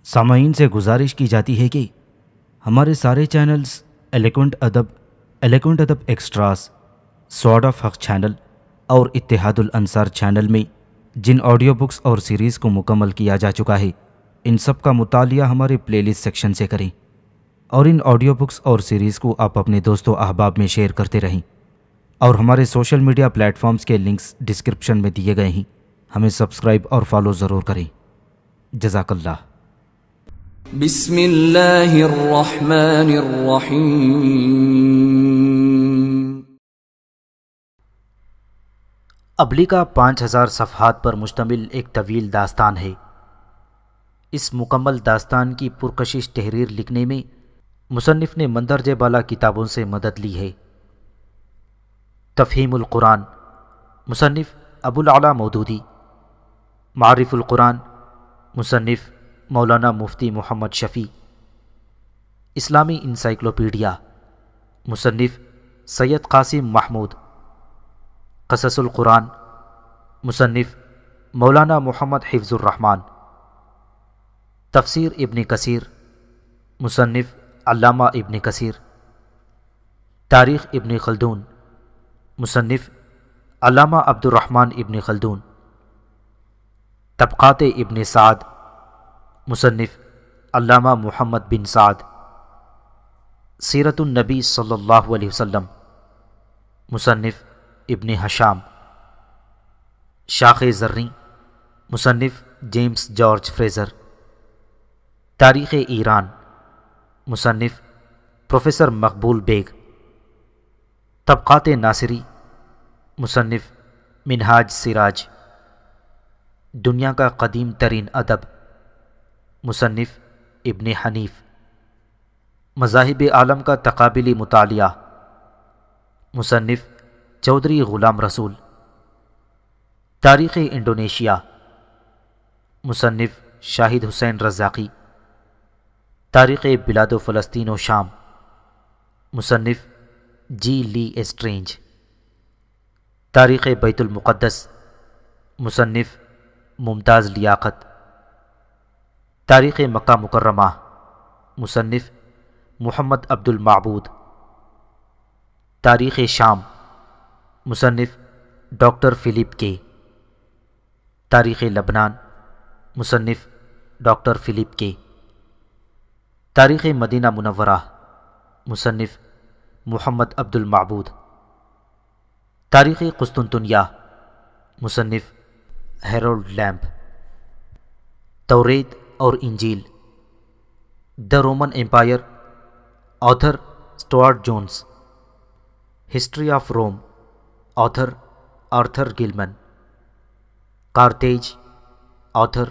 سامعین سے گزارش کی جاتی ہے کہ ہمارے سارے چینلز ایلیکونٹ ادب ایکسٹراز، سوارڈ آف حق چینل اور اتحاد الانصار چینل میں جن آڈیو بکس اور سیریز کو مکمل کیا جا چکا ہے، ان سب کا مطالعہ ہمارے پلے لسٹ سیکشن سے کریں اور ان آڈیو بکس اور سیریز کو آپ اپنے دوست و احباب میں شیئر کرتے رہیں، اور ہمارے سوشل میڈیا پلیٹ فارمز کے لنکس ڈسکرپشن میں دیے گئے ہیں، ہمیں سبسکرائب اور فالو ضرور کریں۔ جزاک اللہ۔ بسم اللہ الرحمن الرحیم۔ ابلیغا 5000 صفحات پر مشتمل ایک طویل داستان ہے۔ اس مکمل داستان کی پرکشش تحریر لکھنے میں مصنف نے مندرجہ بالا کتابوں سے مدد لی ہے۔ تفہیم القرآن، مصنف ابو العلا مودودی۔ معارف القرآن، مصنف مولانا مفتی محمد شفیع۔ اسلامی انسائکلوپیڈیا، مصنف سید قاسم محمود۔ قصص القرآن، مصنف مولانا محمد حفظ الرحمن۔ تفسیر ابن کثیر، مصنف علامہ ابن کثیر۔ تاریخ ابن خلدون، مصنف علامہ عبد الرحمن ابن خلدون۔ طبقات ابن سعد، مصنف علامہ محمد بن سعد۔ سیرت النبی صلی اللہ علیہ وسلم، مصنف ابن حشام۔ شاخ زریں، مصنف جیمز جارج فریزر۔ تاریخ ایران، مصنف پروفیسر مقبول بیگ۔ طبقات ناصری، مصنف منہاج سراج۔ دنیا کا قدیم ترین ادب، مصنف ابن حنیف۔ مذاہب عالم کا تقابلی مطالعہ، مصنف چودھری غلام رسول۔ تاریخ انڈونیشیا، مصنف شاہد حسین رزاقی۔ تاریخ بلاد و فلسطین و شام، مصنف جی لی ایسٹرینج۔ تاریخ بیت المقدس، مصنف ممتاز لیاقت۔ تاریخ مکہ مکرمہ، مصنف محمد عبد المعبود۔ تاریخ شام، مصنف ڈاکٹر فلپ کے۔ تاریخ لبنان، مصنف ڈاکٹر فلپ کے۔ تاریخ مدینہ منورہ، مصنف محمد عبد المعبود۔ تاریخ قسطنطنیہ، مصنف ہیرولڈ لیمب۔ توریت اور انجیل، the Roman Empire, author Stuart Jones. History of Rome, author Arthur Gilman. Carthage, author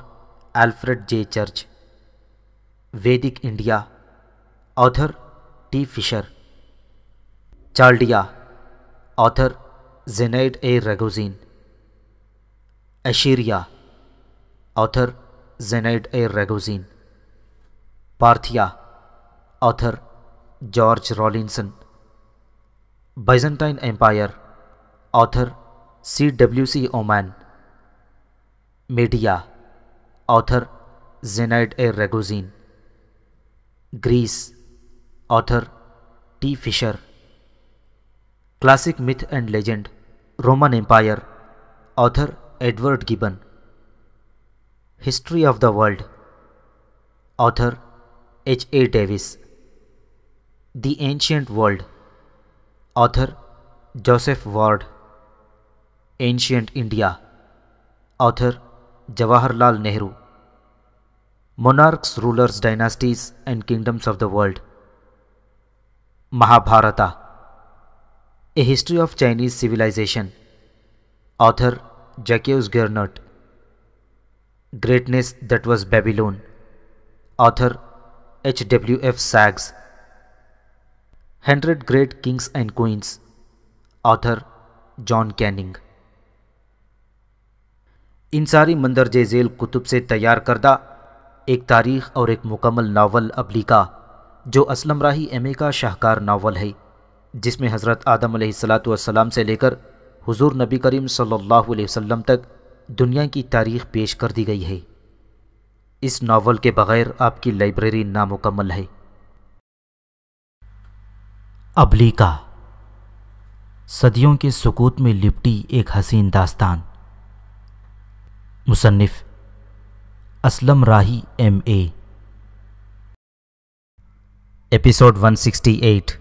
Alfred J Church. Vedic India, author T Fisher. Chaldea, author Zenaide A Ragozin. Assyria, author Zenaide A Ragozin. Parthia, author George Rawlinson. Byzantine Empire, author C W C Oman. Media, author Zenaide A Ragozin. Greece, author T Fisher. Classic myth and legend, Roman Empire, author Edward Gibbon. History of the world, author H A Davis. The ancient world, author Joseph Ward. Ancient India, author Jawaharlal Nehru. Monarchs, rulers, dynasties and kingdoms of the world. Mahabharata, a history of Chinese civilisation, author Jacques Gernet. Greatness that was Babylon, author H W F Saggs. 100 great kings and queens, author John Canning. ان ساری مندرجہ ذیل کتب سے تیار کردہ ایک تاریخ اور ایک مکمل ناول ابلیغا، جو اسلم راہی ایم اے کا شاہکار ناول ہے، جس میں حضرت آدم علیہ السلام سے لے کر حضور نبی کریم صلی اللہ علیہ وسلم تک دنیا کی تاریخ پیش کر دی گئی ہے۔ اس ناول کے بغیر آپ کی لائبریری نامکمل ہے۔ ابلیکا، صدیوں کے سکوت میں لپٹی ایک حسین داستان۔ مصنف اسلم راہی MA۔ ایپیسوڈ 168۔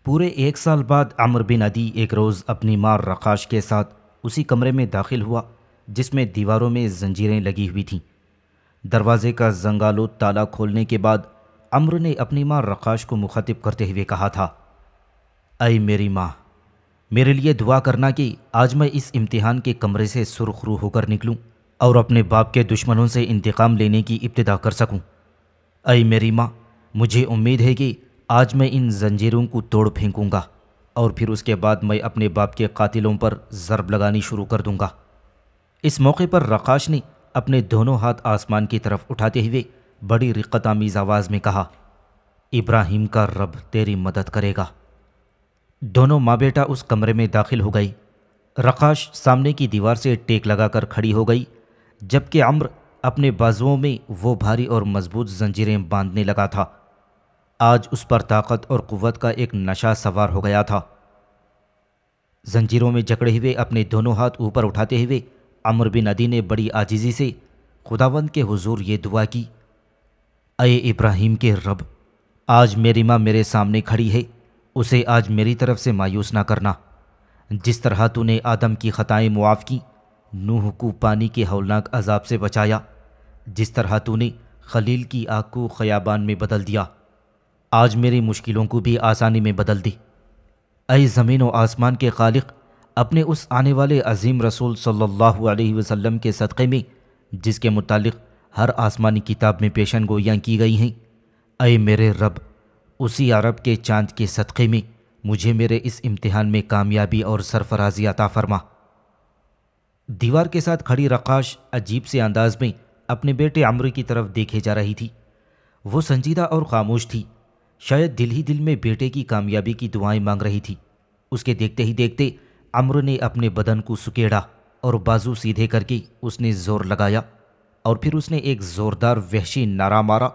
پورے 1 سال بعد عمرو بن عدی ایک روز اپنی ماں رقاش کے ساتھ اسی کمرے میں داخل ہوا جس میں دیواروں میں زنجیریں لگی ہوئی تھیں۔ دروازے کا زنگالود تالا کھولنے کے بعد عمرو نے اپنی ماں رقاش کو مخاطب کرتے ہوئے کہا تھا، اے میری ماں، میرے لیے دعا کرنا کہ آج میں اس امتحان کے کمرے سے سرخ رو ہو کر نکلوں اور اپنے باپ کے دشمنوں سے انتقام لینے کی ابتدا کر سکوں۔ اے میری ماں، مجھے امید ہے کہ آج میں ان زنجیروں کو توڑ پھینکوں گا اور پھر اس کے بعد میں اپنے باپ کے قاتلوں پر ضرب لگانی شروع کر دوں گا۔ اس موقع پر رقاش نے اپنے دونوں ہاتھ آسمان کی طرف اٹھاتے ہوئے بڑی رقت آمیز آواز میں کہا، ابراہیم کا رب تیری مدد کرے گا۔ دونوں ماں بیٹا اس کمرے میں داخل ہو گئی۔ رقاش سامنے کی دیوار سے ٹیک لگا کر کھڑی ہو گئی جبکہ عمرو اپنے بازوؤں میں وہ بھاری اور مضبوط زنجیریں باندھنے لگا تھا۔ آج اس پر طاقت اور قوت کا ایک نشہ سوار ہو گیا تھا۔ زنجیروں میں جکڑے ہوئے اپنے دونوں ہاتھ اوپر اٹھاتے ہوئے عمرو بن عدی نے بڑی عاجزی سے خداوند کے حضور یہ دعا کی، اے ابراہیم کے رب، آج میری ماں میرے سامنے کھڑی ہے، اسے آج میری طرف سے مایوس نہ کرنا۔ جس طرح تو نے آدم کی خطائیں معاف کی، نوح کو پانی کے ہولناک عذاب سے بچایا، جس طرح تو نے خلیل کی آگ کو خیابان میں بدل دیا، آج میری مشکلوں کو بھی آسانی میں بدل دی۔ اے زمین و آسمان کے خالق، اپنے اس آنے والے عظیم رسول صلی اللہ علیہ وسلم کے صدقے میں جس کے متعلق ہر آسمانی کتاب میں پیشن گوئیاں کی گئی ہیں، اے میرے رب، اسی عرب کے چاند کے صدقے میں مجھے میرے اس امتحان میں کامیابی اور سرفرازی عطا فرما۔ دیوار کے ساتھ کھڑی رقاش عجیب سے انداز میں اپنے بیٹے عمرو کی طرف دیکھے جا رہی تھی۔ وہ سنجیدہ اور خاموش تھی، شاید دل ہی دل میں بیٹے کی کامیابی کی دعائیں مانگ رہی تھی۔ اس کے دیکھتے ہی دیکھتے عمرو نے اپنے بدن کو سکیڑا اور بازو سیدھے کر کے اس نے زور لگایا اور پھر اس نے ایک زوردار وحشی نعرہ مارا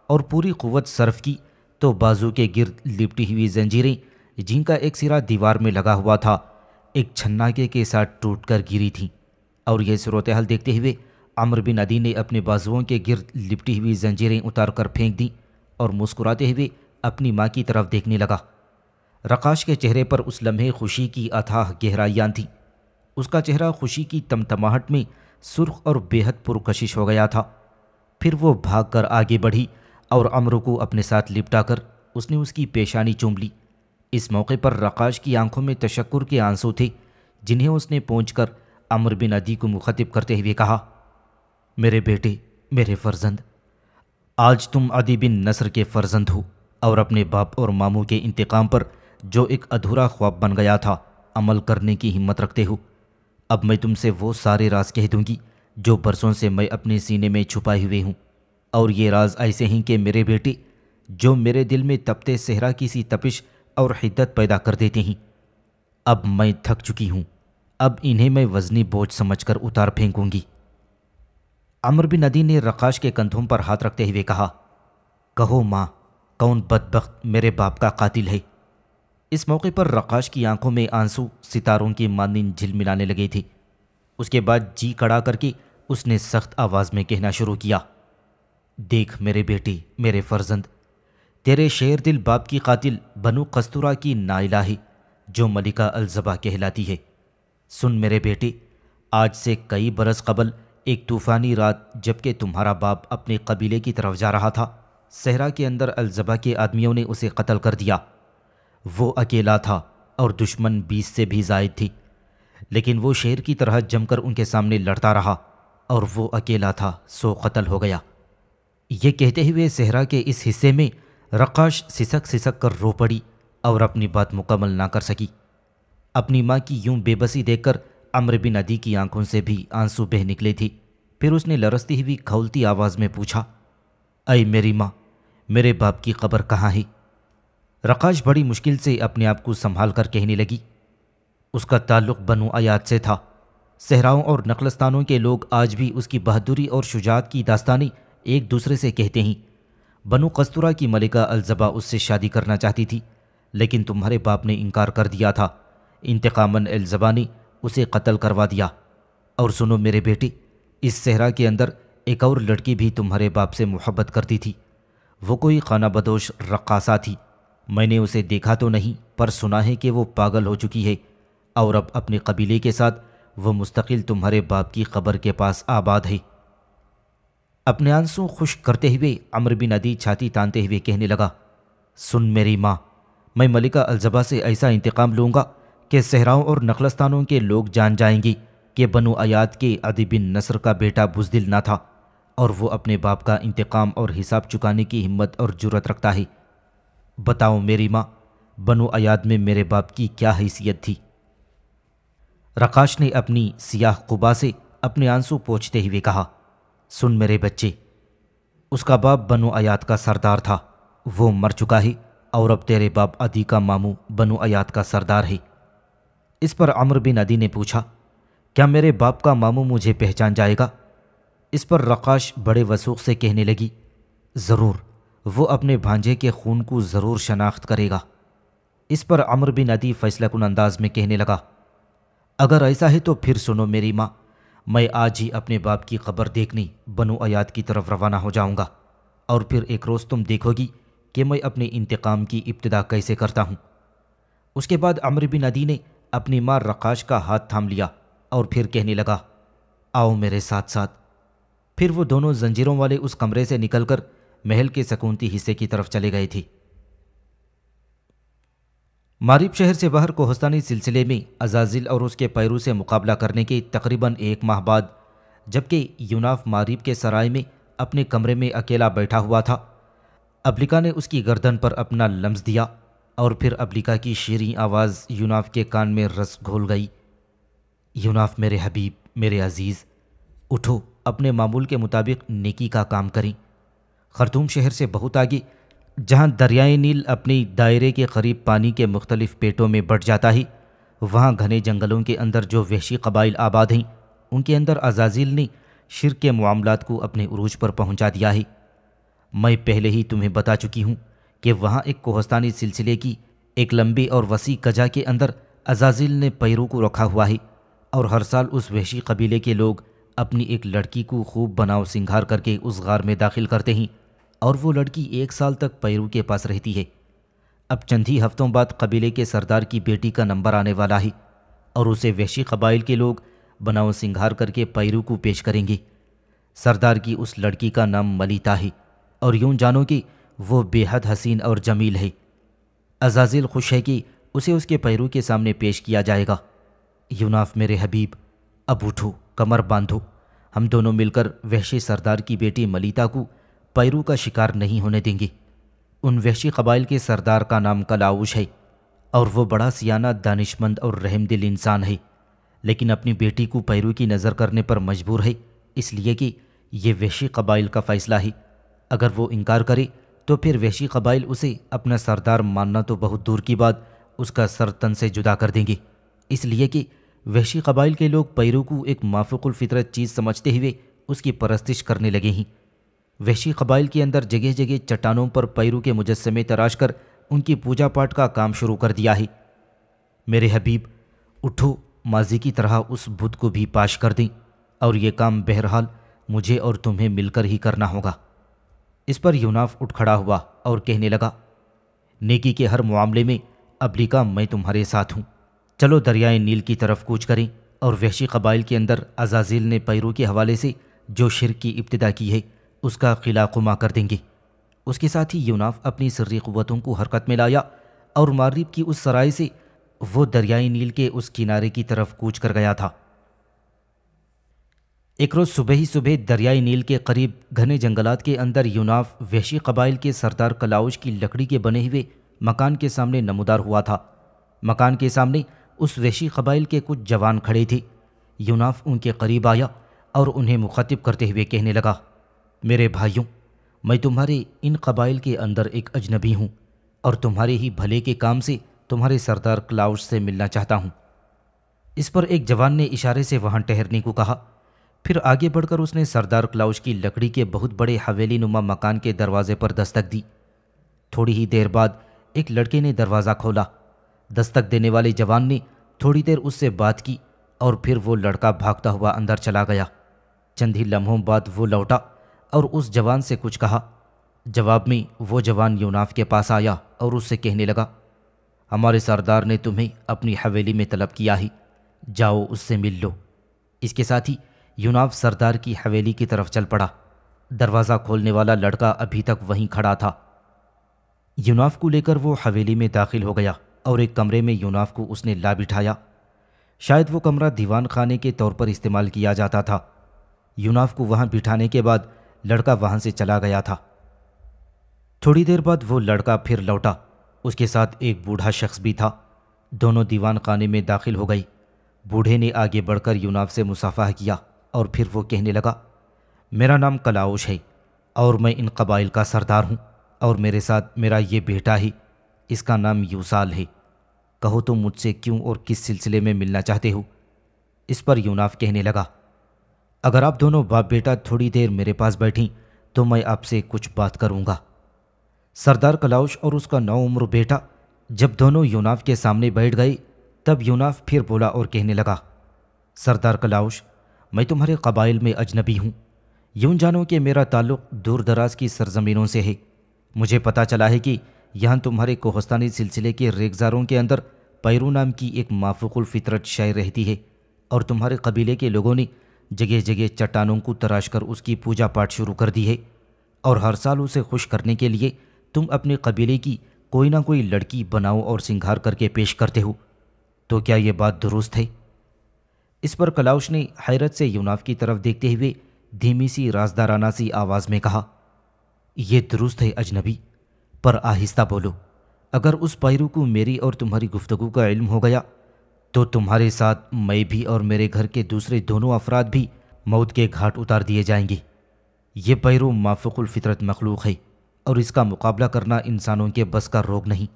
اور پوری قوت صرف کی تو بازو کے گرد لپٹی ہوئی زنجیریں جن کا ایک سرا دیوار میں لگا ہوا تھا ایک چھناکے کے ساتھ ٹوٹ کر گری تھیں، اور یہ صورتحال دیکھتے ہوئے عمرو بن عدی نے اپنے بازوؤں کے گرد لپٹی ہوئی زنجیریں اتار کر پھینک دیں اور مسکراتے ہوئے اپنی ماں کی طرف دیکھنے لگا۔ رقاش کے چہرے پر اس لمحے خوشی کی اتھاہ گہرائیاں تھیں۔ اس کا چہرہ خوشی کی تمتماہٹ میں سرخ اور بے حد پرکشش ہو گیا تھا۔ پھر وہ بھاگ کر آگے بڑھی اور عمرو کو اپنے ساتھ لپٹا کر اس نے اس کی پیشانی چوم لی۔ اس موقع پر رقاش کی آنکھوں میں تشکر کے آنسو تھے جنہیں اس نے پونچھ کر عمرو بن عدی کو مخاطب کرتے ہوئے کہا، میرے بیٹے، میرے فرزند، آج تم عدی بن نصر کے فرزند ہو اور اپنے باپ اور ماموں کے انتقام پر جو ایک ادھورا خواب بن گیا تھا عمل کرنے کی ہمت رکھتے ہو۔ اب میں تم سے وہ سارے راز کہہ دوں گی جو برسوں سے میں اپنے سینے میں چھپائے ہوئے ہوں، اور یہ راز ایسے ہیں کہ میرے بیٹے جو میرے دل میں تپتے صحرا کی سی تپش اور حدت پیدا کر دیتے ہیں۔ اب میں تھک چکی ہوں، اب انہیں میں وزنی بوجھ سمجھ کر اتار پھینکوں گی۔ عمرو بن عدی نے رقاش کے کندھوں پر ہاتھ رکھتے ہوئے کہا، کہو ماں، کون بدبخت میرے باپ کا قاتل ہے؟ اس موقع پر رقاش کی آنکھوں میں آنسو ستاروں کی مانند جھلملانے لگے تھے۔ اس کے بعد جی کڑا کر کے اس نے سخت آواز میں کہنا شروع کیا، دیکھ میرے بیٹے، میرے فرزند، تیرے شیر دل باپ کی قاتل بنو قستورہ کی نائلہ ہے جو ملکہ الزبا کہلاتی ہے۔ سن میرے بیٹے، آج سے کئی برس قبل ایک طوفانی رات جبکہ تمہارا باپ اپنے قبیلے کی طرف جا رہا تھا، صحرا کے اندر الزبا کے آدمیوں نے اسے قتل کر دیا۔ وہ اکیلا تھا اور دشمن 20 سے بھی زائد تھی، لیکن وہ شیر کی طرح جم کر ان کے سامنے لڑتا رہا اور وہ اکیلا تھا سو قتل ہو گیا۔ یہ کہتے ہوئے صحرا کے اس حصے میں رقاش سسک سسک کر رو پڑی اور اپنی بات مکمل نہ کر سکی۔ اپنی ماں کی یوں بے بسی دیکھ کر عمرو بن عدی کی آنکھوں سے بھی آنسو بہہ نکلے تھے۔ پھر اس نے لرزتی ہوئی کھولتی آواز میں پوچھا، اے میری ماں، میرے باپ کی قبر کہاں ہے؟ رقاش بڑی مشکل سے اپنے آپ کو سنبھال کر کہنے لگی، اس کا تعلق بنو ایاد سے تھا، صحراؤں اور نخلستانوں کے لوگ آج بھی اس کی بہادری اور شجاعت کی داستانیں ایک دوسرے سے کہتے ہیں۔ بنو قستورہ کی ملکہ الزبا اس سے شادی کرنا چاہتی تھی، لیکن تمہارے باپ نے انکار کر دیا تھا۔ انتقاماً الزبا نے اسے قتل کروا دیا۔ اور سنو میرے بیٹے، اس صحرا کے اندر ایک اور لڑکی بھی تمہارے باپ سے محبت کرتی تھی۔ وہ کوئی خانہ بدوش رقاصہ تھی۔ میں نے اسے دیکھا تو نہیں، پر سنا ہے کہ وہ پاگل ہو چکی ہے، اور اب اپنے قبیلے کے ساتھ وہ مستقل تمہارے باپ کی قبر کے پاس آباد ہے۔ اپنے آنسو خشک کرتے ہوئے عمرو بن عدی چھاتی تانتے ہوئے کہنے لگا، سن میری ماں، میں ملکہ الزبا سے ایسا انتقام لوں گا کہ صحراؤں اور نخلستانوں کے لوگ جان جائیں گے کہ بنو ایاد کے عدی بن نصر کا بیٹا بزدل نہ تھا، اور وہ اپنے باپ کا انتقام اور حساب چکانے کی ہمت اور جرأت رکھتا ہے۔ بتاؤ میری ماں، بنو ایاد میں میرے باپ کی کیا حیثیت تھی؟ رقاش نے اپنی سیاہ قبا سے اپنے آنسو پوچھتے ہوئے کہا، سن میرے بچے، اس کا باپ بنو ایاد کا سردار تھا، وہ مر چکا ہے، اور اب تیرے باپ عدی کا ماموں بنو ایاد کا سردار ہے۔ اس پر عمرو بن عدی نے پوچھا، کیا میرے باپ کا ماموں مجھے پہچان جائے گا؟ اس پر رقاش بڑے وثوق سے کہنے لگی، ضرور، وہ اپنے بھانجے کے خون کو ضرور شناخت کرے گا۔ اس پر عمرو بن عدی فیصلہ کن انداز میں کہنے لگا، اگر ایسا ہے تو پھر سنو میری ماں، میں آج ہی اپنے باپ کی قبر دیکھنے بنو ایاد کی طرف روانہ ہو جاؤں گا، اور پھر ایک روز تم دیکھو گی کہ میں اپنے انتقام کی ابتدا کیسے کرتا ہوں۔ اس کے بعد عمرو بن عدی نے اپنی ماں رقاش کا ہاتھ تھام لیا اور پھر کہنے لگا، آؤ میرے ساتھ ساتھ۔ پھر وہ دونوں زنجیروں والے اس کمرے سے نکل کر محل کے سکونتی حصے کی طرف چلے گئے تھے۔ ماریب شہر سے باہر کوہستانی سلسلے میں عزازیل اور اس کے پیرو سے مقابلہ کرنے کے تقریباً 1 ماہ بعد، جبکہ یوناف ماریب کے سرائے میں اپنے کمرے میں اکیلا بیٹھا ہوا تھا، ابلیکا نے اس کی گردن پر اپنا لمس دیا، اور پھر ابلیکا کی شیریں آواز یوناف کے کان میں رس گھول گئی، یوناف میرے حبیب، میرے عزیز، اٹھو، اپنے معمول کے مطابق نیکی کا کام کریں۔ خرطوم شہر سے بہت آگے، جہاں دریائے نیل اپنی دائرے کے قریب پانی کے مختلف پیٹوں میں بٹ جاتا ہے، وہاں گھنے جنگلوں کے اندر جو وحشی قبائل آباد ہیں، ان کے اندر عزازیل نے شرک کے معاملات کو اپنے عروج پر پہنچا دیا ہے۔ میں پہلے ہی تمہیں بتا چکی ہوں کہ وہاں ایک کوہستانی سلسلے کی ایک لمبی اور وسیع کجا کے اندر عزازیل نے پیرو کو رکھا ہوا ہے، اور ہر سال اس وحشی قبیلے کے لوگ اپنی ایک لڑکی کو خوب بناؤ سنگھار کر کے اس غار میں داخل کرتے ہیں، اور وہ لڑکی 1 سال تک پیرو کے پاس رہتی ہے۔ اب چند ہی ہفتوں بعد قبیلے کے سردار کی بیٹی کا نمبر آنے والا ہے، اور اسے وحشی قبائل کے لوگ بناؤ سنگھار کر کے پیرو کو پیش کریں گے۔ سردار کی اس لڑکی کا نام ملیتا ہے، اور یوں جانو کہ وہ بے حد حسین اور جمیل ہے۔ عزازیل خوش ہے کہ اسے اس کے پیرو کے سامنے پیش کیا جائے گا۔ یوناف میرے حبیب، اب اٹھو، کمر باندھو، ہم دونوں مل کر وحشی سردار کی بیٹی ملیتا کو پیرو کا شکار نہیں ہونے دیں گے۔ ان وحشی قبائل کے سردار کا نام کلاؤش ہے، اور وہ بڑا سیانہ، دانشمند اور رحم دل انسان ہے، لیکن اپنی بیٹی کو پیرو کی نظر کرنے پر مجبور ہے، اس لیے کہ یہ وحشی قبائل کا فیصلہ ہے۔ اگر وہ انکار کرے تو پھر وحشی قبائل اسے اپنا سردار ماننا تو بہت دور کی بات، اس کا سر تن سے جدا کر دیں گے، اس لیے کہ وحشی قبائل کے لوگ پیرو کو ایک مافوق الفطرت چیز سمجھتے ہوئے اس کی پرستش کرنے لگے ہیں۔ وحشی قبائل کے اندر جگہ جگہ چٹانوں پر پیرو کے مجسمے تراش کر ان کی پوجا پاٹ کا کام شروع کر دیا ہے۔ میرے حبیب، اٹھو، ماضی کی طرح اس بت کو بھی پاش کر دیں، اور یہ کام بہرحال مجھے اور تمہیں مل کر ہی کرنا ہوگا۔ اس پر یوناف اٹھ کھڑا ہوا اور کہنے لگا، نیکی کے ہر معاملے میں ابلیکا میں تمہارے ساتھ ہوں، چلو دریائے نیل کی طرف کوچ کریں، اور وحشی قبائل کے اندر عزازیل نے پیرو کے حوالے سے جو شرک کی ابتدا کی ہے اس کا قلعہ قما کر دیں گے۔ اس کے ساتھ ہی یوناف اپنی سری قوتوں کو حرکت میں لایا، اور ماریب کی اس سرائے سے وہ دریائے نیل کے اس کنارے کی طرف کوچ کر گیا تھا۔ ایک روز صبح ہی صبح دریائے نیل کے قریب گھنے جنگلات کے اندر یوناف وحشی قبائل کے سردار کلاؤش کی لکڑی کے بنے ہوئے مکان کے سامنے نمودار ہوا تھا۔ مکان کے سامنے اس وحشی قبائل کے کچھ جوان کھڑے تھے۔ یوناف ان کے قریب آیا اور انہیں مخاطب کرتے ہوئے کہنے لگا، میرے بھائیوں، میں تمہارے ان قبائل کے اندر ایک اجنبی ہوں، اور تمہارے ہی بھلے کے کام سے تمہارے سردار کلاؤش سے ملنا چاہتا ہوں۔ اس پر ایک جوان نے اشارے سے وہاں ٹھہرنے کو کہا۔ پھر آگے بڑھ کر اس نے سردار کلاؤش کی لکڑی کے بہت بڑے حویلی نما مکان کے دروازے پر دستک دی۔ تھوڑی ہی دیر بعد ایک لڑکے نے دروازہ کھولا۔ دستک دینے والے جوان نے تھوڑی دیر اس سے بات کی اور پھر وہ لڑکا بھاگتا ہوا اندر چلا گیا۔ چند ہی لمحوں بعد وہ لوٹا اور اس جوان سے کچھ کہا۔ جواب میں وہ جوان یوناف کے پاس آیا اور اس سے کہنے لگا، ہمارے سردار نے تمہیں اپنی حویلی میں طلب کیا ہی، جاؤ اس سے مل لو۔ اس کے ساتھ ہی یوناف سردار کی حویلی کی طرف چل پڑا۔ دروازہ کھولنے والا لڑکا ابھی تک وہیں کھڑا تھا۔ یوناف کو لے کر وہ حویلی میں داخل ہو گیا اور ایک کمرے میں یوناف کو اس نے لا بٹھایا۔ شاید وہ کمرہ دیوان خانے کے طور پر استعمال کیا جاتا تھا۔ یوناف کو وہاں بٹھانے کے بعد لڑکا وہاں سے چلا گیا تھا۔ تھوڑی دیر بعد وہ لڑکا پھر لوٹا، اس کے ساتھ ایک بوڑھا شخص بھی تھا۔ دونوں دیوان خانے میں داخل ہو گئی۔ بوڑھے نے آگے بڑھ کر یوناف سے مصافحہ کیا اور پھر وہ کہنے لگا، میرا نام کلاؤش ہے اور میں ان قبائل کا سردار ہوں، اور میرے ساتھ میرا یہ بیٹا ہے، اس کا نام یوسال ہے۔ کہو تم مجھ سے کیوں اور کس سلسلے میں ملنا چاہتے ہو؟ اس پر یوناف کہنے لگا، اگر آپ دونوں باپ بیٹا تھوڑی دیر میرے پاس بیٹھیں تو میں آپ سے کچھ بات کروں گا۔ سردار کلاؤش اور اس کا نوعمر بیٹا جب دونوں یوناف کے سامنے بیٹھ گئے تب یوناف پھر بولا اور کہنے لگا، سردار کلاؤش، میں تمہارے قبائل میں اجنبی ہوں۔ یوں جانو کہ میرا تعلق دور دراز کی سرزمینوں سے ہے۔ مجھے پتہ چلا ہے کہ یہاں تمہارے کوہستانی سلسلے کے ریگزاروں کے اندر پیرو نام کی ایک مافوق الفطرت شے رہتی ہے، اور تمہارے قبیلے کے لوگوں نے جگہ جگہ چٹانوں کو تراش کر اس کی پوجا پاٹ شروع کر دی ہے، اور ہر سال اسے خوش کرنے کے لیے تم اپنے قبیلے کی کوئی نہ کوئی لڑکی بناؤ اور سنگھار کر کے پیش کرتے ہو، تو کیا یہ بات درست ہے؟ اس پر کلاؤش نے حیرت سے یوناف کی طرف دیکھتے ہوئے دھیمی سی رازدارانہ سی آواز میں کہا، یہ درست ہے اجنبی، پر آہستہ بولو۔ اگر اس پیرو کو میری اور تمہاری گفتگو کا علم ہو گیا تو تمہارے ساتھ میں بھی اور میرے گھر کے دوسرے دونوں افراد بھی موت کے گھاٹ اتار دیے جائیں گے۔ یہ پیرو مافوق الفطرت مخلوق ہے اور اس کا مقابلہ کرنا انسانوں کے بس کا روگ نہیں۔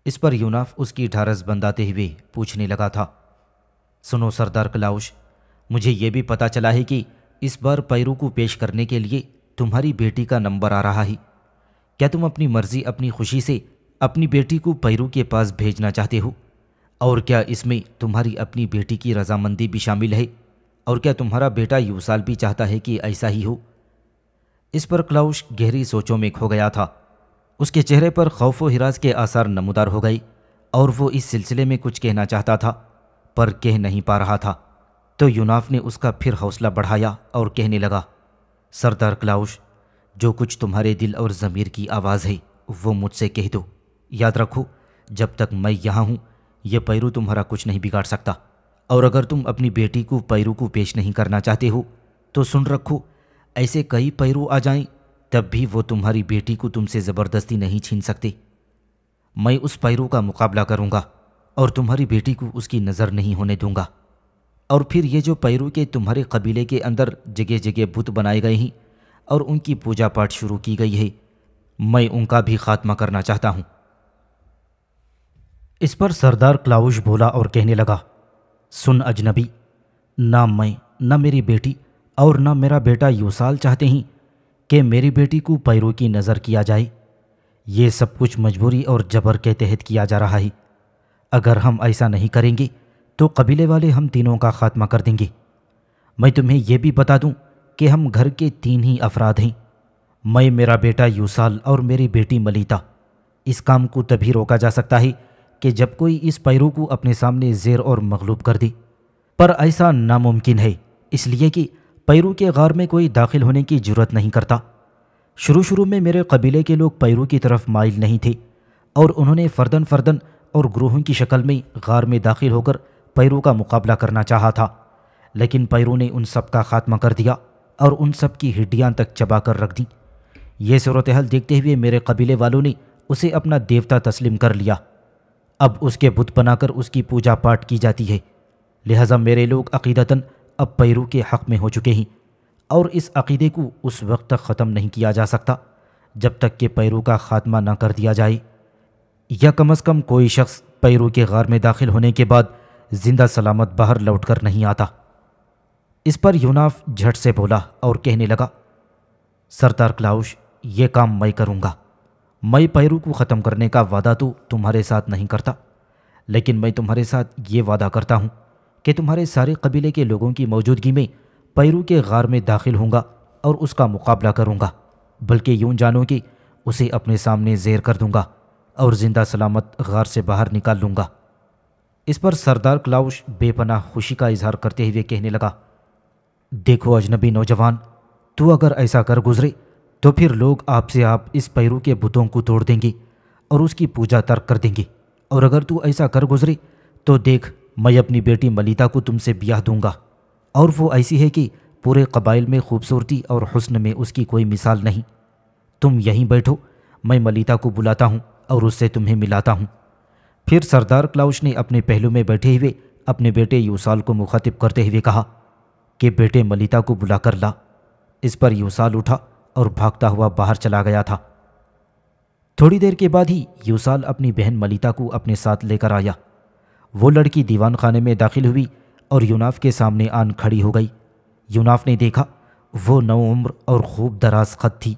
اس پر یوناف اس کی ڈھارس بنداتے ہوئے پوچھنے لگا تھا، سنو سردار کلاؤش، مجھے یہ بھی پتہ چلا ہے کہ اس بار پیرو کو پیش کرنے کے لیے تمہاری بیٹی کا نمبر آ رہا ہے۔ کیا تم اپنی مرضی اپنی خوشی سے اپنی بیٹی کو پیرو کے پاس بھیجنا چاہتے ہو؟ اور کیا اس میں تمہاری اپنی بیٹی کی رضامندی بھی شامل ہے؟ اور کیا تمہارا بیٹا یوسال بھی چاہتا ہے کہ ایسا ہی ہو؟ اس پر کلاؤش گہری سوچوں میں کھو گیا تھا۔ اس کے چہرے پر خوف و ہراس کے آثار نمودار ہو گئی اور وہ اس سلسلے میں کچھ کہنا چاہتا تھا پر کہہ نہیں پا رہا تھا۔ تو یوناف نے اس کا پھر حوصلہ بڑھایا اور کہنے لگا، سردار کلاؤش، جو کچھ تمہارے دل اور ضمیر کی آواز ہے وہ مجھ سے کہہ دو۔ یاد رکھو، جب تک میں یہاں ہوں یہ پیرو تمہارا کچھ نہیں بگاڑ سکتا، اور اگر تم اپنی بیٹی کو پیرو کو پیش نہیں کرنا چاہتے ہو تو سن رکھو، ایسے کئی پیرو آ جائیں تب بھی وہ تمہاری بیٹی کو تم سے زبردستی نہیں چھین سکتے۔ میں اس پیرو کا مقابلہ کروں گا اور تمہاری بیٹی کو اس کی نظر نہیں ہونے دوں گا، اور پھر یہ جو پیرو کے تمہارے قبیلے کے اندر جگہ جگہ بت بنائے گئے ہیں اور ان کی پوجا پاٹ شروع کی گئی ہے، میں ان کا بھی خاتمہ کرنا چاہتا ہوں۔ اس پر سردار کلاؤش بولا اور کہنے لگا، سن اجنبی، نہ میں نہ میری بیٹی اور نہ میرا بیٹا یوسال چاہتے ہیں کہ میری بیٹی کو پیرو کی نظر کیا جائے۔ یہ سب کچھ مجبوری اور جبر کے تحت کیا جا رہا ہے۔ اگر ہم ایسا نہیں کریں گے تو قبیلے والے ہم تینوں کا خاتمہ کر دیں گے۔ میں تمہیں یہ بھی بتا دوں کہ ہم گھر کے 3 ہی افراد ہیں، میں، میرا بیٹا یوسال اور میری بیٹی ملیتا۔ اس کام کو تبھی روکا جا سکتا ہے کہ جب کوئی اس پیرو کو اپنے سامنے زیر اور مغلوب کر دے، پر ایسا ناممکن ہے، اس لیے کہ پیرو کے غار میں کوئی داخل ہونے کی جرت نہیں کرتا۔ شروع میں میرے قبیلے کے لوگ پیرو کی طرف مائل نہیں تھے اور انہوں نے فردن فردن اور گروہوں کی شکل میں غار میں داخل ہو کر پیرو کا مقابلہ کرنا چاہا تھا، لیکن پیرو نے ان سب کا خاتمہ کر دیا اور ان سب کی ہڈیاں تک چبا کر رکھ دیں۔ یہ صورتحال دیکھتے ہوئے میرے قبیلے والوں نے اسے اپنا دیوتا تسلیم کر لیا۔ اب اس کے بت بنا کر اس کی پوجا پاٹ کی جاتی ہے، لہٰذا میرے لوگ عقیدتاً اب پیرو کے حق میں ہو چکے ہیں، اور اس عقیدے کو اس وقت تک ختم نہیں کیا جا سکتا جب تک کہ پیرو کا خاتمہ نہ کر دیا جائے، یا کم از کم کوئی شخص پیرو کے غار میں داخل ہونے کے بعد زندہ سلامت باہر لوٹ کر نہیں آتا۔ اس پر یوناف جھٹ سے بولا اور کہنے لگا، سردار کلاؤش، یہ کام میں کروں گا۔ میں پیرو کو ختم کرنے کا وعدہ تو تمہارے ساتھ نہیں کرتا، لیکن میں تمہارے ساتھ یہ وعدہ کرتا ہوں کہ تمہارے سارے قبیلے کے لوگوں کی موجودگی میں پیرو کے غار میں داخل ہوں گا اور اس کا مقابلہ کروں گا، بلکہ یوں جانو کہ اسے اپنے سامنے زیر کر دوں گا اور زندہ سلامت غار سے باہر نکال لوں گا۔ اس پر سردار کلاؤش بے پناہ خوشی کا اظہار کرتے ہوئے کہنے لگا، دیکھو اجنبی نوجوان، تو اگر ایسا کر گزرے تو پھر لوگ آپ سے اس پیرو کے بتوں کو توڑ دیں گے اور اس کی پوجا ترک کر دیں گے، اور اگر تو ایسا کر گزرے تو دیکھ، میں اپنی بیٹی ملیتا کو تم سے بیاہ دوں گا، اور وہ ایسی ہے کہ پورے قبائل میں خوبصورتی اور حسن میں اس کی کوئی مثال نہیں۔ تم یہیں بیٹھو، میں ملیتا کو بلاتا ہوں اور اس سے تمہیں ملاتا ہوں۔ پھر سردار کلاؤش نے اپنے پہلو میں بیٹھے ہوئے اپنے بیٹے یوسال کو مخاطب کرتے ہوئے کہا کہ بیٹے ملیتا کو بلا کر لا۔ اس پر یوسال اٹھا اور بھاگتا ہوا باہر چلا گیا تھا۔ تھوڑی دیر کے بعد ہی یوسال اپنی بہن ملیتا کو اپنے ساتھ لے کر آیا۔ وہ لڑکی دیوان خانے میں داخل ہوئی اور یوناف کے سامنے آن کھڑی ہو گئی۔ یوناف نے دیکھا، وہ نو عمر اور خوب دراز قد تھی۔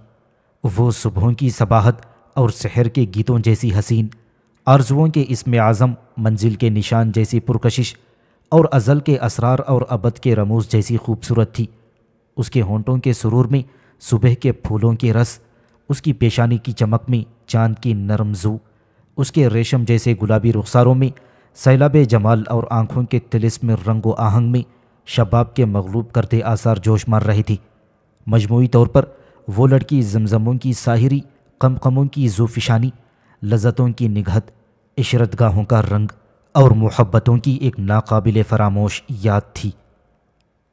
وہ صبحوں کی صباحت اور سحر کے گیتوں جیسی حسین، آرزوؤں کے اسم اعظم، منزل کے نشان جیسی پرکشش اور ازل کے اسرار اور ابد کے رموز جیسی خوبصورت تھی۔ اس کے ہونٹوں کے سرور میں صبح کے پھولوں کے رس، اس کی پیشانی کی چمک میں چاند کی نرم زو، اس کے ریشم جیسے گلابی رخساروں میں سیلاب جمال اور آنکھوں کے طلسم رنگ و آہنگ میں شباب کے مغلوب کرتے آثار جوش مار رہی تھی۔ مجموعی طور پر وہ لڑکی زمزموں کی ساحری، قمقموں کی زوفشانی، لذتوں کی نگہت، عشرت گاہوں کا رنگ اور محبتوں کی ایک ناقابل فراموش یاد تھی۔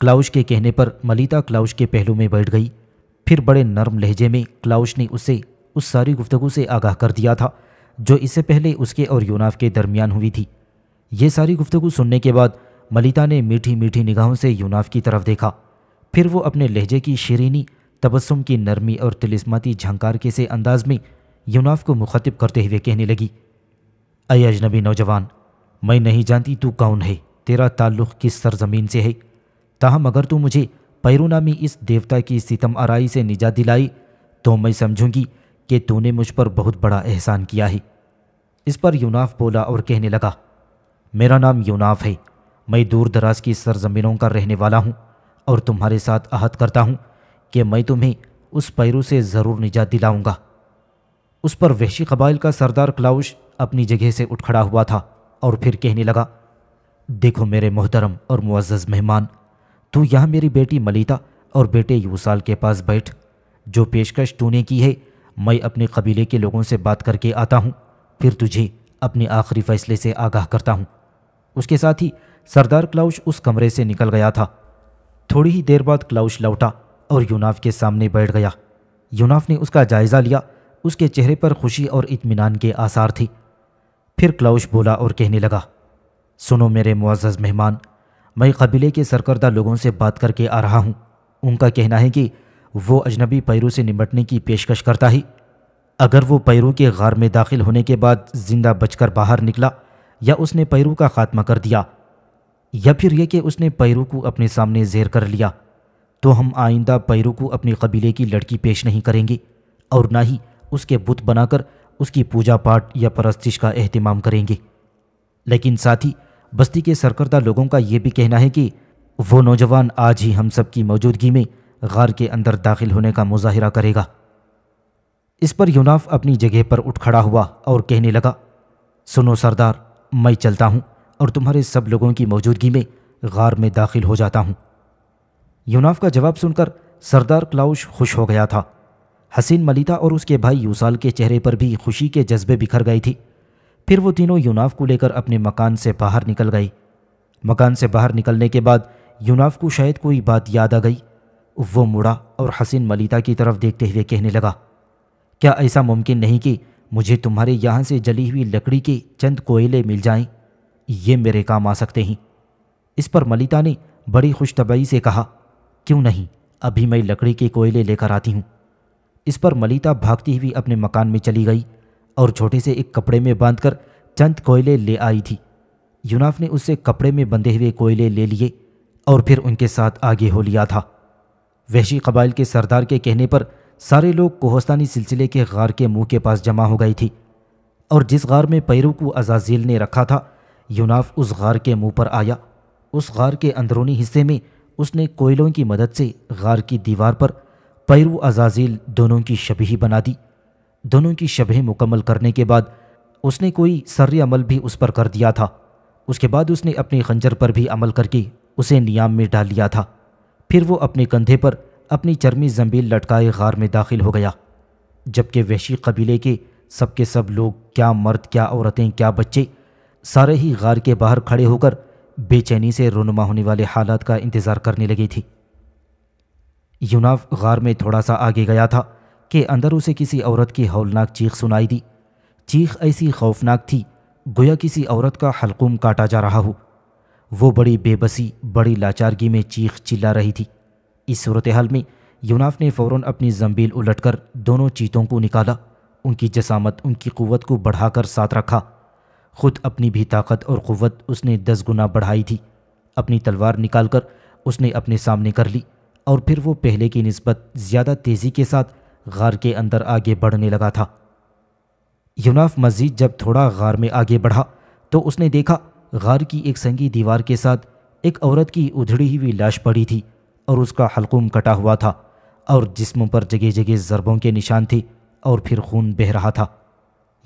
کلاؤش کے کہنے پر ملیتا کلاؤش کے پہلو میں بیٹھ گئی۔ پھر بڑے نرم لہجے میں کلاؤش نے اسے اس ساری گفتگو سے آگاہ کر دیا تھا جو اس سے پہلے اس کے اور یوناف کے درمیان ہوئی تھی۔ یہ ساری گفتگو سننے کے بعد ملیتا نے میٹھی میٹھی نگاہوں سے یوناف کی طرف دیکھا۔ پھر وہ اپنے لہجے کی شیرینی، تبسم کی نرمی اور طلسماتی جھنکار کے سے انداز میں یوناف کو مخاطب کرتے ہوئے کہنے لگی، اے اجنبی نوجوان، میں نہیں جانتی تو کون ہے، تیرا تعلق کس سرزمین سے ہے، تاہم اگر تو مجھے پیرو نامی اس دیوتا کی ستم آرائی سے نجات دلائی تو میں سمجھوں گی کہ تو نے مجھ پر بہت بڑا احسان کیا ہے۔ اس پر یوناف بولا اور کہنے لگا، میرا نام یوناف ہے، میں دور دراز کی سرزمینوں کا رہنے والا ہوں اور تمہارے ساتھ عہد کرتا ہوں کہ میں تمہیں اس پیرو سے ضرور نجات دلاؤں گا۔ اس پر وحشی قبائل کا سردار کلاؤش اپنی جگہ سے اٹھ کھڑا ہوا تھا اور پھر کہنے لگا، دیکھو میرے محترم اور معزز مہمان، تو یہاں میری بیٹی ملیتا اور بیٹے یوسال کے پاس بیٹھ۔ جو پیشکش تو نے کی ہے میں اپنے قبیلے کے لوگوں سے بات کر کے آتا ہوں، پھر تجھے اپنے آخری فیصلے سے آگاہ کرتا ہوں۔ اس کے ساتھ ہی سردار کلاؤش اس کمرے سے نکل گیا تھا۔ تھوڑی ہی دیر بعد کلاؤش لوٹا اور یوناف کے سامنے بیٹھ گیا۔ یوناف نے اس کا جائزہ لیا، اس کے چہرے پر خوشی اور اطمینان کے آثار تھے۔ پھر کلاؤش بولا اور کہنے لگا، سنو میرے معزز مہمان، میں قبیلے کے سرکردہ لوگوں سے بات کر کے آ رہا ہوں۔ ان کا کہنا ہے کہ وہ اجنبی پیرو سے نمٹنے کی پیشکش کرتا ہے۔ اگر وہ پیرو کے غار میں داخل ہونے کے بعد زندہ بچ کر باہر نکلا، یا اس نے پیرو کا خاتمہ کر دیا، یا پھر یہ کہ اس نے پیرو کو اپنے سامنے زیر کر لیا، تو ہم آئندہ پیرو کو اپنے قبیلے کی لڑکی پیش نہیں کریں گے اور نہ ہی اس کے بت بنا کر اس کی پوجا پاٹ یا پرستش کا اہتمام کریں گے۔ لیکن ساتھ ہی بستی کے سرکردہ لوگوں کا یہ بھی کہنا ہے کہ وہ نوجوان آج ہی ہم سب کی موجودگی میں غار کے اندر داخل ہونے کا مظاہرہ کرے گا۔ اس پر یوناف اپنی جگہ پر اٹھ کھڑا ہوا اور کہنے لگا، سنو سردار، میں چلتا ہوں اور تمہارے سب لوگوں کی موجودگی میں غار میں داخل ہو جاتا ہوں۔ یوناف کا جواب سن کر سردار کلاؤش خوش ہو گیا تھا۔ حسین ملیتا اور اس کے بھائی یوسال کے چہرے پر بھی خوشی کے جذبے بکھر گئے تھے۔ پھر وہ تینوں یوناف کو لے کر اپنے مکان سے باہر نکل گئے۔ مکان سے باہر نکلنے کے بعد یوناف کو شاید کوئی بات یاد آ گئی۔ وہ مڑا اور حسین ملیتا کی طرف دیکھتے ہوئے کہنے لگا، کیا ایسا ممکن نہیں کہ مجھے تمہارے یہاں سے جلی ہوئی لکڑی کے چند کوئلے مل جائیں؟ یہ میرے کام آ سکتے ہیں۔ اس پر ملیتا نے بڑی خوش طبعی سے کہا، کیوں نہیں، ابھی میں لکڑی کے کوئلے لے کر آتی ہوں۔ اس پر ملیتا بھاگتی ہوئی اپنے مکان میں چلی گئی اور چھوٹے سے ایک کپڑے میں باندھ کر چند کوئلے لے آئی تھی۔ یوناف نے اس سے کپڑے میں بندھے ہوئے کوئلے لے لیے اور پھر ان کے ساتھ آگے ہو لیا تھا۔ وحشی قبائل کے سردار کے کہنے پر سارے لوگ کوہستانی سلسلے کے غار کے منہ کے پاس جمع ہو گئی تھی، اور جس غار میں پیرو کو عزازیل نے رکھا تھا یوناف اس غار کے منہ پر آیا۔ اس غار کے اندرونی حصے میں اس نے کوئلوں کی مدد سے غار کی دیوار پر پیرو عزازیل دونوں کی شبیہ بنا دی۔ دونوں کی شبیہ مکمل کرنے کے بعد اس نے کوئی سر عمل بھی اس پر کر دیا تھا۔ اس کے بعد اس نے اپنے خنجر پر بھی عمل کر کے اسے نیام میں ڈال لیا تھا۔ پھر وہ اپنے کندھے پر اپنی چرمی زنبیل لٹکائے غار میں داخل ہو گیا، جبکہ وحشی قبیلے کے سب لوگ، کیا مرد، کیا عورتیں، کیا بچے، سارے ہی غار کے باہر کھڑے ہو کر بے چینی سے رونما ہونے والے حالات کا انتظار کرنے لگی تھی۔ یوناف غار میں تھوڑا سا آگے گیا تھا کہ اندر اسے کسی عورت کی ہولناک چیخ سنائی دی۔ چیخ ایسی خوفناک تھی گویا کسی عورت کا حلقوم کاٹا جا رہا ہو۔ وہ بڑی بے بسی، بڑی لاچارگی میں چیخ چلا رہی تھی۔ اس صورتحال میں یوناف نے فوراً اپنی زنبیل الٹ کر دونوں چیتوں کو نکالا، ان کی جسامت، ان کی قوت کو بڑھا کر ساتھ رکھا۔ خود اپنی بھی طاقت اور قوت اس نے 10 گنا بڑھائی تھی۔ اپنی تلوار نکال کر اس نے اپنے سامنے کر لی اور پھر وہ پہلے کی نسبت زیادہ تیزی کے ساتھ غار کے اندر آگے بڑھنے لگا تھا۔ یوناف مزید جب تھوڑا غار میں آگے بڑھا تو اس نے دیکھا غار کی ایک سنگی دیوار کے ساتھ ایک عورت کی ادھڑی ہوئی لاش پڑی تھی اور اس کا حلقوم کٹا ہوا تھا اور جسم پر جگہ جگہ ضربوں کے نشان تھے اور پھر خون بہہ رہا تھا۔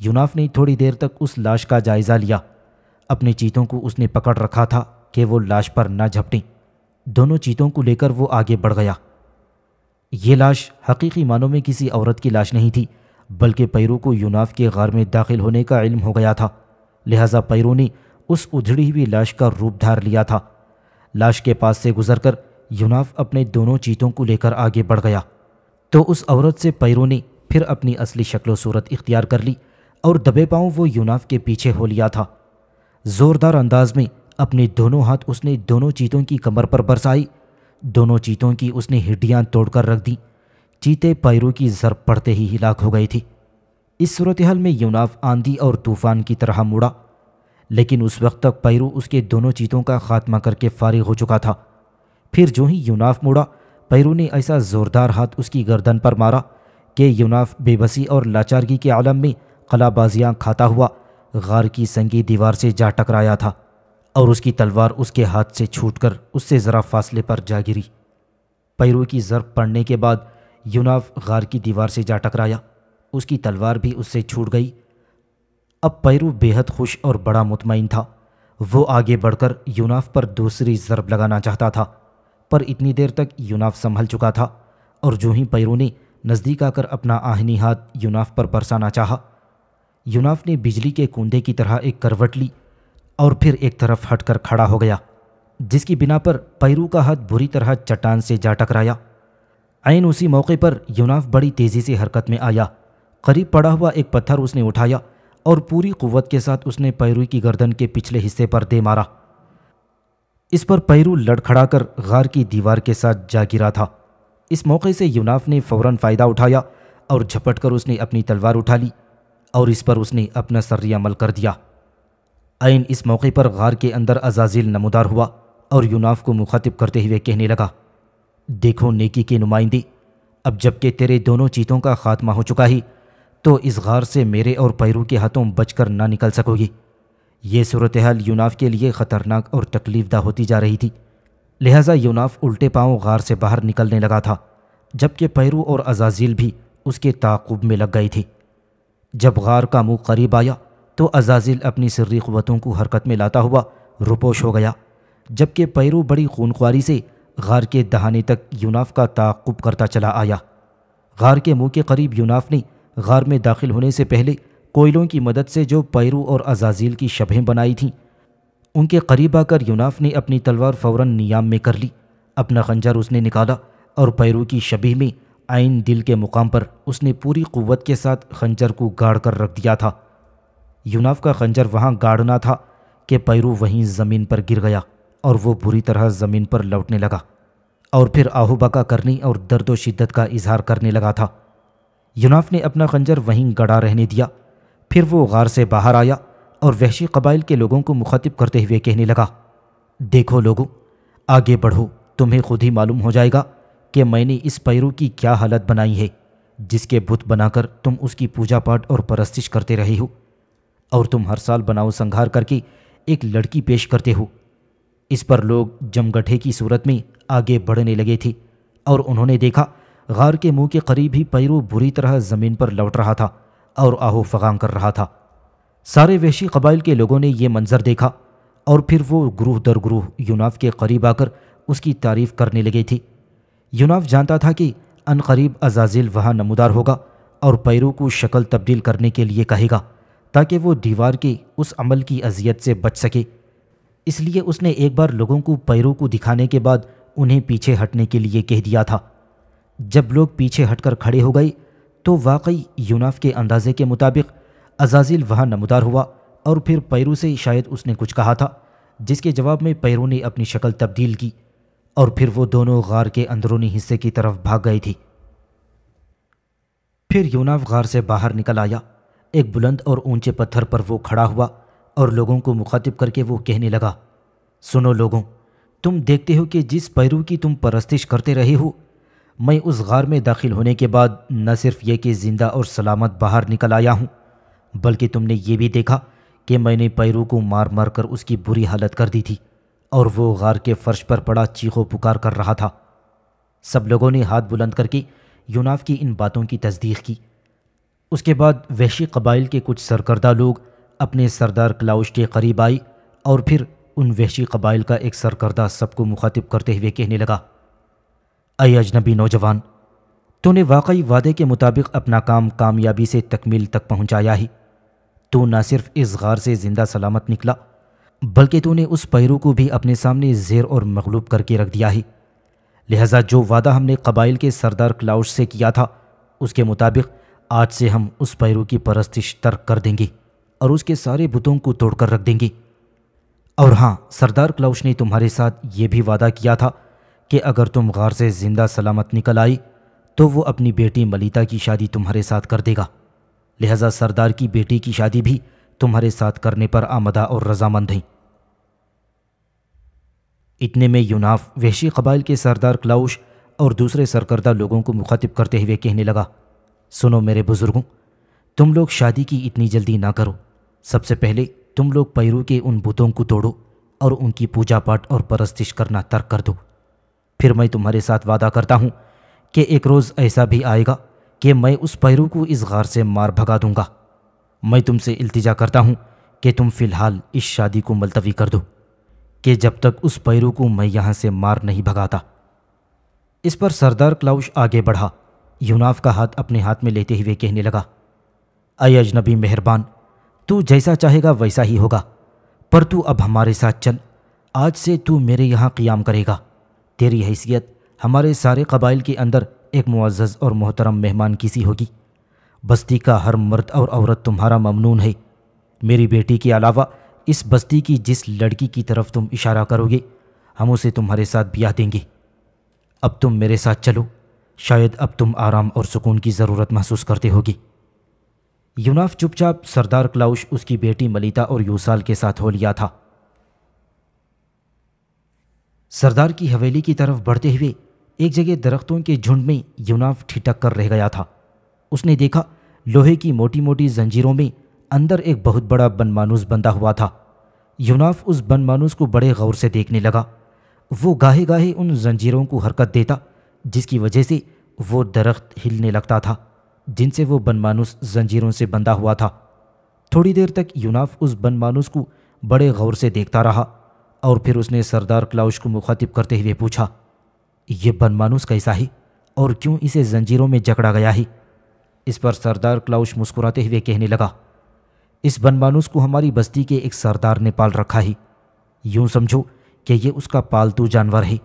یوناف نے تھوڑی دیر تک اس لاش کا جائزہ لیا۔ اپنے چیتوں کو اس نے پکڑ رکھا تھا کہ وہ لاش پر نہ جھپٹیں۔ دونوں چیتوں کو لے کر وہ آگے بڑھ گیا۔ یہ لاش حقیقی معنوں میں کسی عورت کی لاش نہیں تھی، بلکہ پیرو کو یوناف کے غار میں داخل ہونے کا علم ہو گیا تھا، لہٰذا پیرو نے اس ادھڑی ہوئی لاش کا روپ دھار لیا تھا۔ لاش کے پاس سے گزر کر یوناف اپنے دونوں چیتوں کو لے کر آگے بڑھ گیا تو اس عورت سے پیرو نے پھر اپنی اصلی شکل و صورت اختیار کر لی اور دبے پاؤں وہ یوناف کے پیچھے ہو لیا تھا۔ زوردار انداز میں اپنے دونوں ہاتھ اس نے دونوں چیتوں کی کمر پر برسائی۔ دونوں چیتوں کی اس نے ہڈیاں توڑ کر رکھ دیں۔ چیتے پیرو کی ضرب پڑتے ہی ہلاک ہو گئی تھی۔ اس صورتحال میں یوناف آندھی اور طوفان کی طرح مڑا، لیکن اس وقت تک پیرو اس کے دونوں چیتوں کا خاتمہ کر کے فارغ ہو چکا تھا۔ پھر جو ہی یوناف مڑا، پیرو نے ایسا زوردار ہاتھ اس کی گردن پر مارا کہ یوناف بے بسی اور لاچارگی کے عالم میں قلع بازیاں کھاتا ہوا غار کی سنگی دیوار سے جا ٹکرایا تھا اور اس کی تلوار اس کے ہاتھ سے چھوٹ کر اس سے ذرا فاصلے پر جا گری۔ پیرو کی ضرب پڑنے کے بعد یوناف غار کی دیوار سے جا ٹکرایا، اس کی تلوار بھی اس سے چھوٹ گئی۔ اب پیرو بے حد خوش اور بڑا مطمئن تھا۔ وہ آگے بڑھ کر یوناف پر دوسری ضرب لگانا چاہتا تھا، پر اتنی دیر تک یوناف سنبھل چکا تھا، اور جو ہی پیرو نے نزدیک آ کر اپنا آہنی ہاتھ یوناف پر برسانا چاہا، یوناف نے بجلی کے کوندے کی طرح ایک کروٹ لی اور پھر ایک طرف ہٹ کر کھڑا ہو گیا، جس کی بنا پر پیرو کا ہاتھ بری طرح چٹان سے جا ٹکرایا۔ عین اسی موقع پر یوناف بڑی تیزی سے حرکت میں آیا۔ قریب پڑا ہوا ایک پتھر اس نے اٹھایا اور پوری قوت کے ساتھ اس نے پیرو کی گردن کے پچھلے حصے پر دے مارا۔ اس پر پیرو لڑکھڑا کر غار کی دیوار کے ساتھ جا گرا تھا۔ اس موقع سے یوناف نے فوراً فائدہ اٹھایا اور جھپٹ کر اس نے اپنی تلوار اٹھا لی اور اس پر اس نے اپنا سری عمل کر دیا۔ عین اس موقع پر غار کے اندر عزازیل نمودار ہوا اور یوناف کو مخاطب کرتے ہوئے کہنے لگا، دیکھو نیکی کے نمائندے، اب جب کہ تیرے دونوں چیتوں کا خاتمہ ہو چکا ہی تو اس غار سے میرے اور پیرو کے ہاتھوں بچ کر نہ نکل سکو گی۔ یہ صورتحال یوناف کے لیے خطرناک اور تکلیف دہ ہوتی جا رہی تھی، لہٰذا یوناف الٹے پاؤں غار سے باہر نکلنے لگا تھا، جبکہ پیرو اور عزازیل بھی اس کے تعاقب میں لگ گئی تھی۔ جب غار کا منہ قریب آیا تو عزازیل اپنی سری قوتوں کو حرکت میں لاتا ہوا روپوش ہو گیا، جبکہ پیرو بڑی خونخواری سے غار کے دہانے تک یوناف کا تعاقب کرتا چلا آیا۔ غار کے منہ کے قریب یوناف نے غار میں داخل ہونے سے پہلے کوئلوں کی مدد سے جو پیرو اور عزازیل کی شبہیں بنائی تھیں، ان کے قریب آ کر یوناف نے اپنی تلوار فوراً نیام میں کر لی۔ اپنا خنجر اس نے نکالا اور پیرو کی شبیہ میں عین دل کے مقام پر اس نے پوری قوت کے ساتھ خنجر کو گاڑ کر رکھ دیا تھا۔ یوناف کا خنجر وہاں گاڑنا تھا کہ پیرو وہیں زمین پر گر گیا اور وہ بری طرح زمین پر لوٹنے لگا اور پھر آہو بکا کرنے اور درد و شدت کا اظہار کرنے لگا تھا۔ یوناف نے اپنا خنجر وہیں گڑا رہنے دیا۔ پھر وہ غار سے باہر آیا اور وحشی قبائل کے لوگوں کو مخاطب کرتے ہوئے کہنے لگا، دیکھو لوگوں، آگے بڑھو، تمہیں خود ہی معلوم ہو جائے گا کہ میں نے اس پیرو کی کیا حالت بنائی ہے جس کے بت بنا کر تم اس کی پوجا پاٹ اور پرستش کرتے رہے ہو، اور تم ہر سال بناؤ سنگھار کر کے ایک لڑکی پیش کرتے ہو۔ اس پر لوگ جمگٹھے کی صورت میں آگے بڑھنے لگے تھے اور انہوں نے دیکھا غار کے منہ کے قریب ہی پیرو بری طرح زمین پر لوٹ رہا تھا اور آہو فغان کر رہا تھا۔ سارے وحشی قبائل کے لوگوں نے یہ منظر دیکھا اور پھر وہ گروہ در گروہ یوناف کے قریب آ کر اس کی تعریف کرنے لگے تھے۔ یوناف جانتا تھا کہ ان قریب عزازیل وہاں نمودار ہوگا اور پیرو کو شکل تبدیل کرنے کے لیے کہے گا تاکہ وہ دیوار کے اس عمل کی اذیت سے بچ سکے۔ اس لیے اس نے ایک بار لوگوں کو پیرو کو دکھانے کے بعد انہیں پیچھے ہٹنے کے لیے کہہ دیا تھا۔ جب لوگ پیچھے ہٹ کر کھڑے ہو گئے تو واقعی یوناف کے اندازے کے مطابق عزازیل وہاں نمودار ہوا، اور پھر پیرو سے شاید اس نے کچھ کہا تھا جس کے جواب میں پیرو نے اپنی شکل تبدیل کی، اور پھر وہ دونوں غار کے اندرونی حصے کی طرف بھاگ گئے تھے۔ پھر یوناف غار سے باہر نکل آیا۔ ایک بلند اور اونچے پتھر پر وہ کھڑا ہوا اور لوگوں کو مخاطب کر کے وہ کہنے لگا، سنو لوگوں، تم دیکھتے ہو کہ جس پیرو کی تم پرستش کرتے رہے ہو، میں اس غار میں داخل ہونے کے بعد نہ صرف یہ کہ زندہ اور سلامت باہر نکل آیا ہوں، بلکہ تم نے یہ بھی دیکھا کہ میں نے پیرو کو مار مار کر اس کی بری حالت کر دی تھی اور وہ غار کے فرش پر پڑا چیخو پکار کر رہا تھا۔ سب لوگوں نے ہاتھ بلند کر کے یوناف کی ان باتوں کی تصدیق کی۔ اس کے بعد وحشی قبائل کے کچھ سرکردہ لوگ اپنے سردار کلاؤش کے قریب آئے اور پھر ان وحشی قبائل کا ایک سرکردہ سب کو مخاطب کرتے ہوئے کہنے لگا، اے اجنبی نوجوان، تو نے واقعی وعدے کے مطابق اپنا کام کامیابی سے تکمیل تک پہنچایا ہی۔ تو نہ صرف اس غار سے زندہ سلامت نکلا بلکہ تو نے اس پیرو کو بھی اپنے سامنے زیر اور مغلوب کر کے رکھ دیا ہے۔ لہٰذا جو وعدہ ہم نے قبائل کے سردار کلاؤش سے کیا تھا اس کے مطابق آج سے ہم اس پیرو کی پرستش ترک کر دیں گے اور اس کے سارے بتوں کو توڑ کر رکھ دیں گے۔ اور ہاں، سردار کلاؤش نے تمہارے ساتھ یہ بھی وعدہ کیا تھا کہ اگر تم غار سے زندہ سلامت نکل آئی تو وہ اپنی بیٹی ملیتا کی شادی تمہارے ساتھ کر دے گا، لہٰذا سردار کی بیٹی کی شادی بھی تمہارے ساتھ کرنے پر آمدہ اور رضامند ہیں۔ اتنے میں یوناف وحشی قبائل کے سردار کلاؤش اور دوسرے سرکردہ لوگوں کو مخاطب کرتے ہوئے کہنے لگا، سنو میرے بزرگوں، تم لوگ شادی کی اتنی جلدی نہ کرو۔ سب سے پہلے تم لوگ پیرو کے ان بتوں کو توڑو اور ان کی پوجا پاٹ اور پرستش کرنا ترک کر دو۔ پھر میں تمہارے ساتھ وعدہ کرتا ہوں کہ ایک روز ایسا بھی آئے گا کہ میں اس پیرو کو اس غار سے مار بھگا دوں گا۔ میں تم سے التجا کرتا ہوں کہ تم فی الحال اس شادی کو ملتوی کر دو کہ جب تک اس پیرو کو میں یہاں سے مار نہیں بھگاتا۔ اس پر سردار کلاؤش آگے بڑھا، یوناف کا ہاتھ اپنے ہاتھ میں لیتے ہوئے کہنے لگا، اے اجنبی مہربان، تو جیسا چاہے گا ویسا ہی ہوگا، پر تو اب ہمارے ساتھ چل۔ آج سے تو میرے یہاں قیام کرے گا۔ تیری حیثیت ہمارے سارے قبائل کے اندر ایک معزز اور محترم مہمان کسی ہوگی۔ بستی کا ہر مرد اور عورت تمہارا ممنون ہے۔ میری بیٹی کے علاوہ اس بستی کی جس لڑکی کی طرف تم اشارہ کرو گے ہم اسے تمہارے ساتھ بیاہ دیں گے۔ اب تم میرے ساتھ چلو، شاید اب تم آرام اور سکون کی ضرورت محسوس کرتے ہوگی۔ یوناف چپ چاپ سردار کلاؤش، اس کی بیٹی ملیتا اور یوسال کے ساتھ ہو لیا تھا۔ سردار کی حویلی کی طرف بڑھتے ہوئے ایک جگہ درختوں کے جھنڈ میں یوناف ٹھٹک کر رہ گیا تھا۔ اس نے دیکھا لوہے کی موٹی موٹی زنجیروں میں اندر ایک بہت بڑا بن مانوس بندھا ہوا تھا۔ یوناف اس بن مانوس کو بڑے غور سے دیکھنے لگا۔ وہ گاہے گاہے ان زنجیروں کو حرکت دیتا جس کی وجہ سے وہ درخت ہلنے لگتا تھا جن سے وہ بن مانوس زنجیروں سے بندھا ہوا تھا۔ تھوڑی دیر تک یوناف اس بن مانوس کو بڑے غور سے دیکھتا رہا اور پھر اس نے سردار کلاؤش کو مخاطب کرتے ہوئے پوچھا، یہ بن مانوس کیسا ہے اور کیوں اسے زنجیروں میں جکڑا گیا ہے؟ اس پر سردار کلاؤش مسکراتے ہوئے کہنے لگا، اس بن مانوس کو ہماری بستی کے ایک سردار نے پال رکھا ہے۔ یوں سمجھو کہ یہ اس کا پالتو جانور ہے۔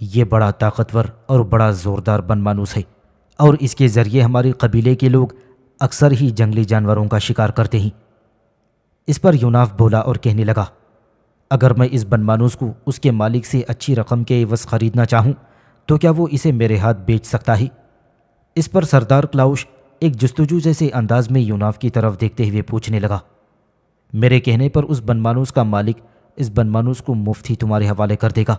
یہ بڑا طاقتور اور بڑا زوردار بن مانوس ہے اور اس کے ذریعے ہمارے قبیلے کے لوگ اکثر ہی جنگلی جانوروں کا شکار کرتے ہیں۔ اس پر یوناف بولا اور کہنے لگا، اگر میں اس بن مانوس کو اس کے مالک سے اچھی رقم کے عوض خریدنا چاہوں تو کیا وہ اسے میرے ہاتھ بیچ سکتا ہے؟ اس پر سردار کلاؤش ایک جستجو جیسے انداز میں یوناف کی طرف دیکھتے ہوئے پوچھنے لگا، میرے کہنے پر اس بنمانوس کا مالک اس بنمانوس کو مفت ہی تمہارے حوالے کر دے گا۔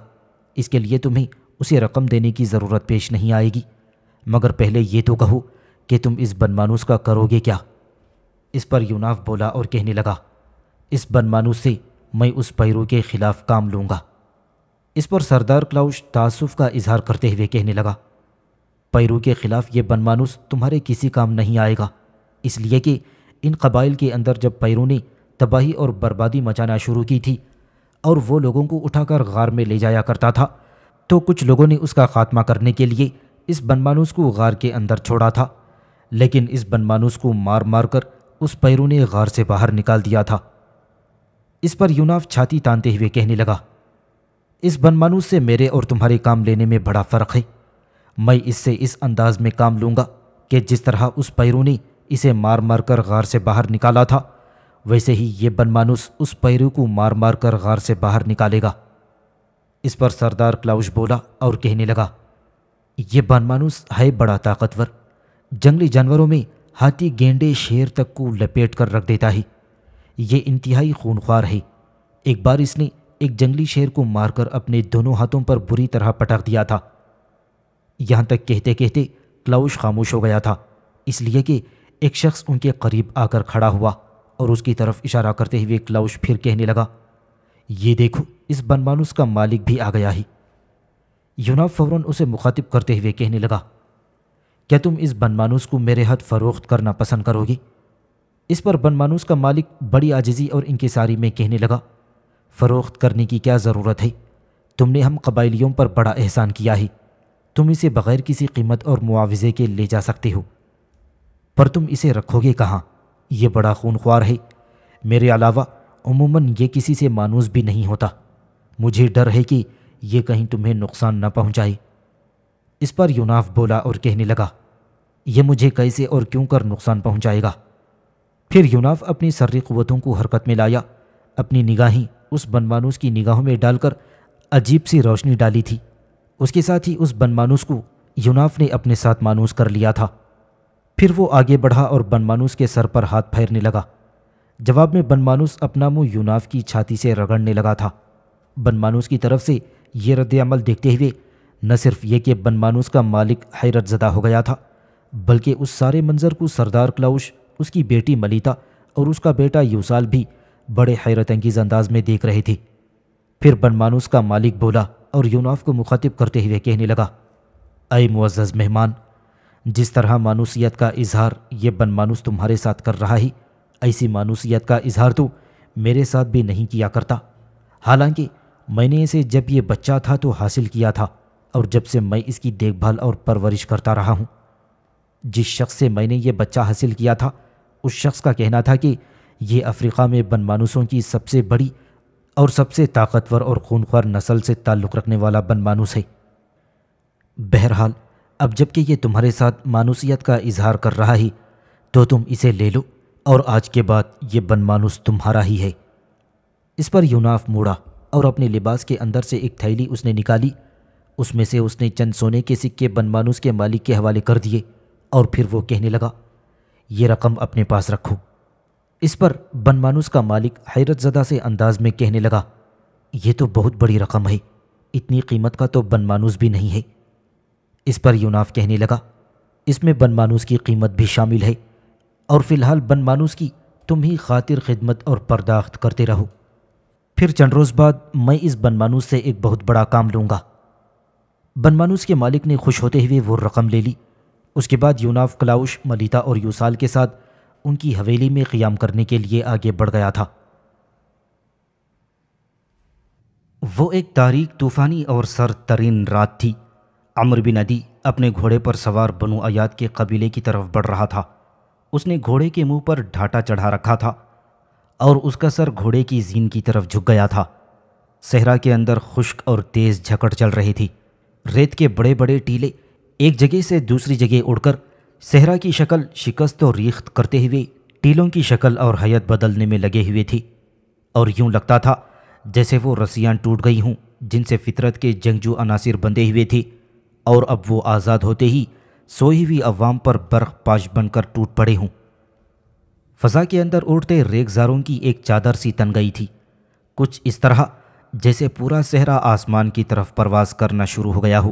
اس کے لیے تمہیں اسے رقم دینے کی ضرورت پیش نہیں آئے گی، مگر پہلے یہ تو کہو کہ تم اس بنمانوس کا کرو گے کیا؟ اس پر یوناف بولا اور کہنے لگا، اس بنمانوس سے میں اس پیرو کے خلاف کام لوں گا۔ اس پر سردار کلاؤش تعصب کا اظہار کرتے ہوئے کہنے لگا، پیرو کے خلاف یہ بنمانوس تمہارے کسی کام نہیں آئے گا، اس لیے کہ ان قبائل کے اندر جب پیرو نے تباہی اور بربادی مچانا شروع کی تھی اور وہ لوگوں کو اٹھا کر غار میں لے جایا کرتا تھا، تو کچھ لوگوں نے اس کا خاتمہ کرنے کے لیے اس بنمانوس کو غار کے اندر چھوڑا تھا، لیکن اس بنمانوس کو مار مار کر اس پیرو نے غار سے باہر نکال دیا تھا۔ اس پر یوناف چھاتی تانتے ہوئے کہنے لگا، اس بنمانوس سے میرے اور تمہارے کام لینے میں بڑا فرق ہے۔ میں اس سے اس انداز میں کام لوں گا کہ جس طرح اس پیرو نے اسے مار مار کر غار سے باہر نکالا تھا، ویسے ہی یہ بنمانوس اس پیرو کو مار مار کر غار سے باہر نکالے گا۔ اس پر سردار کلاؤش بولا اور کہنے لگا، یہ بنمانوس ہے بڑا طاقتور، جنگلی جانوروں میں ہاتھی، گینڈے، شیر تک کو لپیٹ کر رکھ دیتا ہے۔ یہ انتہائی خونخوار ہے۔ ایک بار اس نے ایک جنگلی شیر کو مار کر اپنے دونوں ہاتھوں پر بری طرح پٹک دیا تھا۔ یہاں تک کہتے کہتے کلاؤش خاموش ہو گیا تھا، اس لیے کہ ایک شخص ان کے قریب آ کر کھڑا ہوا اور اس کی طرف اشارہ کرتے ہوئے کلاؤش پھر کہنے لگا، یہ دیکھو، اس بنمانوس کا مالک بھی آ گیا ہے۔ یوناف فوراً اسے مخاطب کرتے ہوئے کہنے لگا، کیا تم اس بنمانوس کو میرے ہاتھ فروخت کرنا پسند کرو گے؟ اس پر بنمانوس کا مالک بڑی عاجزی اور انکساری میں کہنے لگا، فروخت کرنے کی کیا ضرورت ہے؟ تم نے ہم قبائلیوں پر بڑا احسان کیا ہے، تم اسے بغیر کسی قیمت اور معاوضے کے لے جا سکتے ہو، پر تم اسے رکھو گے کہاں؟ یہ بڑا خونخوار ہے۔ میرے علاوہ عموماً یہ کسی سے مانوس بھی نہیں ہوتا، مجھے ڈر ہے کہ یہ کہیں تمہیں نقصان نہ پہنچائے۔ اس پر یوناف بولا اور کہنے لگا، یہ مجھے کیسے اور کیوں کر نقصان پہنچائے گا؟ پھر یوناف اپنی سری قوتوں کو حرکت میں لایا، اپنی نگاہیں اس بنمانوس کی نگاہوں میں ڈال کر عجیب سی روشنی ڈالی تھی۔ اس کے ساتھ ہی اس بنمانوس کو یوناف نے اپنے ساتھ مانوس کر لیا تھا۔ پھر وہ آگے بڑھا اور بنمانوس کے سر پر ہاتھ پھیرنے لگا۔ جواب میں بنمانوس اپنا منہ یوناف کی چھاتی سے رگڑنے لگا تھا۔ بنمانوس کی طرف سے یہ رد عمل دیکھتے ہوئے نہ صرف یہ کہ بنمانوس کا مالک حیرت زدہ ہو گیا تھا، بلکہ اس سارے منظر کو سردار کلاؤش، اس کی بیٹی ملیتا اور اس کا بیٹا یوسال بھی بڑے حیرت انگیز انداز میں دیکھ رہے تھے۔ پھر بنمانوس کا مالک بولا اور یوناف کو مخاطب کرتے ہوئے کہنے لگا، اے معزز مہمان، جس طرح مانوسیت کا اظہار یہ بنمانوس تمہارے ساتھ کر رہا ہے، ایسی مانوسیت کا اظہار تو میرے ساتھ بھی نہیں کیا کرتا۔ حالانکہ میں نے اسے جب یہ بچہ تھا تو حاصل کیا تھا، اور جب سے میں اس کی دیکھ بھال اور پرورش کرتا رہا ہوں۔ جس شخص سے میں نے یہ بچہ حاصل کیا تھا، اس شخص کا کہنا تھا کہ یہ افریقہ میں بنمانوسوں کی سب سے بڑی اور سب سے طاقتور اور خونخوار نسل سے تعلق رکھنے والا بنمانوس ہے۔ بہرحال اب جب کہ یہ تمہارے ساتھ مانوسیت کا اظہار کر رہا ہے تو تم اسے لے لو، اور آج کے بعد یہ بنمانوس تمہارا ہی ہے۔ اس پر یوناف موڑا اور اپنے لباس کے اندر سے ایک تھیلی اس نے نکالی، اس میں سے اس نے چند سونے کے سکے بنمانوس کے مالک کے حوالے کر دیے، اور پھر وہ کہنے لگا، یہ رقم اپنے پاس رکھو۔ اس پر بنمانوس کا مالک حیرت زدہ سے انداز میں کہنے لگا، یہ تو بہت بڑی رقم ہے، اتنی قیمت کا تو بنمانوس بھی نہیں ہے۔ اس پر یوناف کہنے لگا، اس میں بنمانوس کی قیمت بھی شامل ہے، اور فی الحال بنمانوس کی تم ہی خاطر خدمت اور پرداخت کرتے رہو، پھر چند روز بعد میں اس بنمانوس سے ایک بہت بڑا کام لوں گا۔ بنمانوس کے مالک نے خوش ہوتے ہوئے وہ رقم لے لی۔ اس کے بعد یوناف کلاؤش، ملیتا اور یوسال کے ساتھ ان کی حویلی میں قیام کرنے کے لیے آگے بڑھ گیا تھا۔ وہ ایک تاریک، طوفانی اور سرد ترین رات تھی۔ عمرو بن عدی اپنے گھوڑے پر سوار بنو ایاد کے قبیلے کی طرف بڑھ رہا تھا۔ اس نے گھوڑے کے منہ پر ڈھاٹا چڑھا رکھا تھا اور اس کا سر گھوڑے کی زین کی طرف جھک گیا تھا۔ صحرا کے اندر خشک اور تیز جھکڑ چل رہی تھی۔ ریت کے بڑے بڑے ٹیلے ایک جگہ سے دوسری جگہ اڑ کر صحرا کی شکل شکست و ریخت کرتے ہوئے ٹیلوں کی شکل اور حیت بدلنے میں لگے ہوئے تھی، اور یوں لگتا تھا جیسے وہ رسیاں ٹوٹ گئی ہوں جن سے فطرت کے جنگجو عناصر بندھے ہوئے تھے، اور اب وہ آزاد ہوتے ہی سوئی ہوئی عوام پر برق پاش بن کر ٹوٹ پڑے ہوں۔ فضا کے اندر اڑتے ریگزاروں کی ایک چادر سی تن گئی تھی، کچھ اس طرح جیسے پورا صحرا آسمان کی طرف پرواز کرنا شروع ہو گیا ہو۔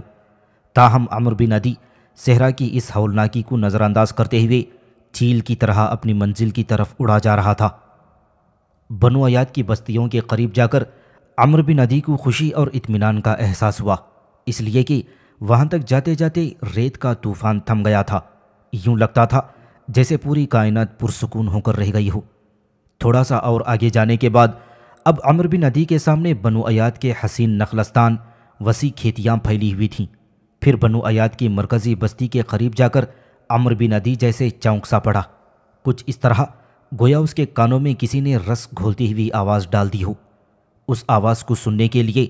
تاہم عمرو بن عدی صحرا کی اس ہولناکی کو نظر انداز کرتے ہوئے چیل کی طرح اپنی منزل کی طرف اڑا جا رہا تھا۔ بنو عیاد کی بستیوں کے قریب جا کر عمرو بن عدی کو خوشی اور اطمینان کا احساس ہوا، اس لیے کہ وہاں تک جاتے جاتے ریت کا طوفان تھم گیا تھا۔ یوں لگتا تھا جیسے پوری کائنات پرسکون ہو کر رہ گئی ہو۔ تھوڑا سا اور آگے جانے کے بعد اب عمرو بن عدی کے سامنے بنو عیاد کے حسین نخلستان، وسیع کھیتیاں پھیلی ہوئی تھیں۔ پھر بنو عیاد کی مرکزی بستی کے قریب جا کر عمرو بن عدی جیسے چونک سا پڑا، کچھ اس طرح گویا اس کے کانوں میں کسی نے رس گھولتی ہوئی آواز ڈال دی ہو۔ اس آواز کو سننے کے لیے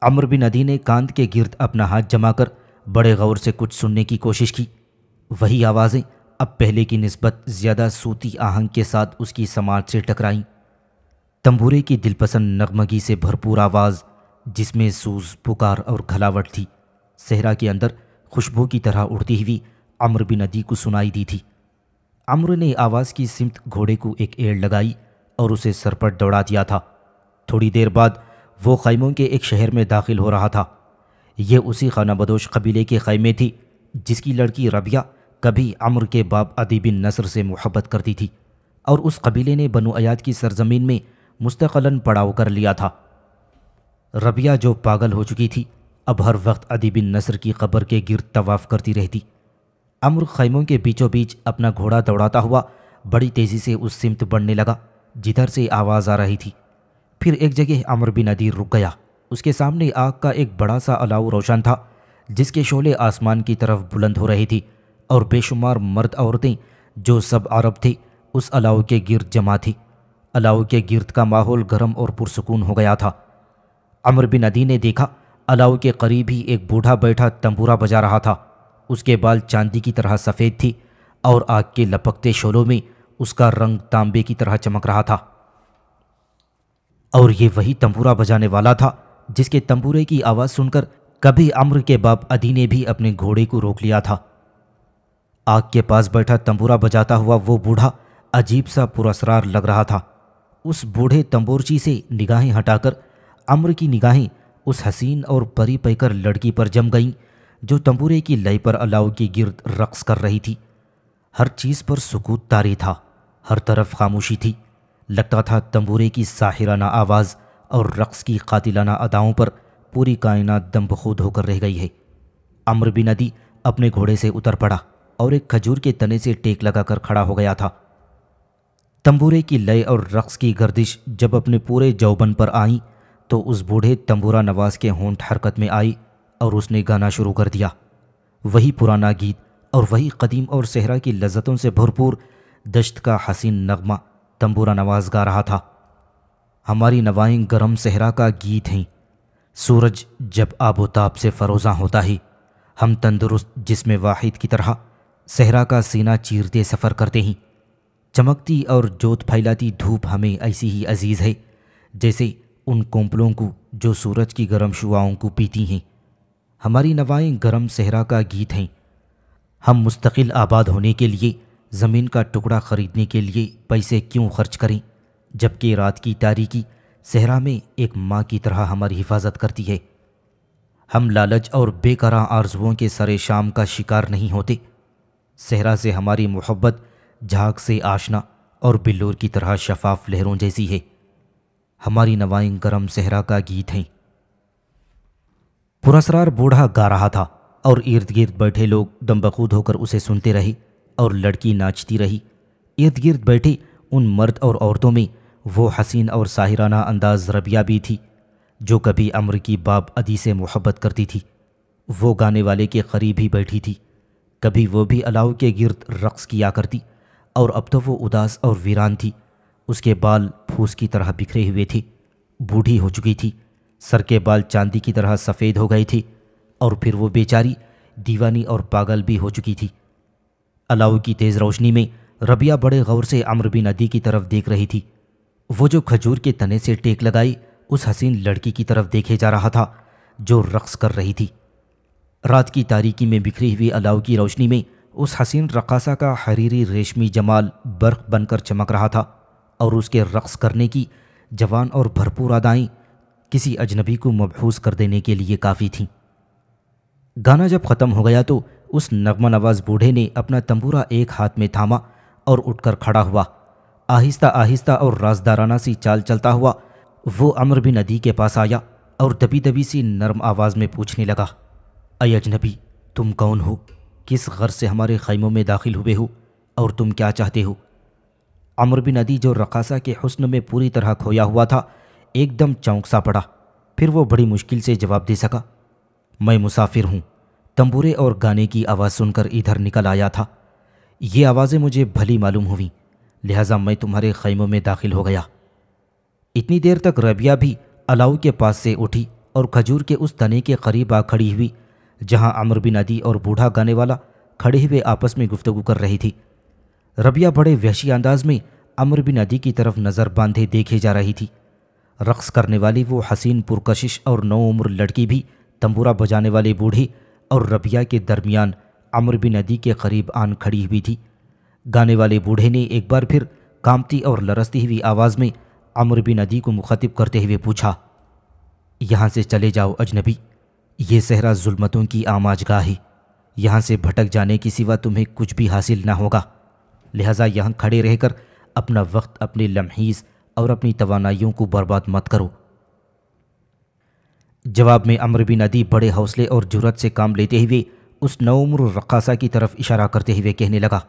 عمرو بن عدی نے کاند کے گرد اپنا ہاتھ جما کر بڑے غور سے کچھ سننے کی کوشش کی۔ وہی آوازیں اب پہلے کی نسبت زیادہ صوتی آہنگ کے ساتھ اس کی سماعت سے ٹکرائیں۔ تنبورے کی دلپسند نغمگی سے بھرپور آواز جس میں سوز، پکار اور گھلاوٹ تھی، صحرا کے اندر خوشبو کی طرح اڑتی ہوئی عمرو بن عدی کو سنائی دی تھی۔ عمرو نے آواز کی سمت گھوڑے کو ایک ایڑ لگائی اور اسے سر پر دوڑا دیا تھا۔ تھوڑی دیر بعد وہ خیموں کے ایک شہر میں داخل ہو رہا تھا۔ یہ اسی خانہ بدوش قبیلے کے خیمے تھی جس کی لڑکی ربیہ کبھی عمرو کے باپ عدی بن نصر سے محبت کرتی تھی، اور اس قبیلے نے بنو عیاد کی سرزمین میں مستقلاً پڑاؤ کر لیا تھا۔ ربیہ جو پاگل ہو چکی تھی اب ہر وقت عدی بن نصر کی قبر کے گرد طواف کرتی رہتی۔ عمرو خیموں کے بیچوں بیچ اپنا گھوڑا دوڑاتا ہوا بڑی تیزی سے اس سمت بڑھنے لگا جدھر سے آواز آ رہی تھی۔ پھر ایک جگہ عمرو بن عدی رک گیا۔ اس کے سامنے آگ کا ایک بڑا سا الاؤ روشن تھا جس کے شعلے آسمان کی طرف بلند ہو رہی تھی، اور بے شمار مرد عورتیں جو سب عرب تھے اس الاؤ کے گرد جمع تھی۔ الاؤ کے گرد کا ماحول گرم اور پرسکون ہو گیا تھا۔ عمرو بن عدی نے دیکھا الاؤ کے قریب ہی ایک بوڑھا بیٹھا تنبورا بجا رہا تھا۔ اس کے بال چاندی کی طرح سفید تھی اور آگ کے لپکتے شعلوں میں اس کا رنگ تانبے کی طرح چمک رہا تھا۔ اور یہ وہی تنبورا بجانے والا تھا جس کے تنبورے کی آواز سن کر کبھی عمرو کے باپ عدی نے بھی اپنے گھوڑے کو روک لیا تھا۔ آگ کے پاس بیٹھا تنبورا بجاتا ہوا وہ بوڑھا عجیب سا پراسرار لگ رہا تھا۔ اس بوڑھے تنبورچی سے نگاہیں ہٹا کر عمرو کی نگاہیں اس حسین اور پری پیکر لڑکی پر جم گئیں جو تنبورے کی لے پر الاؤ کی گرد رقص کر رہی تھی۔ ہر چیز پر سکوت طاری تھا، ہر طرف خاموشی تھی۔ لگتا تھا تنبورے کی ساحرانہ آواز اور رقص کی قاتلانہ اداؤں پر پوری کائنات دم بخود ہو کر رہ گئی ہے۔ عمرو بن عدی اپنے گھوڑے سے اتر پڑا اور ایک کھجور کے تنے سے ٹیک لگا کر کھڑا ہو گیا تھا۔ تنبورے کی لے اور رقص کی گردش جب اپنے پورے جوبن پر آئیں تو اس بوڑھے تنبورا نواز کے ہونٹ حرکت میں آئی اور اس نے گانا شروع کر دیا۔ وہی پرانا گیت اور وہی قدیم اور صحرا کی لذتوں سے بھرپور دشت کا حسین نغمہ تنبورا نواز گا رہا تھا۔ ہماری نوائیں گرم صحرا کا گیت ہیں، سورج جب آب و تاب سے فروزاں ہوتا ہے، ہم تندرست جسم واحد کی طرح صحرا کا سینہ چیرتے سفر کرتے ہیں۔ چمکتی اور جوت پھیلاتی دھوپ ہمیں ایسی ہی عزیز ہے جیسے ان کونپلوں کو جو سورج کی گرم شعاؤں کو پیتی ہیں۔ ہماری نوائیں گرم صحرا کا گیت ہیں۔ ہم مستقل آباد ہونے کے لیے زمین کا ٹکڑا خریدنے کے لیے پیسے کیوں خرچ کریں جبکہ رات کی تاریکی صحرا میں ایک ماں کی طرح ہماری حفاظت کرتی ہے۔ ہم لالچ اور بے قرار آرزوؤں کے سرے شام کا شکار نہیں ہوتے۔ صحرا سے ہماری محبت جھاگ سے آشنا اور بلور کی طرح شفاف لہروں جیسی ہے۔ ہماری نوائیں گرم صحرا کا گیت ہیں۔ پراسرار بوڑھا گا رہا تھا اور ارد گرد بیٹھے لوگ دم بخود ہو کر اسے سنتے رہے اور لڑکی ناچتی رہی۔ ارد گرد بیٹھے ان مرد اور عورتوں میں وہ حسین اور ساحرانہ انداز ربیہ بھی تھی جو کبھی عمرو کی باپ عدی سے محبت کرتی تھی۔ وہ گانے والے کے قریب ہی بیٹھی تھی۔ کبھی وہ بھی الاؤ کے گرد رقص کیا کرتی اور اب تو وہ اداس اور ویران تھی۔ اس کے بال پھوس کی طرح بکھرے ہوئے تھے، بوڑھی ہو چکی تھی، سر کے بال چاندی کی طرح سفید ہو گئے تھے، اور پھر وہ بیچاری دیوانی اور پاگل بھی ہو چکی تھی۔ الاؤ کی تیز روشنی میں ربیہ بڑے غور سے عمرو بن عدی کی طرف دیکھ رہی تھی۔ وہ جو کھجور کے تنے سے ٹیک لگائی اس حسین لڑکی کی طرف دیکھے جا رہا تھا جو رقص کر رہی تھی۔ رات کی تاریکی میں بکھری ہوئی الاؤ کی روشنی میں اس حسین رقاصہ کا حریری ریشمی جمال برق بن کر چمک رہا تھا، اور اس کے رقص کرنے کی جوان اور بھرپور ادائیں کسی اجنبی کو مبہوس کر دینے کے لیے کافی تھیں۔ گانا جب ختم ہو گیا تو اس نغمہ نواز بوڑھے نے اپنا تنبورہ ایک ہاتھ میں تھاما اور اٹھ کر کھڑا ہوا۔ آہستہ آہستہ اور رازدارانہ سی چال چلتا ہوا وہ عمرو بن عدی کے پاس آیا اور دبی دبی سی نرم آواز میں پوچھنے لگا، اے اجنبی، تم کون ہو؟ کس غرض سے ہمارے خیموں میں داخل ہوئے ہو اور تم کیا چاہتے ہو؟ عمرو بن عدی جو رقاصہ کے حسن میں پوری طرح کھویا ہوا تھا ایک دم چونک سا پڑا، پھر وہ بڑی مشکل سے جواب دے سکا، میں مسافر ہوں، تنبورے اور گانے کی آواز سن کر ادھر نکل آیا تھا۔ یہ آوازیں مجھے بھلی معلوم ہوئیں، لہٰذا میں تمہارے خیموں میں داخل ہو گیا۔ اتنی دیر تک ربیہ بھی الاؤ کے پاس سے اٹھی اور کھجور کے اس تنے کے قریب آ کھڑی ہوئی جہاں عمرو بن عدی اور بوڑھا گانے والا کھڑے ہوئے آپس میں گفتگو کر رہی تھی۔ ربیہ بڑے وحشی انداز میں عمرو بن عدی کی طرف نظر باندھے دیکھے جا رہی تھی۔ رقص کرنے والی وہ حسین پرکشش اور نوعمر لڑکی بھی تنبورہ بجانے والے بوڑھے اور ربیہ کے درمیان عمرو بن عدی کے قریب آن کھڑی ہوئی تھی۔ گانے والے بوڑھے نے ایک بار پھر کانپتی اور لرزتی ہوئی آواز میں عمرو بن عدی کو مخاطب کرتے ہوئے پوچھا، یہاں سے چلے جاؤ اجنبی، یہ صحرا ظلمتوں کی آماج گاہ ہے، یہاں سے بھٹک جانے کی سوا تمہیں کچھ بھی حاصل نہ ہوگا، لہٰذا یہاں کھڑے رہ کر اپنا وقت، اپنے لمحیز اور اپنی توانائیوں کو برباد مت کرو۔ جواب میں عمرو بن عدی بڑے حوصلے اور جرأت سے کام لیتے ہوئے اس نوعمر رقاصہ کی طرف اشارہ کرتے ہوئے کہنے لگا،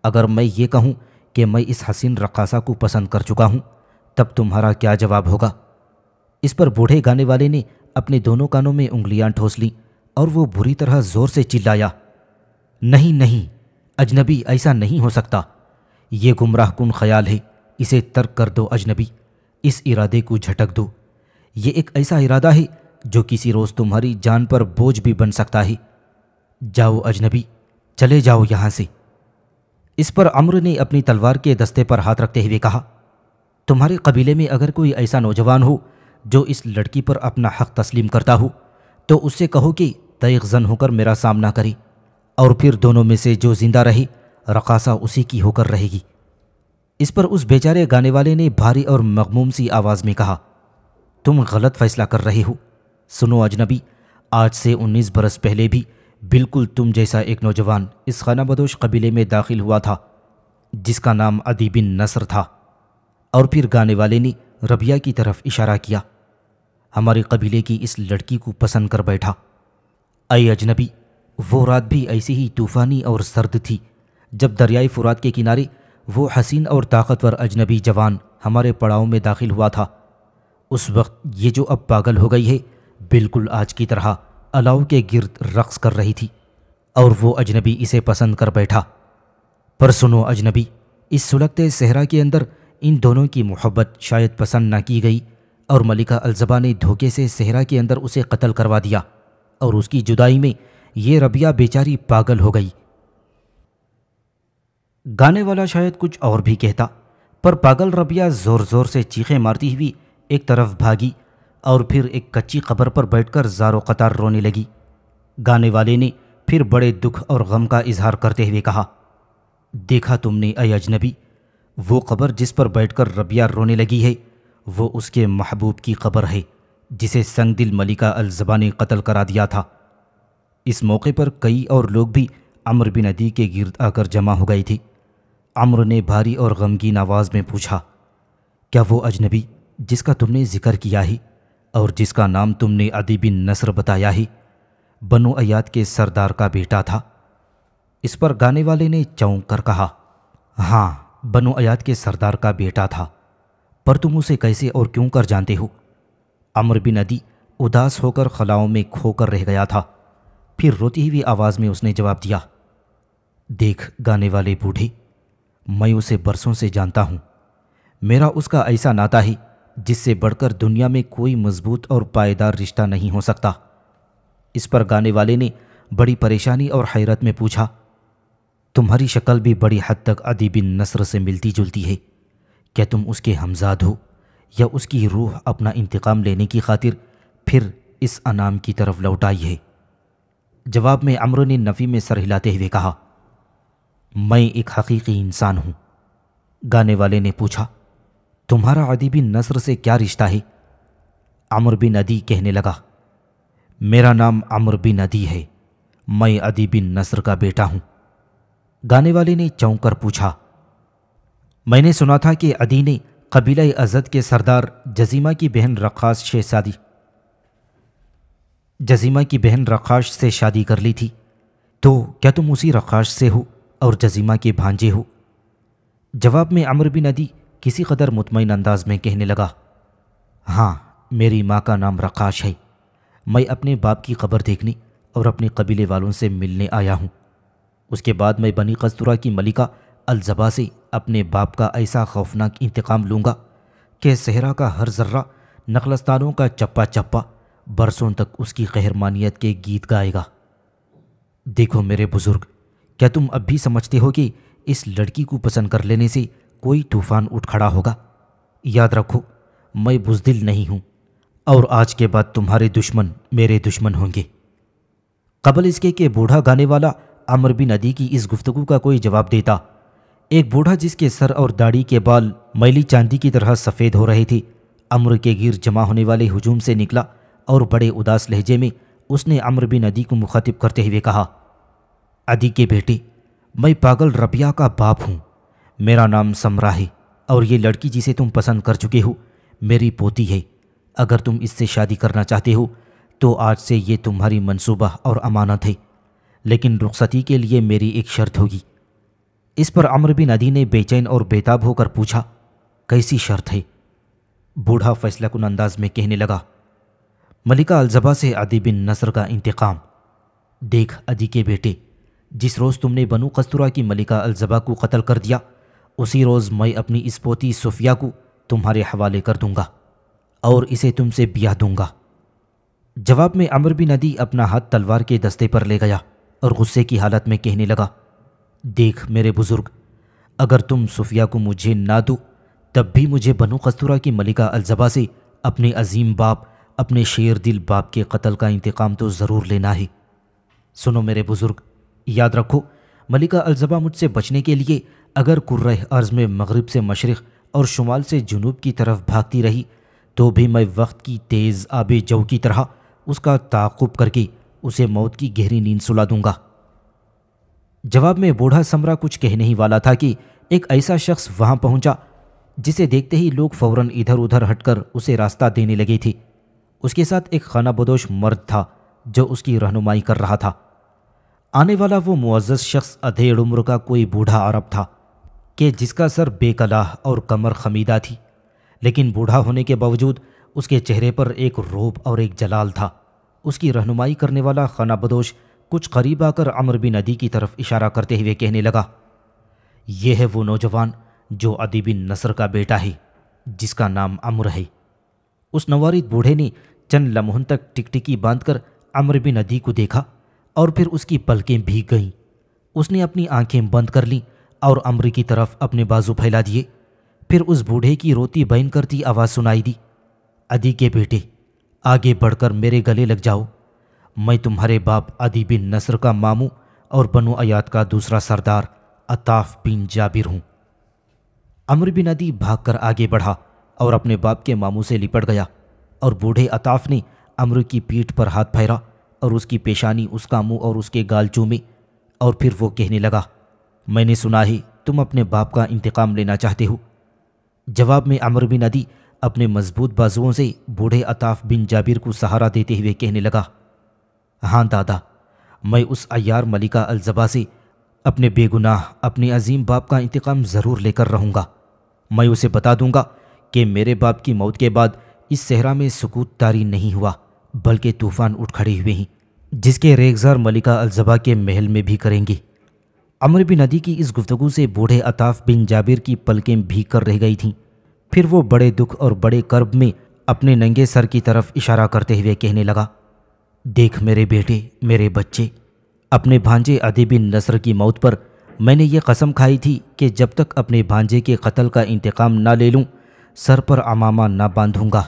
اگر میں یہ کہوں کہ میں اس حسین رقاصہ کو پسند کر چکا ہوں تب تمہارا کیا جواب ہوگا؟ اس پر بوڑھے گانے والے نے اپنے دونوں کانوں میں انگلیاں ٹھوس لیں اور وہ بری طرح زور سے چلایا، نہیں نہیں اجنبی، ایسا نہیں ہو سکتا، یہ گمراہ کن خیال ہے، اسے ترک کر دو اجنبی، اس ارادے کو جھٹک دو، یہ ایک ایسا ارادہ ہے جو کسی روز تمہاری جان پر بوجھ بھی بن سکتا ہے، جاؤ اجنبی، چلے جاؤ یہاں سے۔ اس پر عمرو نے اپنی تلوار کے دستے پر ہاتھ رکھتے ہوئے کہا، تمہارے قبیلے میں اگر کوئی ایسا نوجوان ہو جو اس لڑکی پر اپنا حق تسلیم کرتا ہو تو اس سے کہو کہ تیغ زن ہو کر میرا سامنا کرے، اور پھر دونوں میں سے جو زندہ رہی رقاصہ اسی کی ہو کر رہے گی۔ اس پر اس بیچارے گانے والے نے بھاری اور مغموم سی آواز میں کہا، تم غلط فیصلہ کر رہے ہو، سنو اجنبی، آج سے 19 برس پہلے بھی بالکل تم جیسا ایک نوجوان اس خانہ بدوش قبیلے میں داخل ہوا تھا جس کا نام عدی بن نصر تھا۔ اور پھر گانے والے نے ربیہ کی طرف اشارہ کیا، ہمارے قبیلے کی اس لڑکی کو پسند کر بیٹھا۔ اے اجنبی، وہ رات بھی ایسی ہی طوفانی اور سرد تھی جب دریائے فرات کے کنارے وہ حسین اور طاقتور اجنبی جوان ہمارے پڑاؤ میں داخل ہوا تھا۔ اس وقت یہ جو اب پاگل ہو گئی ہے بالکل آج کی طرح الاؤ کے گرد رقص کر رہی تھی، اور وہ اجنبی اسے پسند کر بیٹھا۔ پر سنو اجنبی، اس سلگتے صحرا کے اندر ان دونوں کی محبت شاید پسند نہ کی گئی اور ملکہ الزبا نے دھوکے سے صحرا کے اندر اسے قتل کروا دیا، اور اس کی جدائی میں یہ ربیہ بیچاری پاگل ہو گئی۔ گانے والا شاید کچھ اور بھی کہتا، پر پاگل ربیہ زور زور سے چیخیں مارتی ہوئی ایک طرف بھاگی اور پھر ایک کچی قبر پر بیٹھ کر زار و قطار رونے لگی۔ گانے والے نے پھر بڑے دکھ اور غم کا اظہار کرتے ہوئے کہا، دیکھا تم نے اے اجنبی، وہ قبر جس پر بیٹھ کر ربیہ رونے لگی ہے وہ اس کے محبوب کی قبر ہے جسے سنگ دل ملکہ الزبا نے قتل کرا دیا تھا۔ اس موقع پر کئی اور لوگ بھی عمرو بن عدی کے گرد آ کر جمع ہو گئے تھے۔ عمرو نے بھاری اور غمگین آواز میں پوچھا، کیا وہ اجنبی جس کا تم نے ذکر کیا ہے اور جس کا نام تم نے عدی بن نصر بتایا ہے بنو ایاد کے سردار کا بیٹا تھا؟ اس پر گانے والے نے چونک کر کہا، ہاں، بنو ایاد کے سردار کا بیٹا تھا، پر تم اسے کیسے اور کیوں کر جانتے ہو؟ عمرو بن عدی اداس ہو کر خلاؤں میں کھو کر رہ گیا تھا۔ پھر روتی ہوئی آواز میں اس نے جواب دیا، دیکھ گانے والے بوڑھے، میں اسے برسوں سے جانتا ہوں، میرا اس کا ایسا ناطہ ہے جس سے بڑھ کر دنیا میں کوئی مضبوط اور پائیدار رشتہ نہیں ہو سکتا۔ اس پر گانے والے نے بڑی پریشانی اور حیرت میں پوچھا، تمہاری شکل بھی بڑی حد تک عدی بن نصر سے ملتی جلتی ہے، کیا تم اس کے ہمزاد ہو یا اس کی روح اپنا انتقام لینے کی خاطر پھر اس انعام کی طرف لوٹ آئی ہے؟ جواب میں عمرو نے نفی میں سر ہلاتے ہوئے کہا، میں ایک حقیقی انسان ہوں۔ گانے والے نے پوچھا، تمہارا عدی بن نصر سے کیا رشتہ ہے؟ عمرو بن عدی کہنے لگا، میرا نام عمرو بن عدی ہے، میں عدی بن نصر کا بیٹا ہوں۔ گانے والے نے چونک کر پوچھا، میں نے سنا تھا کہ عدی نے قبیلہ ازد کے سردار جزیمہ کی بہن رقاش سے شادی کر لی تھی، تو کیا تم اسی رقاش سے ہو اور جزیمہ کے بھانجے ہو؟ جواب میں عمرو بن عدی کسی قدر مطمئن انداز میں کہنے لگا، ہاں، میری ماں کا نام رقاش ہے، میں اپنے باپ کی قبر دیکھنے اور اپنے قبیلے والوں سے ملنے آیا ہوں۔ اس کے بعد میں بنی قزطرہ کی ملکہ الزبا سے اپنے باپ کا ایسا خوفناک انتقام لوں گا کہ صحرا کا ہر ذرہ، نخلستانوں کا چپا چپا برسوں تک اس کی قہرمانیت کے گیت گائے گا۔ دیکھو میرے بزرگ، کیا تم اب بھی سمجھتے ہو کہ اس لڑکی کو پسند کر لینے سے کوئی طوفان اٹھ کھڑا ہوگا؟ یاد رکھو، میں بزدل نہیں ہوں، اور آج کے بعد تمہارے دشمن میرے دشمن ہوں گے۔ قبل اس کے کہ بوڑھا گانے والا عمرو بن عدی کی اس گفتگو کا کوئی جواب دیتا، ایک بوڑھا جس کے سر اور داڑھی کے بال میلی چاندی کی طرح سفید ہو رہے تھے، عمرو کے گرد جمع ہونے والے ہجوم سے نکلا اور بڑے اداس لہجے میں اس نے عمرو بن عدی کو مخاطب کرتے ہوئے کہا، عدی کے بیٹے، میں پاگل ربیہ کا باپ ہوں، میرا نام سمرا ہے، اور یہ لڑکی جسے تم پسند کر چکے ہو میری پوتی ہے۔ اگر تم اس سے شادی کرنا چاہتے ہو تو آج سے یہ تمہاری منصوبہ اور امانت ہے، لیکن رخصتی کے لیے میری ایک شرط ہوگی۔ اس پر عمرو بن عدی نے بے چین اور بیتاب ہو کر پوچھا، کیسی شرط ہے؟ بوڑھا فیصلہ کن انداز میں کہنے لگا، ملکہ الزبا سے عدی بن نصر کا انتقام۔ دیکھ عدی کے بیٹے، جس روز تم نے بنو قزطرہ کی ملکہ الزبا کو قتل کر دیا، اسی روز میں اپنی اس پوتی صفیہ کو تمہارے حوالے کر دوں گا اور اسے تم سے بیاہ دوں گا۔ جواب میں عمرو بن عدی اپنا ہاتھ تلوار کے دستے پر لے گیا اور غصے کی حالت میں کہنے لگا، دیکھ میرے بزرگ، اگر تم صفیہ کو مجھے نہ دو تب بھی مجھے بنو قزطرہ کی ملکہ الزبا سے اپنے عظیم باپ، اپنے شیر دل باپ کے قتل کا انتقام تو ضرور لینا ہے۔ سنو میرے بزرگ، یاد رکھو، ملکہ الزبا مجھ سے بچنے کے لیے اگر کرۂ ارض میں مغرب سے مشرق اور شمال سے جنوب کی طرف بھاگتی رہی تو بھی میں وقت کی تیز آب جو کی طرح اس کا تعاقب کر کے اسے موت کی گہری نیند سلا دوں گا۔ جواب میں بوڑھا سمرا کچھ کہنے ہی والا تھا کہ ایک ایسا شخص وہاں پہنچا جسے دیکھتے ہی لوگ فوراً ادھر ادھر ہٹ کر اسے راستہ دینے لگے تھے۔ اس کے ساتھ ایک خانہ بدوش مرد تھا جو اس کی رہنمائی کر رہا تھا۔ آنے والا وہ معزز شخص ادھیڑ عمر کا کوئی بوڑھا عرب تھا کہ جس کا سر بے کلاه اور کمر خمیدہ تھی، لیکن بوڑھا ہونے کے باوجود اس کے چہرے پر ایک رعب اور ایک جلال تھا۔ اس کی رہنمائی کرنے والا خانہ بدوش کچھ قریب آ کر عمرو بن عدی کی طرف اشارہ کرتے ہوئے کہنے لگا، یہ ہے وہ نوجوان جو عدی بن نصر کا بیٹا ہے، جس کا نام عمرو ہے۔ اس نوارد بوڑھے نے چند لمحوں تک ٹکٹکی باندھ کر عمرو بن عدی کو دیکھا اور پھر اس کی پلکیں بھیگ گئیں۔ اس نے اپنی آنکھیں بند کر لیں اور عمرو کی طرف اپنے بازو پھیلا دیے۔ پھر اس بوڑھے کی روتی بین کرتی آواز سنائی دی، عدی کے بیٹے، آگے بڑھ کر میرے گلے لگ جاؤ، میں تمہارے باپ عدی بن نصر کا ماموں اور بنو ایاد کا دوسرا سردار عطاف بن جابر ہوں۔ عمرو بن عدی بھاگ کر آگے بڑھا اور اپنے باپ کے ماموں سے لپٹ گیا، اور بوڑھے عطاف نے عمرو کی پیٹھ پر ہاتھ پھیرا اور اس کی پیشانی، اس کا منہ اور اس کے گال چومے، اور پھر وہ کہنے لگا، میں نے سنا ہے تم اپنے باپ کا انتقام لینا چاہتے ہو۔ جواب میں عمرو بن عدی اپنے مضبوط بازوؤں سے بوڑھے عطاف بن جابر کو سہارا دیتے ہوئے کہنے لگا، ہاں دادا، میں اس عیار ملکہ الزبا سے اپنے بے گناہ، اپنے عظیم باپ کا انتقام ضرور لے کر رہوں گا۔ میں اسے بتا دوں گا کہ میرے باپ کی موت کے بعد اس صحرا میں سکوت طاری نہیں ہوا، بلکہ طوفان اٹھ کھڑے ہوئے ہیں، جس کے ریگزار ملکہ الزبا کے محل میں بھی کریں گے۔ عمرو بن عدی کی اس گفتگو سے بوڑھے عطاف بن جابر کی پلکیں بھیگ کر رہ گئی تھیں۔ پھر وہ بڑے دکھ اور بڑے کرب میں اپنے ننگے سر کی طرف اشارہ کرتے ہوئے کہنے لگا، دیکھ میرے بیٹے، میرے بچے، اپنے بھانجے عدی بن نصر کی موت پر میں نے یہ قسم کھائی تھی کہ جب تک اپنے بھانجے کے قتل کا انتقام نہ لے لوں سر پر عمامہ نہ باندھوں گا۔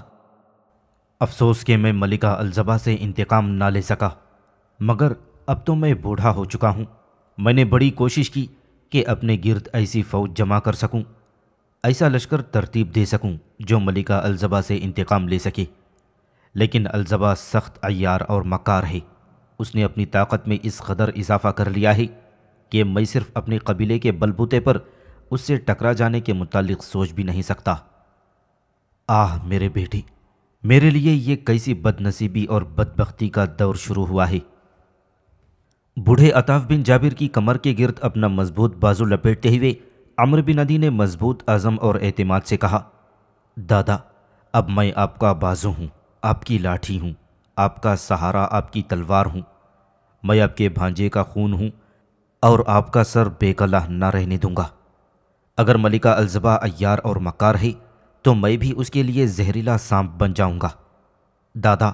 افسوس کہ میں ملکہ الزبا سے انتقام نہ لے سکا، مگر اب تو میں بوڑھا ہو چکا ہوں۔ میں نے بڑی کوشش کی کہ اپنے گرد ایسی فوج جمع کر سکوں، ایسا لشکر ترتیب دے سکوں جو ملکہ الزبا سے انتقام لے سکے، لیکن الزبا سخت عیار اور مکار ہے۔ اس نے اپنی طاقت میں اس قدر اضافہ کر لیا ہے کہ میں صرف اپنے قبیلے کے بل بوتے پر اس سے ٹکرا جانے کے متعلق سوچ بھی نہیں سکتا۔ آہ میرے بیٹے، میرے لیے یہ کیسی بد نصیبی اور بدبختی کا دور شروع ہوا ہے۔ بوڑھے عطاف بن جابر کی کمر کے گرد اپنا مضبوط بازو لپیٹتے ہوئے عمرو بن عدی نے مضبوط عزم اور اعتماد سے کہا، دادا، اب میں آپ کا بازو ہوں، آپ کی لاٹھی ہوں، آپ کا سہارا، آپ کی تلوار ہوں۔ میں آپ کے بھانجے کا خون ہوں اور آپ کا سر بے کلہ نہ رہنے دوں گا۔ اگر ملکہ الزبا عیار اور مکار ہے تو میں بھی اس کے لیے زہریلا سانپ بن جاؤں گا۔ دادا،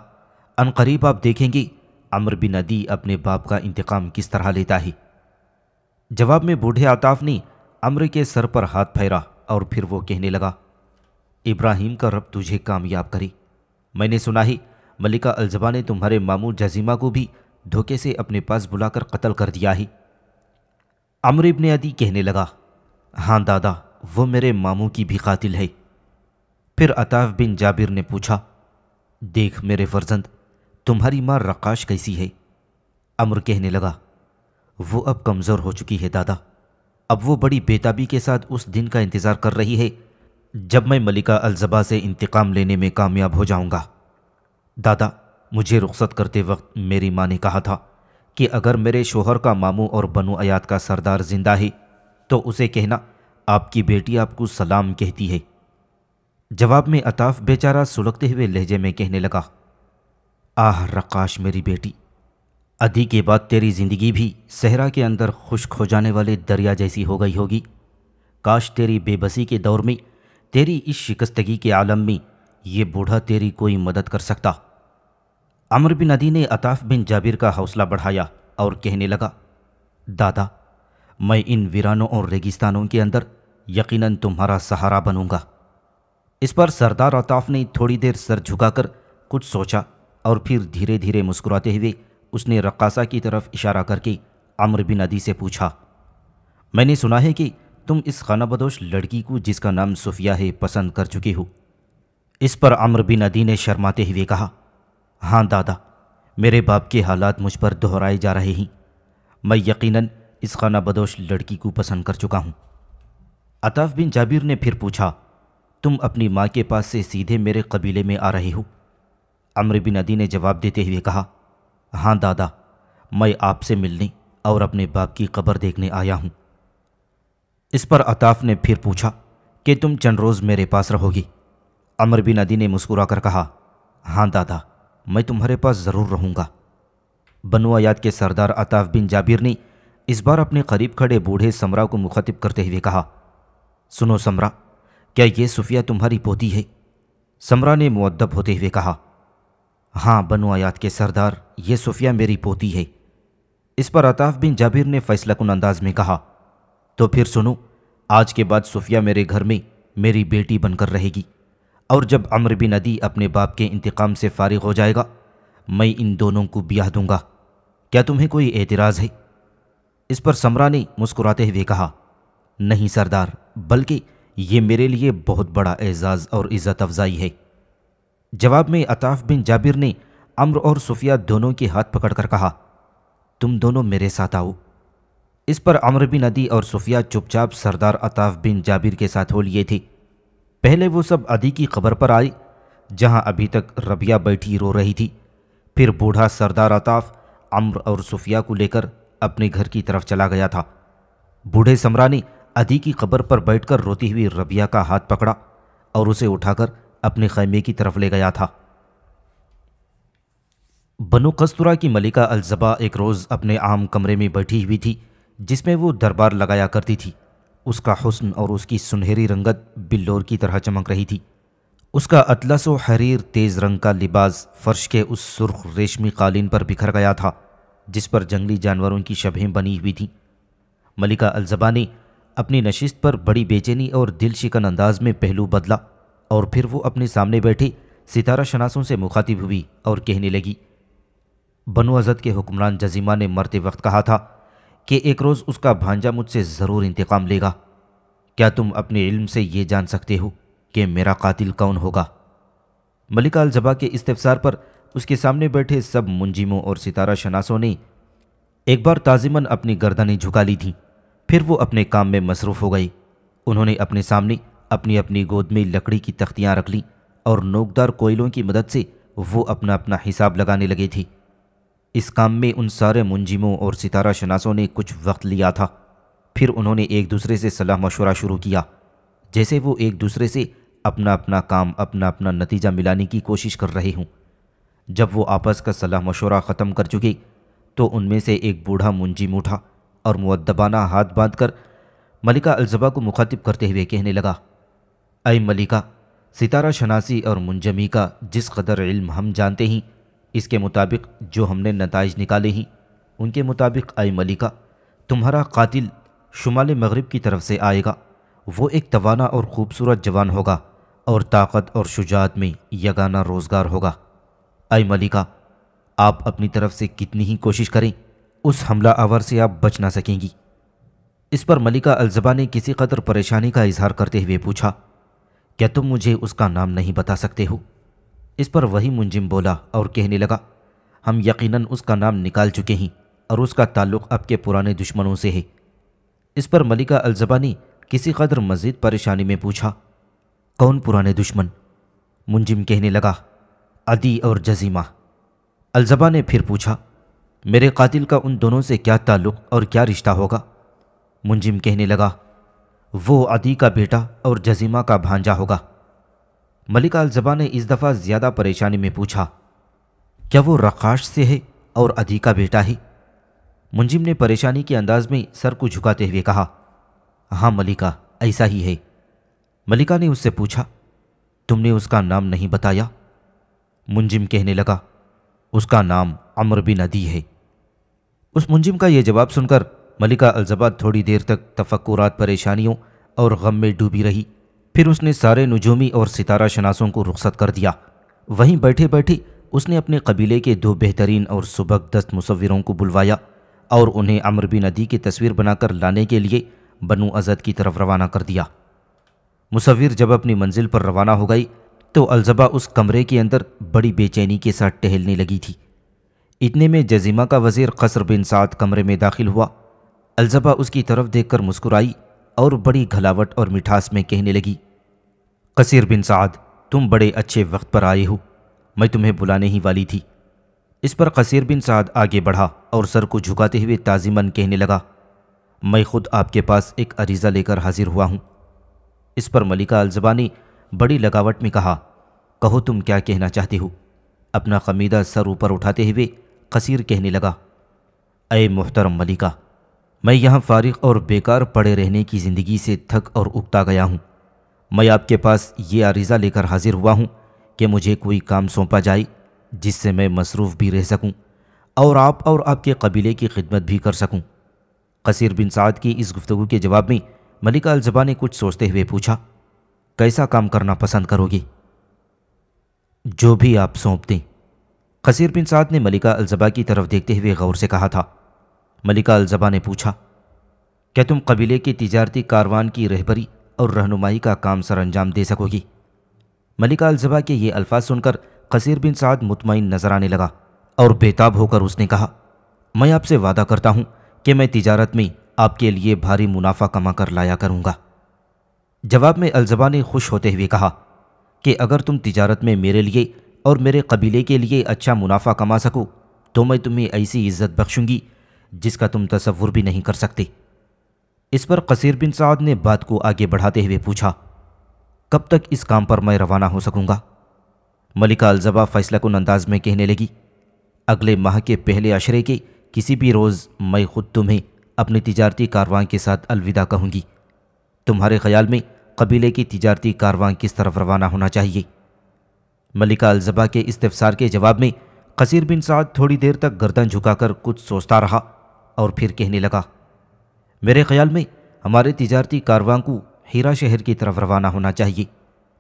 عنقریب آپ دیکھیں گے عمرو بن عدی اپنے باپ کا انتقام کس طرح لیتا ہے۔ جواب میں بوڑھے عطاف نے عمرو کے سر پر ہاتھ پھیرا اور پھر وہ کہنے لگا، ابراہیم کا رب تجھے کامیاب کرے۔ میں نے سنا ہے ملکہ الزبا نے تمہارے ماموں جزیمہ کو بھی دھوکے سے اپنے پاس بلا کر قتل کر دیا ہے۔ عمرو بن عدی کہنے لگا، ہاں دادا، وہ میرے ماموں کی بھی قاتل ہے۔ پھر عطاف بن جابر نے پوچھا، دیکھ میرے فرزند، تمہاری ماں رقاش کیسی ہے؟ عمرو کہنے لگا، وہ اب کمزور ہو چکی ہے دادا، اب وہ بڑی بےتابی کے ساتھ اس دن کا انتظار کر رہی ہے جب میں ملکہ الزبا سے انتقام لینے میں کامیاب ہو جاؤں گا۔ دادا، مجھے رخصت کرتے وقت میری ماں نے کہا تھا کہ اگر میرے شوہر کا ماموں اور بنو ایاد کا سردار زندہ ہے تو اسے کہنا آپ کی بیٹی آپ کو سلام کہتی ہے۔ جواب میں عطاف بیچارہ سلگتے ہوئے لہجے میں کہنے لگا، آہ رقاش میری بیٹی، عدی کے بعد تیری زندگی بھی صحرا کے اندر خشک ہو جانے والے دریا جیسی ہو گئی ہوگی۔ کاش تیری بے بسی کے دور میں، تیری اس شکستگی کے عالم میں یہ بوڑھا تیری کوئی مدد کر سکتا۔ عمرو بن عدی نے عطاف بن جابر کا حوصلہ بڑھایا اور کہنے لگا، دادا، میں ان ویرانوں اور ریگستانوں کے اندر یقیناً تمہارا سہارا بنوں گا۔ اس پر سردار عطاف نے تھوڑی دیر سر جھکا کر کچھ سوچا اور پھر دھیرے دھیرے مسکراتے ہوئے اس نے رقاصہ کی طرف اشارہ کر کے عمرو بن عدی سے پوچھا، میں نے سنا ہے کہ تم اس خانہ بدوش لڑکی کو جس کا نام صفیہ ہے پسند کر چکے ہو۔ اس پر عمرو بن عدی نے شرماتے ہوئے کہا، ہاں دادا، میرے باپ کے حالات مجھ پر دہرائے جا رہے ہیں، میں یقیناً اس خانہ بدوش لڑکی کو پسند کر چکا ہوں۔ عطاف بن جابر نے پھر پوچھا، تم اپنی ماں کے پاس سے سیدھے میرے قبیلے میں آ رہے ہو؟ عمرو بن عدی نے جواب دیتے ہوئے کہا، ہاں دادا، میں آپ سے ملنے اور اپنے باپ کی قبر دیکھنے آیا ہوں۔ اس پر عطاف نے پھر پوچھا کہ تم چند روز میرے پاس رہو گی؟ عمرو بن عدی نے مسکرا کر کہا، ہاں دادا، میں تمہارے پاس ضرور رہوں گا۔ بنو ایاد کے سردار عطاف بن جابر نے اس بار اپنے قریب کھڑے بوڑھے سمرا کو مخاطب کرتے ہوئے کہا، سنو سمرا، کیا یہ صفیہ تمہاری پوتی ہے؟ سمرا نے مؤدب ہوتے ہوئے کہا، ہاں بنو ایاد کے سردار، یہ صفیہ میری پوتی ہے۔ اس پر عطاف بن جابر نے فیصلہ کن انداز میں کہا، تو پھر سنو، آج کے بعد صفیہ میرے گھر میں میری بیٹی بن کر رہے گی، اور جب عمرو بن عدی اپنے باپ کے انتقام سے فارغ ہو جائے گا میں ان دونوں کو بیاہ دوں گا۔ کیا تمہیں کوئی اعتراض ہے؟ اس پر سمرا نے مسکراتے ہوئے کہا، نہیں سردار، بلکہ یہ میرے لیے بہت بڑا اعزاز اور عزت افزائی ہے۔ جواب میں عطاف بن جابر نے عمرو اور صفیہ دونوں کے ہاتھ پکڑ کر کہا، تم دونوں میرے ساتھ آؤ۔ اس پر عمرو بن عدی اور صفیہ چپ چاپ سردار عطاف بن جابر کے ساتھ ہو لیے تھے۔ پہلے وہ سب عدی کی قبر پر آئے جہاں ابھی تک ربیہ بیٹھی رو رہی تھی۔ پھر بوڑھا سردار عطاف عمرو اور صفیہ کو لے کر اپنے گھر کی طرف چلا گیا تھا۔ بوڑھے سمرا نے عدی کی قبر پر بیٹھ کر روتی ہوئی ربیہ کا ہاتھ پکڑا اور اسے اٹھا کر اپنے خیمے کی طرف لے گیا تھا۔ بنو قسطرہ کی ملکہ الزبا ایک روز اپنے عام کمرے میں بیٹھی ہوئی تھی جس میں وہ دربار لگایا کرتی تھی۔ اس کا حسن اور اس کی سنہری رنگت بلور کی طرح چمک رہی تھی۔ اس کا اطلس و حریر تیز رنگ کا لباس فرش کے اس سرخ ریشمی قالین پر بکھر گیا تھا جس پر جنگلی جانوروں کی شبہیں بنی ہوئی تھیں۔ ملکہ الزبا نے اپنی نشست پر بڑی بے چینی اور دل شکن انداز میں پہلو بدلا اور پھر وہ اپنے سامنے بیٹھے ستارہ شناسوں سے مخاطب ہوئی اور کہنے لگی، بنو ازد کے حکمران جزیمہ نے مرتے وقت کہا تھا کہ ایک روز اس کا بھانجا مجھ سے ضرور انتقام لے گا۔ کیا تم اپنے علم سے یہ جان سکتے ہو کہ میرا قاتل کون ہوگا؟ ملکہ الزبا کے استفسار پر اس کے سامنے بیٹھے سب منجموں اور ستارہ شناسوں نے ایک بار تعظیماً اپنی گردنیں جھکا لی تھیں، پھر وہ اپنے کام میں مصروف ہو گئے۔ انہوں نے اپنے سامنے اپنی اپنی گود میں لکڑی کی تختیاں رکھ لیں اور نوکدار کوئلوں کی مدد سے وہ اپنا اپنا حساب لگانے لگے تھے۔ اس کام میں ان سارے منجموں اور ستارہ شناسوں نے کچھ وقت لیا تھا، پھر انہوں نے ایک دوسرے سے صلاح مشورہ شروع کیا، جیسے وہ ایک دوسرے سے اپنا اپنا کام اپنا اپنا نتیجہ ملانے کی کوشش کر رہے ہوں۔ جب وہ آپس کا صلاح مشورہ ختم کر چکے تو ان میں سے ایک بوڑھا منجم اٹھا اور مؤدبانہ ہاتھ باندھ کر ملکہ الزبا کو مخاطب کرتے ہوئے کہنے لگا، اے ملکہ، ستارہ شناسی اور منجمی کا جس قدر علم ہم جانتے ہیں، اس کے مطابق جو ہم نے نتائج نکالے ہیں ان کے مطابق اے ملکہ، تمہارا قاتل شمال مغرب کی طرف سے آئے گا۔ وہ ایک توانا اور خوبصورت جوان ہوگا اور طاقت اور شجاعت میں یگانہ روزگار ہوگا۔ اے ملکہ، آپ اپنی طرف سے کتنی ہی کوشش کریں اس حملہ آور سے آپ بچ نہ سکیں گی۔ اس پر ملکہ الزبا نے کسی قدر پریشانی کا اظہار کرتے ہوئے پوچھا، کیا تم مجھے اس کا نام نہیں بتا سکتے ہو؟ اس پر وہی منجم بولا اور کہنے لگا، ہم یقیناً اس کا نام نکال چکے ہیں اور اس کا تعلق آپ کے پرانے دشمنوں سے ہے۔ اس پر ملکہ الزبا نے کسی قدر مزید پریشانی میں پوچھا، کون پرانے دشمن؟ منجم کہنے لگا، عدی اور جزیمہ۔ الزبا نے پھر پوچھا، میرے قاتل کا ان دونوں سے کیا تعلق اور کیا رشتہ ہوگا؟ منجم کہنے لگا، وہ عدی کا بیٹا اور جزیمہ کا بھانجا ہوگا۔ ملکہ الزبا نے اس دفعہ زیادہ پریشانی میں پوچھا، کیا وہ رقاش سے ہے اور عدی کا بیٹا ہے؟ منجم نے پریشانی کے انداز میں سر کو جھکاتے ہوئے کہا، ہاں ملکہ، ایسا ہی ہے۔ ملکہ نے اس سے پوچھا، تم نے اس کا نام نہیں بتایا؟ منجم کہنے لگا، اس کا نام عمرو بن عدی ہے۔ اس منجم کا یہ جواب سن کر ملکہ الزبا تھوڑی دیر تک تفکرات، پریشانیوں اور غم میں ڈوبی رہی، پھر اس نے سارے نجومی اور ستارہ شناسوں کو رخصت کر دیا۔ وہیں بیٹھے بیٹھے اس نے اپنے قبیلے کے 2 بہترین اور زبردست مصوروں کو بلوایا اور انہیں عمرو بن عدی کی تصویر بنا کر لانے کے لیے بنو اسد کی طرف روانہ کر دیا۔ مصور جب اپنی منزل پر روانہ ہو گئی تو الزبا اس کمرے کے اندر بڑی بے چینی کے ساتھ ٹہلنے لگی تھی۔ اتنے میں جزیمہ کا وزیر قصر بن سعد کمرے میں داخل ہوا۔ الزبا اس کی طرف دیکھ کر مسکرائی اور بڑی گھلاوٹ اور مٹھاس میں کہنے لگی، قصیر بن سعد، تم بڑے اچھے وقت پر آئے ہو، میں تمہیں بلانے ہی والی تھی۔ اس پر قصیر بن سعد آگے بڑھا اور سر کو جھکاتے ہوئے تعظیماً کہنے لگا، میں خود آپ کے پاس ایک عریضہ لے کر حاضر ہوا ہوں۔ اس پر ملکہ الزبا نے بڑی لگاوٹ میں کہا، کہو تم کیا کہنا چاہتے ہو؟ اپنا خمیدہ سر اوپر اٹھاتے ہوئے قصیر کہنے لگا، اے محترم ملکہ، میں یہاں فارغ اور بیکار پڑے رہنے کی زندگی سے تھک اور اکتا گیا ہوں۔ میں آپ کے پاس یہ عریضہ لے کر حاضر ہوا ہوں کہ مجھے کوئی کام سونپا جائے جس سے میں مصروف بھی رہ سکوں اور آپ کے قبیلے کی خدمت بھی کر سکوں۔ قصیر بن سعد کی اس گفتگو کے جواب میں ملکہ الزبا نے کچھ سوچتے ہوئے پوچھا، کیسا کام کرنا پسند کرو گے؟ جو بھی آپ سونپ دیں۔ قصیر بن سعد نے ملکہ الزبا کی طرف دیکھتے ہوئے غور سے کہا تھا۔ ملکہ الزبا نے پوچھا، کیا تم قبیلے کے تجارتی کاروان کی رہبری اور رہنمائی کا کام سر انجام دے سکو گی؟ ملکہ الزبا کے یہ الفاظ سن کر قصیر بن سعد مطمئن نظر آنے لگا اور بےتاب ہو کر اس نے کہا، میں آپ سے وعدہ کرتا ہوں کہ میں تجارت میں آپ کے لیے بھاری منافع کما کر لایا کروں گا۔ جواب میں الزبا نے خوش ہوتے ہوئے کہا کہ اگر تم تجارت میں میرے لیے اور میرے قبیلے کے لیے اچھا منافع کما سکو تو میں تمہیں ایسی عزت بخشوں گی جس کا تم تصور بھی نہیں کر سکتے۔ اس پر قصیر بن سعد نے بات کو آگے بڑھاتے ہوئے پوچھا، کب تک اس کام پر میں روانہ ہو سکوں گا؟ ملکہ الزبا فیصلہ کن انداز میں کہنے لگی، اگلے ماہ کے پہلے عشرے کے کسی بھی روز میں خود تمہیں اپنے تجارتی کارواں کے ساتھ الوداع کہوں گی۔ تمہارے خیال میں قبیلے کی تجارتی کارواں کس طرف روانہ ہونا چاہیے؟ ملکہ الزبا کے استفسار کے جواب میں قصیر بن سعد تھوڑی دیر تک گردن جھکا کر کچھ سوچتا رہا اور پھر کہنے لگا، میرے خیال میں ہمارے تجارتی کارواں کو ہیرا شہر کی طرف روانہ ہونا چاہیے،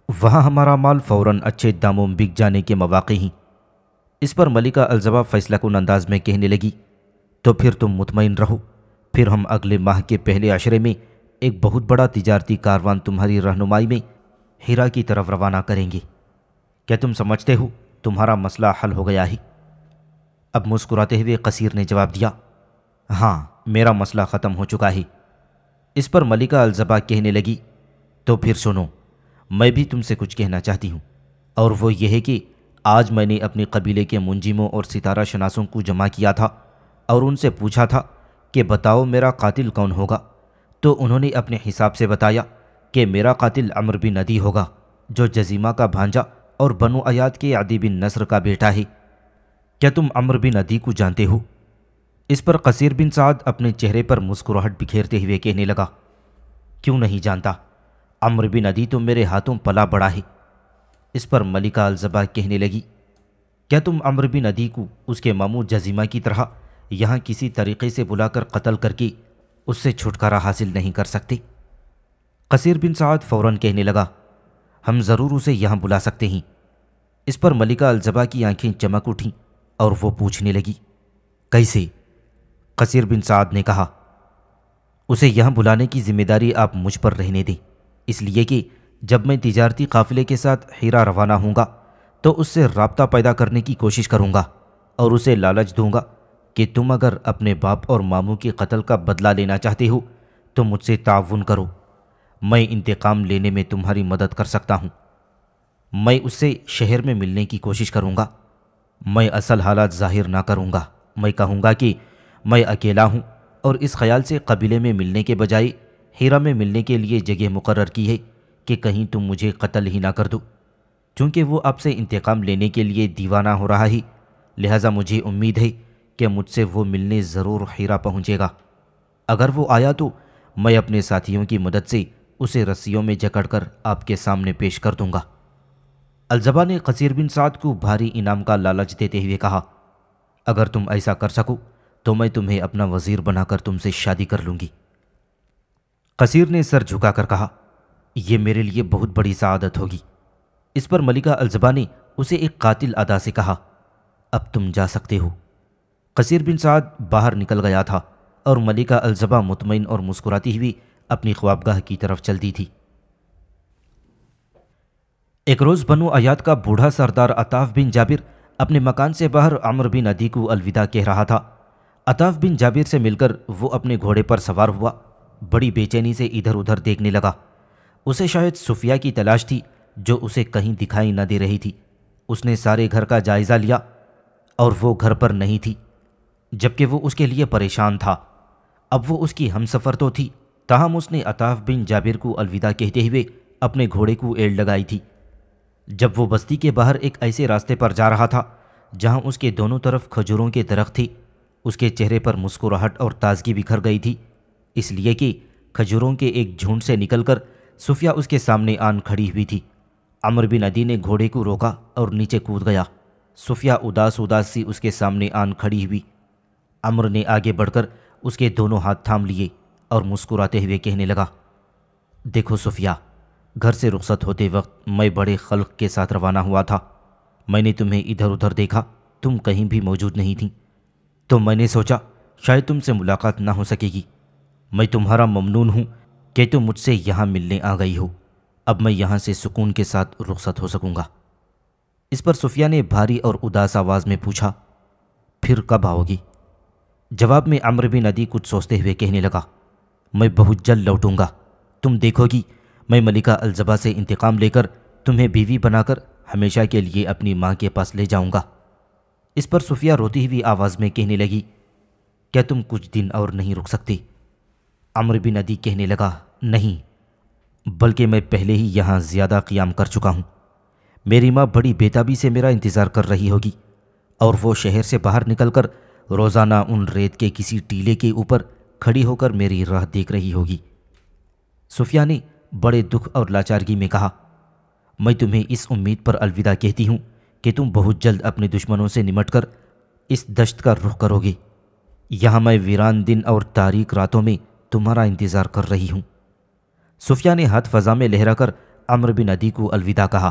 وہاں ہمارا مال فوراً اچھے داموں میں بک جانے کے مواقع ہیں۔ اس پر ملکہ الزبا فیصلہ کن انداز میں کہنے لگی، تو پھر تم مطمئن رہو، پھر ہم اگلے ماہ کے پہلے عشرے میں ایک بہت بڑا تجارتی کاروان تمہاری رہنمائی میں ہیرا کی طرف روانہ کریں گے۔ کیا تم سمجھتے ہو تمہارا مسئلہ حل ہو گیا ہے؟ اب مسکراتے ہوئے قصیر نے جواب دیا، ہاں میرا مسئلہ ختم ہو چکا ہے۔ اس پر ملکہ الزبا کہنے لگی، تو پھر سنو، میں بھی تم سے کچھ کہنا چاہتی ہوں، اور وہ یہ ہے کہ آج میں نے اپنے قبیلے کے منجموں اور ستارہ شناسوں کو جمع کیا تھا اور ان سے پوچھا تھا کہ بتاؤ میرا قاتل کون ہوگا، تو انہوں نے اپنے حساب سے بتایا کہ میرا قاتل عمرو بن عدی ہوگا، جو جزیمہ کا بھانجا اور بنو ایاد کے عدی بن نصر کا بیٹا ہے۔ کیا تم عمرو بن عدی کو جانتے ہو؟ اس پر قصیر بن سعد اپنے چہرے پر مسکراہٹ بکھیرتے ہوئے کہنے لگا، کیوں نہیں جانتا، عمرو بن عدی تو میرے ہاتھوں پلا بڑا ہے۔ اس پر ملکہ الزبا کہنے لگی، کیا تم عمرو بن عدی کو اس کے ماموں جزیمہ کی طرح یہاں کسی طریقے سے بلا کر قتل کر کے اس سے چھٹکارا حاصل نہیں کر سکتے؟ قصیر بن سعد فوراً کہنے لگا، ہم ضرور اسے یہاں بلا سکتے ہیں۔ اس پر ملکہ الزبا کی آنکھیں چمک اٹھیں اور وہ پوچھنے لگی، کیسے؟ قصیر بن سعد نے کہا، اسے یہاں بلانے کی ذمہ داری آپ مجھ پر رہنے دیں، اس لیے کہ جب میں تجارتی قافلے کے ساتھ ہیرا روانہ ہوں گا تو اس سے رابطہ پیدا کرنے کی کوشش کروں گا اور اسے لالچ دوں گا کہ تم اگر اپنے باپ اور ماموں کے قتل کا بدلہ لینا چاہتے ہو تو مجھ سے تعاون کرو، میں انتقام لینے میں تمہاری مدد کر سکتا ہوں۔ میں اس سے شہر میں ملنے کی کوشش کروں گا، میں اصل حالات ظاہر نہ کروں گا، میں کہوں گا کہ میں اکیلا ہوں اور اس خیال سے قبیلے میں ملنے کے بجائے ہیرا میں ملنے کے لیے جگہ مقرر کی ہے کہ کہیں تم مجھے قتل ہی نہ کر دو، چونکہ وہ آپ سے انتقام لینے کے لیے دیوانہ ہو رہا ہے، لہٰذا مجھے امید ہے کہ مجھ سے وہ ملنے ضرور ہیرا پہنچے گا۔ اگر وہ آیا تو میں اپنے ساتھیوں کی مدد سے اسے رسیوں میں جکڑ کر آپ کے سامنے پیش کر دوں گا۔ الزبا نے قصیر بن سعد کو بھاری انعام کا لالچ دیتے ہوئے کہا، اگر تم ایسا کر سکو تو میں تمہیں اپنا وزیر بنا کر تم سے شادی کر لوں گی۔ قصیر نے سر جھکا کر کہا، یہ میرے لیے بہت بڑی سعادت ہوگی۔ اس پر ملکہ الزبا نے اسے ایک قاتل ادا سے کہا، اب تم جا سکتے ہو۔ قصیر بن سعد باہر نکل گیا تھا اور ملکہ الزبا مطمئن اور مسکراتی ہوئی اپنی خوابگاہ کی طرف چلتی تھی۔ ایک روز بنو ایاد کا بوڑھا سردار عطاف بن جابر اپنے مکان سے باہر عمرو بن عدی کو الوداع کہہ رہا تھا۔ عطاف بن جابر سے مل کر وہ اپنے گھوڑے پر سوار ہوا، بڑی بے چینی سے ادھر ادھر دیکھنے لگا۔ اسے شاید صفیہ کی تلاش تھی جو اسے کہیں دکھائی نہ دے رہی تھی۔ اس نے سارے گھر کا جائزہ لیا اور وہ گھر پر نہیں تھی، جبکہ وہ اس کے لیے پریشان تھا۔ اب وہ اس کی ہمسفر تو تھی، تاہم اس نے عطاف بن جابر کو الوداع کہتے ہوئے اپنے گھوڑے کو ایڑ لگائی تھی۔ جب وہ بستی کے باہر ایک ایسے راستے پر جا رہا تھا جہاں اس کے دونوں طرف کھجوروں کے درخت تھے، اس کے چہرے پر مسکراہٹ اور تازگی بکھر گئی تھی، اس لیے کہ کھجوروں کے ایک جھنڈ سے نکل کر صفیہ اس کے سامنے آن کھڑی ہوئی تھی۔ عمرو بن عدی نے گھوڑے کو روکا اور نیچے کود گیا۔ صفیہ اداس سی اس کے سامنے آن کھڑی ہوئی۔ عمرو نے آگے بڑھ کر اس کے دونوں ہاتھ تھام لیے اور مسکراتے ہوئے کہنے لگا، دیکھو صفیہ، گھر سے رخصت ہوتے وقت میں بڑے خلق کے ساتھ روانہ ہوا تھا۔ میں نے تمہیں ادھر ادھر دیکھا، تم کہیں بھی موجود نہیں تھیں، تو میں نے سوچا شاید تم سے ملاقات نہ ہو سکے گی۔ میں تمہارا ممنون ہوں کہ تم مجھ سے یہاں ملنے آ گئی ہو، اب میں یہاں سے سکون کے ساتھ رخصت ہو سکوں گا۔ اس پر صفیہ نے بھاری اور اداس آواز میں پوچھا، پھر کب آؤ گی؟ جواب میں عمرو بن عدی کچھ سوچتے ہوئے کہنے لگا، میں بہت جلد لوٹوں گا، تم دیکھو گی میں ملکہ الزبا سے انتقام لے کر تمہیں بیوی بنا کر ہمیشہ کے لیے اپنی ماں کے پاس لے جاؤں گا۔ اس پر صفیہ روتی ہوئی آواز میں کہنے لگی، کیا تم کچھ دن اور نہیں رک سکتے؟ عمرو بن عدی کہنے لگا، نہیں، بلکہ میں پہلے ہی یہاں زیادہ قیام کر چکا ہوں۔ میری ماں بڑی بےتابی سے میرا انتظار کر رہی ہوگی اور وہ شہر سے باہر نکل کر روزانہ ان ریت کے کسی ٹیلے کے اوپر کھڑی ہو کر میری راہ دیکھ رہی ہوگی۔ صفیہ نے بڑے دکھ اور لاچارگی میں کہا، میں تمہیں اس امید پر الوداع کہتی ہوں کہ تم بہت جلد اپنے دشمنوں سے نمٹ کر اس دشت کا رخ کرو گے۔ یہاں میں ویران دن اور تاریک راتوں میں تمہارا انتظار کر رہی ہوں۔ صفیہ نے ہاتھ فضا میں لہرا کر عمرو بن عدی کو الوداع کہا۔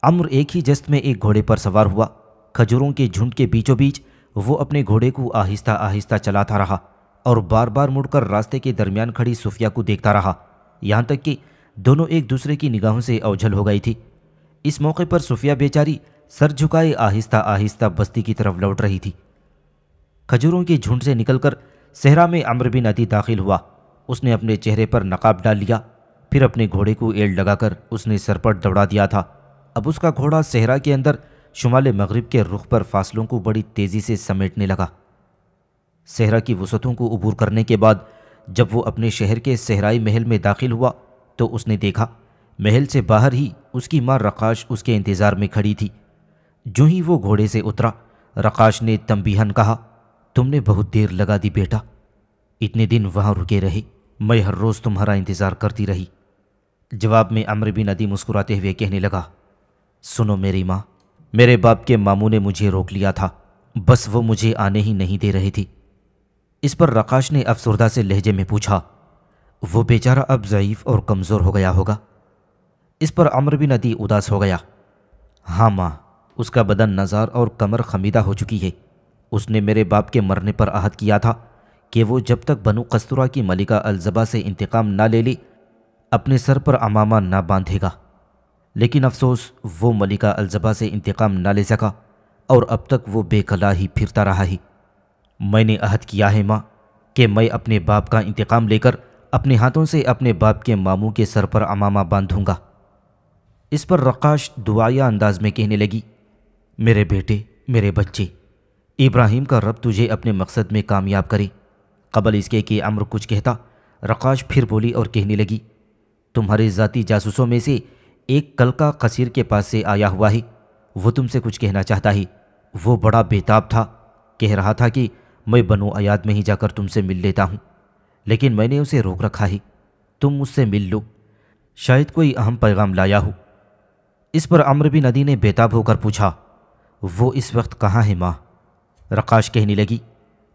عمرو ایک ہی جست میں ایک گھوڑے پر سوار ہوا۔ کھجوروں کے جھنڈ کے بیچوں بیچ وہ اپنے گھوڑے کو آہستہ آہستہ چلاتا رہا اور بار بار مڑ کر راستے کے درمیان کھڑی صوفیہ کو دیکھتا رہا، یہاں تک کہ دونوں ایک دوسرے کی نگاہوں سے اوجھل ہو گئی تھی۔ اس موقع پر صوفیہ بیچاری سر جھکائے آہستہ آہستہ بستی کی طرف لوٹ رہی تھی۔ کھجوروں کے جھنڈ سے نکل کر صحرا میں عمرو بن عدی داخل ہوا۔ اس نے اپنے چہرے پر نقاب ڈال لیا، پھر اپنے گھوڑے کو ایڑ لگا کر اس نے سرپٹ دوڑا دیا تھا۔ اب اس کا گھوڑا صحرا کے اندر شمال مغرب کے رخ پر فاصلوں کو بڑی تیزی سے سمیٹنے لگا۔ صحرا کی وسعتوں کو عبور کرنے کے بعد جب وہ اپنے شہر کے صحرائی محل میں داخل ہوا تو اس نے دیکھا محل سے باہر ہی اس کی ماں رقاش اس کے انتظار میں کھڑی تھی۔ جو ہی وہ گھوڑے سے اترا، رقاش نے تنبیہاً کہا، تم نے بہت دیر لگا دی بیٹا، اتنے دن وہاں رکے رہے، میں ہر روز تمہارا انتظار کرتی رہی۔ جواب میں عمرو بن عدی مسکراتے ہوئے کہنے لگا، سنو میری ماں، میرے باپ کے ماموں نے مجھے روک لیا تھا، بس وہ مجھے آنے ہی نہیں دے رہے تھے۔ اس پر رقاش نے افسردہ سے لہجے میں پوچھا، وہ بیچارہ اب ضعیف اور کمزور ہو گیا ہوگا؟ اس پر عمرو بن عدی اداس ہو گیا، ہاں ماں، اس کا بدن نزار اور کمر خمیدہ ہو چکی ہے۔ اس نے میرے باپ کے مرنے پر عہد کیا تھا کہ وہ جب تک بنو قستورہ کی ملکہ الزبا سے انتقام نہ لے لے اپنے سر پر عمامہ نہ باندھے گا، لیکن افسوس وہ ملکہ الزبا سے انتقام نہ لے سکا اور اب تک وہ بے کلا ہی پھرتا رہا ہے۔ میں نے عہد کیا ہے ماں کہ میں اپنے باپ کا انتقام لے کر اپنے ہاتھوں سے اپنے باپ کے ماموں کے سر پر عمامہ باندھوں گا۔ اس پر رقاش دعائیہ انداز میں کہنے لگی، میرے بیٹے، میرے بچے، ابراہیم کا رب تجھے اپنے مقصد میں کامیاب کرے۔ قبل اس کے کہ عمرو کچھ کہتا، رقاش پھر بولی اور کہنے لگی، تمہارے ذاتی جاسوسوں میں سے ایک کل کا قصیر کے پاس سے آیا ہوا ہے، وہ تم سے کچھ کہنا چاہتا ہے۔ وہ بڑا بےتاب تھا، کہہ رہا تھا کہ میں بنو ایاد میں ہی جا کر تم سے مل لیتا ہوں، لیکن میں نے اسے روک رکھا ہے، تم مجھ سے مل لو، شاید کوئی اہم پیغام لایا ہو۔ اس پر عمرو بن عدی نے بےتاب ہو کر پوچھا، وہ اس وقت کہاں ہے ماں؟ رقاش کہنے لگی،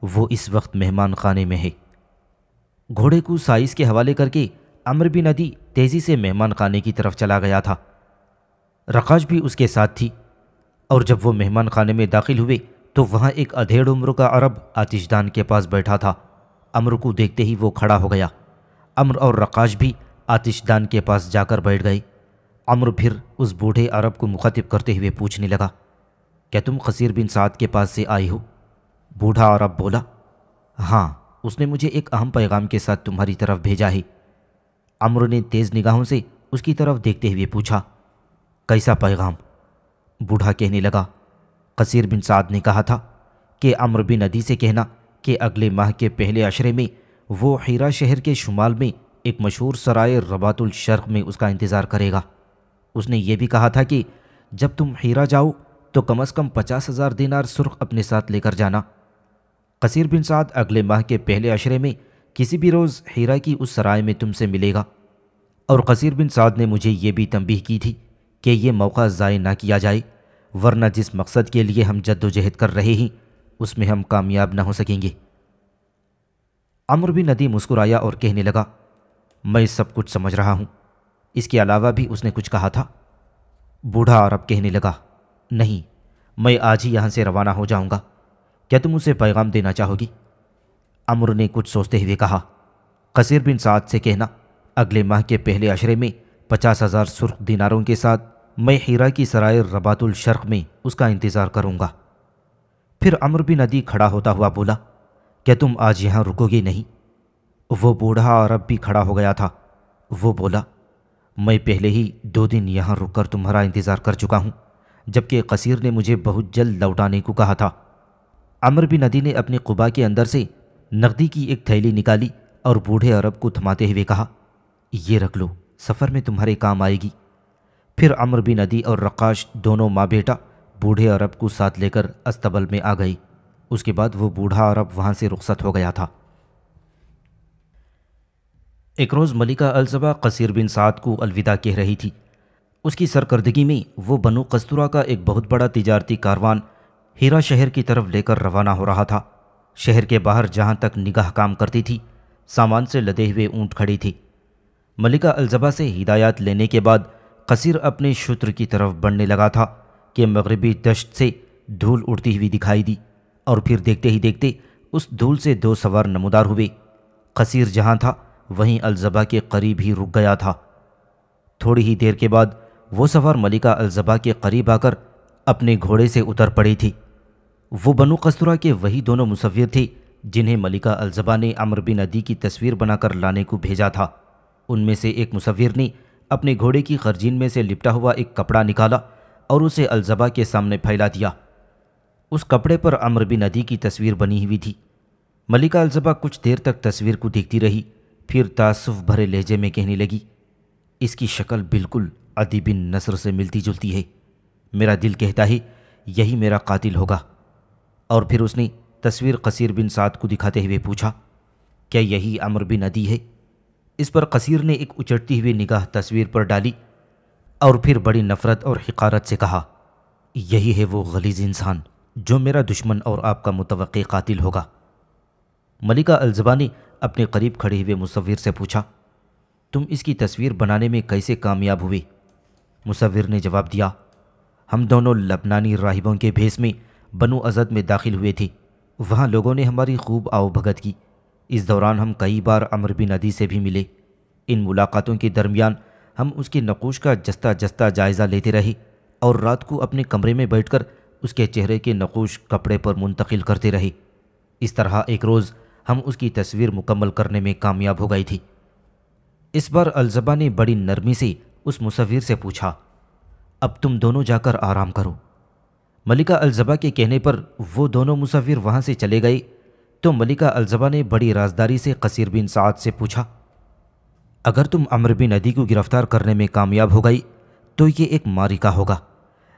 وہ اس وقت مہمان خانے میں ہے۔ گھوڑے کو سائز کے حوالے کر کے عمرو بن عدی تیزی سے مہمان خانے کی طرف چلا گیا تھا۔ رقاش بھی اس کے ساتھ تھی، اور جب وہ مہمان خانے میں داخل ہوئے تو وہاں ایک ادھیڑ عمر کا عرب آتش دان کے پاس بیٹھا تھا۔ عمرو کو دیکھتے ہی وہ کھڑا ہو گیا۔ عمرو اور رقاش بھی آتش دان کے پاس جا کر بیٹھ گئے۔ عمرو پھر اس بوڑھے عرب کو مخاطب کرتے ہوئے پوچھنے لگا، کیا تم قصیر بن سعد کے پاس سے آئے ہو؟ بوڑھا عرب بولا، ہاں، اس نے مجھے ایک اہم پیغام کے ساتھ تمہاری طرف بھیجا ہے۔ عمرو نے تیز نگاہوں سے اس کی طرف دیکھتے ہوئے پوچھا، کیسا پیغام؟ بوڑھا کہنے لگا، قصیر بن سعد نے کہا تھا کہ عمرو بن عدی سے کہنا کہ اگلے ماہ کے پہلے عشرے میں وہ حیرہ شہر کے شمال میں ایک مشہور سرائے رباط الشرق میں اس کا انتظار کرے گا۔ اس نے یہ بھی کہا تھا کہ جب تم حیرہ جاؤ تو کم از کم 50,000 دینار سرخ اپنے ساتھ لے کر جانا۔ قصیر بن سعد اگلے ماہ کے پہلے عشرے میں کسی بھی روز حیرہ کی اس سرائے میں تم سے ملے گا، اور قصیر بن سعد نے مجھے یہ بھی تنبیہ کی تھی کہ یہ موقع ضائع نہ کیا جائے، ورنہ جس مقصد کے لیے ہم جد و جہد کر رہے ہیں اس میں ہم کامیاب نہ ہو سکیں گے۔ عمرو بن عدی مسکرایا اور کہنے لگا، میں سب کچھ سمجھ رہا ہوں، اس کے علاوہ بھی اس نے کچھ کہا تھا؟ بوڑھا عرب کہنے لگا، نہیں، میں آج ہی یہاں سے روانہ ہو جاؤں گا، کیا تم اسے پیغام دینا چاہو گی؟ عمرو نے کچھ سوچتے ہوئے کہا، قصیر بن سعد سے کہنا اگلے ماہ کے پہلے عشرے میں 50,000 سرخ دیناروں کے ساتھ میں حیرہ کی سرائے رباط الشرق میں اس کا انتظار کروں گا۔ پھر عمرو بن عدی کھڑا ہوتا ہوا بولا، کیا تم آج یہاں رکو گے نہیں؟ وہ بوڑھا عرب بھی کھڑا ہو گیا تھا۔ وہ بولا، میں پہلے ہی 2 دن یہاں رک کر تمہارا انتظار کر چکا ہوں، جبکہ قصیر نے مجھے بہت جلد لوٹانے کو کہا تھا۔ عمرو بن عدی نے اپنی قبا کے اندر سے نقدی کی ایک تھیلی نکالی اور بوڑھے عرب کو تھماتے ہوئے کہا، یہ رکھ لو، سفر میں تمہارے کام آئے گی۔ پھر عمرو بن عدی اور رقاش دونوں ماں بیٹا بوڑھے عرب کو ساتھ لے کر استبل میں آ گئی۔ اس کے بعد وہ بوڑھا عرب وہاں سے رخصت ہو گیا تھا۔ ایک روز ملکہ الزبا قصیر بن سعد کو الوداع کہہ رہی تھی۔ اس کی سرکردگی میں وہ بنو قستورہ کا ایک بہت بڑا تجارتی کاروان حیرہ شہر کی طرف لے کر روانہ ہو رہا تھا۔ شہر کے باہر جہاں تک نگاہ کام کرتی تھی سامان سے لدے ہوئے اونٹ کھڑی تھی۔ ملکہ الزبا سے ہدایات لینے کے بعد قصیر اپنے شتر کی طرف بڑھنے لگا تھا کہ مغربی دشت سے دھول اڑتی ہوئی دکھائی دی، اور پھر دیکھتے ہی دیکھتے اس دھول سے 2 سوار نمودار ہوئے۔ قصیر جہاں تھا وہیں الزبا کے قریب ہی رک گیا تھا۔ تھوڑی ہی دیر کے بعد وہ سوار ملکہ الزبا کے قریب آ کر اپنے گھوڑے سے اتر پڑی تھی۔ وہ بنو قستورہ کے وہی دونوں مصور تھے جنہیں ملکہ الزبا نے عمرو بن عدی کی تصویر بنا کر لانے کو بھیجا تھا۔ ان میں سے ایک مصور نے اپنے گھوڑے کی خرجین میں سے لپٹا ہوا ایک کپڑا نکالا اور اسے الزبا کے سامنے پھیلا دیا۔ اس کپڑے پر عمرو بن عدی کی تصویر بنی ہوئی تھی۔ ملکہ الزبا کچھ دیر تک تصویر کو دیکھتی رہی، پھر تأسف بھرے لہجے میں کہنے لگی، اس کی شکل بالکل عدی بن نصر سے ملتی جلتی ہے۔ میرا دل کہتا ہے یہی میرا قاتل ہوگا۔ اور پھر اس نے تصویر قصیر بن سعد کو دکھاتے ہوئے پوچھا، کیا یہی عمرو بن عدی ہے؟ اس پر قصیر نے ایک اچٹتی ہوئی نگاہ تصویر پر ڈالی اور پھر بڑی نفرت اور حقارت سے کہا، یہی ہے وہ غلیظ انسان جو میرا دشمن اور آپ کا متوقع قاتل ہوگا۔ ملکہ الزبا نے اپنے قریب کھڑے ہوئے مصور سے پوچھا، تم اس کی تصویر بنانے میں کیسے کامیاب ہوئے؟ مصور نے جواب دیا، ہم دونوں لبنانی راہبوں کے بھیس میں بنو ازد میں داخل ہوئے تھے۔ وہاں لوگوں نے ہماری خوب آؤ بھگت کی۔ اس دوران ہم کئی بار عمرو بن عدی سے بھی ملے۔ ان ملاقاتوں کے درمیان ہم اس کے نقوش کا جستہ جستہ جائزہ لیتے رہے اور رات کو اپنے کمرے میں بیٹھ کر اس کے چہرے کے نقوش کپڑے پر منتقل کرتے رہے۔ اس طرح ایک روز ہم اس کی تصویر مکمل کرنے میں کامیاب ہو گئی تھی۔ اس بار الزبا نے بڑی نرمی سے اس مصور سے پوچھا، اب تم دونوں جا کر آرام کرو۔ ملکہ الزبا کے کہنے پر وہ دونوں مصور وہاں سے چلے گئے تو ملکہ الزبا نے بڑی رازداری سے قصیر بن سعد سے پوچھا، اگر تم عمرو بن عدی کو گرفتار کرنے میں کامیاب ہو گئی تو یہ ایک معرکہ ہوگا،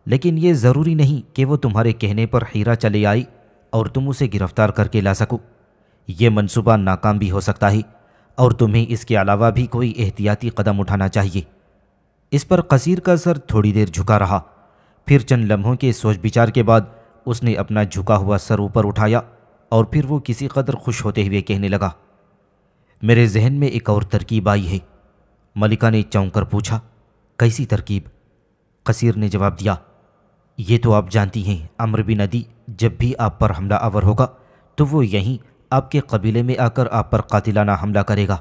لیکن یہ ضروری نہیں کہ وہ تمہارے کہنے پر ہیرا چلے آئی اور تم اسے گرفتار کر کے لا سکو۔ یہ منصوبہ ناکام بھی ہو سکتا ہے اور تمہیں اس کے علاوہ بھی کوئی احتیاطی قدم اٹھانا چاہیے۔ اس پر قصیر کا سر تھوڑی دیر جھکا رہا، پھر چند لمحوں کے سوچ بچار کے بعد اس نے اپنا جھکا ہوا سر اوپر اٹھایا اور پھر وہ کسی قدر خوش ہوتے ہوئے کہنے لگا، میرے ذہن میں ایک اور ترکیب آئی ہے۔ ملکہ نے چونک کر پوچھا، کیسی ترکیب؟ قصیر نے جواب دیا، یہ تو آپ جانتی ہیں عمرو بن عدی جب بھی آپ پر حملہ آور ہوگا تو وہ یہیں آپ کے قبیلے میں آ کر آپ پر قاتلانہ حملہ کرے گا۔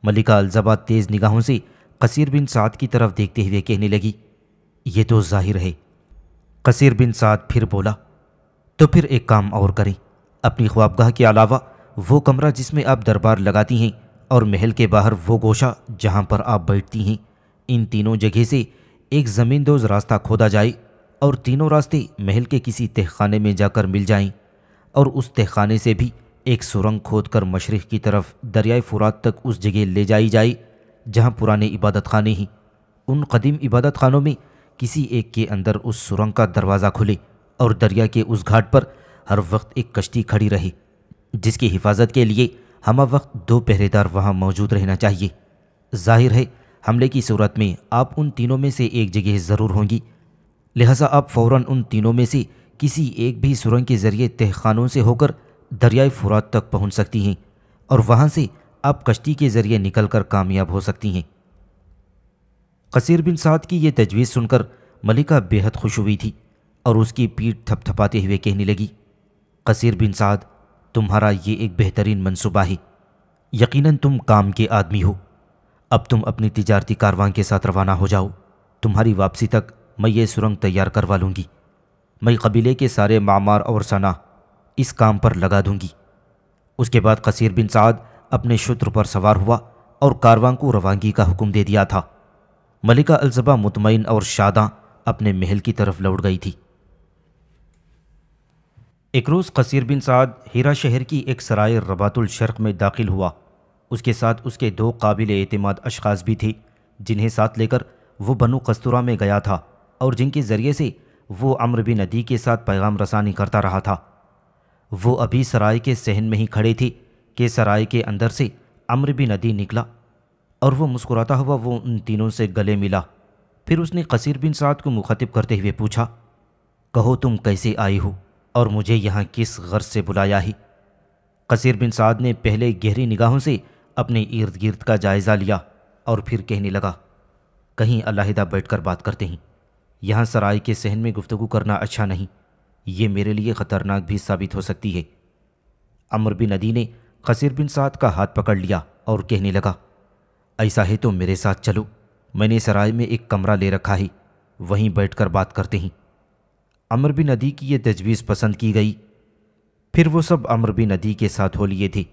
ملکہ الزبا تیز نگاہوں سے قصیر بن سعد کی طرف دیکھتے ہوئے کہنے لگی، یہ تو ظاہر ہے۔ قصیر بن سعد پھر بولا، تو پھر ایک کام اور کریں، اپنی خوابگاہ کے علاوہ وہ کمرہ جس میں آپ دربار لگاتی ہیں اور محل کے باہر وہ گوشہ جہاں پر آپ بیٹھتی ہیں، ان تینوں جگہ سے ایک زمین دوز راستہ کھودا جائے اور تینوں راستے محل کے کسی تہ خانے میں جا کر مل جائیں، اور اس تہ خانے سے بھی ایک سرنگ کھود کر مشرق کی طرف دریائے فرات تک اس جگہ لے جائی جائے جہاں پرانے عبادت خانے ہیں۔ ان قدیم عبادت خانوں میں کسی ایک کے اندر اس سرنگ کا دروازہ کھلے اور دریا کے اس گھاٹ پر ہر وقت ایک کشتی کھڑی رہے جس کی حفاظت کے لیے ہمہ وقت 2 پہرے دار وہاں موجود رہنا چاہیے۔ ظاہر ہے حملے کی صورت میں آپ ان تینوں میں سے ایک جگہ ضرور ہوں گی، لہٰذا آپ فوراً ان تینوں میں سے کسی ایک بھی سرنگ کے ذریعے تہ خانوں سے ہو کر دریائے فرات تک پہنچ سکتی ہیں اور وہاں سے آپ کشتی کے ذریعے نکل کر کامیاب ہو سکتی ہیں۔ قصیر بن سعد کی یہ تجویز سن کر ملکہ بے حد خوش ہوئی تھی اور اس کی پیٹھ تھپ تھپاتے ہوئے کہنے لگی، قصیر بن سعد، تمہارا یہ ایک بہترین منصوبہ ہے، یقیناً تم کام کے آدمی ہو۔ اب تم اپنی تجارتی کارواں کے ساتھ روانہ ہو جاؤ، تمہاری واپسی تک میں یہ سرنگ تیار کروا لوں گی۔ میں قبیلے کے سارے معمار اور ثنا اس کام پر لگا دوں گی۔ اس کے بعد قصیر بن سعد اپنے شتر پر سوار ہوا اور کارواں کو روانگی کا حکم دے دیا تھا۔ ملکہ الزبا مطمئن اور شاداں اپنے محل کی طرف لوٹ گئی تھی۔ ایک روز قصیر بن سعد ہیرا شہر کی ایک سرائے رباط الشرق میں داخل ہوا۔ اس کے ساتھ اس کے 2 قابل اعتماد اشخاص بھی تھے جنہیں ساتھ لے کر وہ بنو قستورہ میں گیا تھا اور جن کے ذریعے سے وہ عمرو بن عدی کے ساتھ پیغام رسانی کرتا رہا تھا۔ وہ ابھی سرائے کے صحن میں ہی کھڑے تھے کہ سرائے کے اندر سے عمرو بن عدی نکلا اور وہ مسکراتا ہوا وہ ان تینوں سے گلے ملا۔ پھر اس نے قصیر بن سعد کو مخاطب کرتے ہوئے پوچھا، کہو تم کیسے آئے ہو اور مجھے یہاں کس غرض سے بلایا ہے؟ قصیر بن سعد نے پہلے گہری نگاہوں سے اپنے ارد گرد کا جائزہ لیا اور پھر کہنے لگا، کہیں علیحدہ بیٹھ کر بات کرتے ہیں، یہاں سرائے کے صحن میں گفتگو کرنا اچھا نہیں، یہ میرے لیے خطرناک بھی ثابت ہو سکتی ہے۔ عمرو بن عدی نے قصیر بن سعد کا ہاتھ پکڑ لیا اور کہنے لگا، ایسا ہے تو میرے ساتھ چلو، میں نے سرائے میں ایک کمرہ لے رکھا ہے، وہیں بیٹھ کر بات کرتے ہیں۔ عمرو بن عدی کی یہ تجویز پسند کی گئی، پھر وہ سب عمرو بن عدی کے ساتھ ہو لیے تھے۔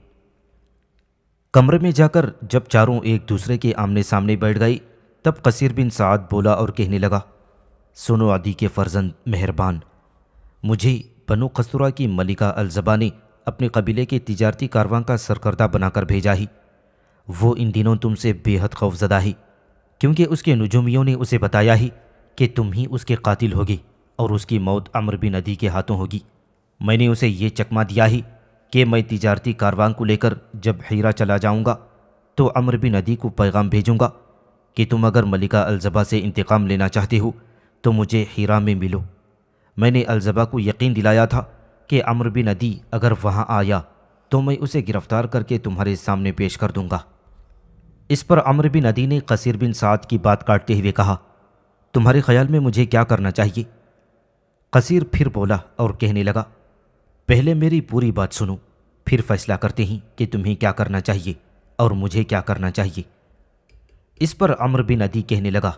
کمرے میں جا کر جب چاروں ایک دوسرے کے آمنے سامنے بیٹھ گئے تب قصیر بن سعد بولا اور کہنے لگا، سنو عدی کے فرزند مہربان، مجھے بنو قصورہ کی ملکہ الزبا نے اپنے قبیلے کے تجارتی کارواں کا سرکردہ بنا کر بھیجا ہی۔ وہ ان دنوں تم سے بے حد خوفزدہ ہے، کیونکہ اس کے نجومیوں نے اسے بتایا ہی کہ تم ہی اس کے قاتل ہوگے اور اس کی موت عمرو بن عدی کے ہاتھوں ہوگی۔ میں نے اسے یہ چکمہ دیا ہی کہ میں تجارتی کارواں کو لے کر جب ہیرا چلا جاؤں گا تو عمرو بن عدی کو پیغام بھیجوں گا کہ تم اگر ملکہ الزبا سے انتقام لینا چاہتے ہو تو مجھے ہیرا میں ملو۔ میں نے الزبا کو یقین دلایا تھا کہ عمرو بن عدی اگر وہاں آیا تو میں اسے گرفتار کر کے تمہارے سامنے پیش کر دوں گا۔ اس پر عمرو بن عدی نے قصیر بن سعد کی بات کاٹتے ہوئے کہا، تمہارے خیال میں مجھے کیا کرنا چاہیے؟ قصیر پھر بولا اور کہنے لگا، پہلے میری پوری بات سنو، پھر فیصلہ کرتے ہیں کہ تمہیں کیا کرنا چاہیے اور مجھے کیا کرنا چاہیے۔ اس پر عمرو بن عدی کہنے لگا،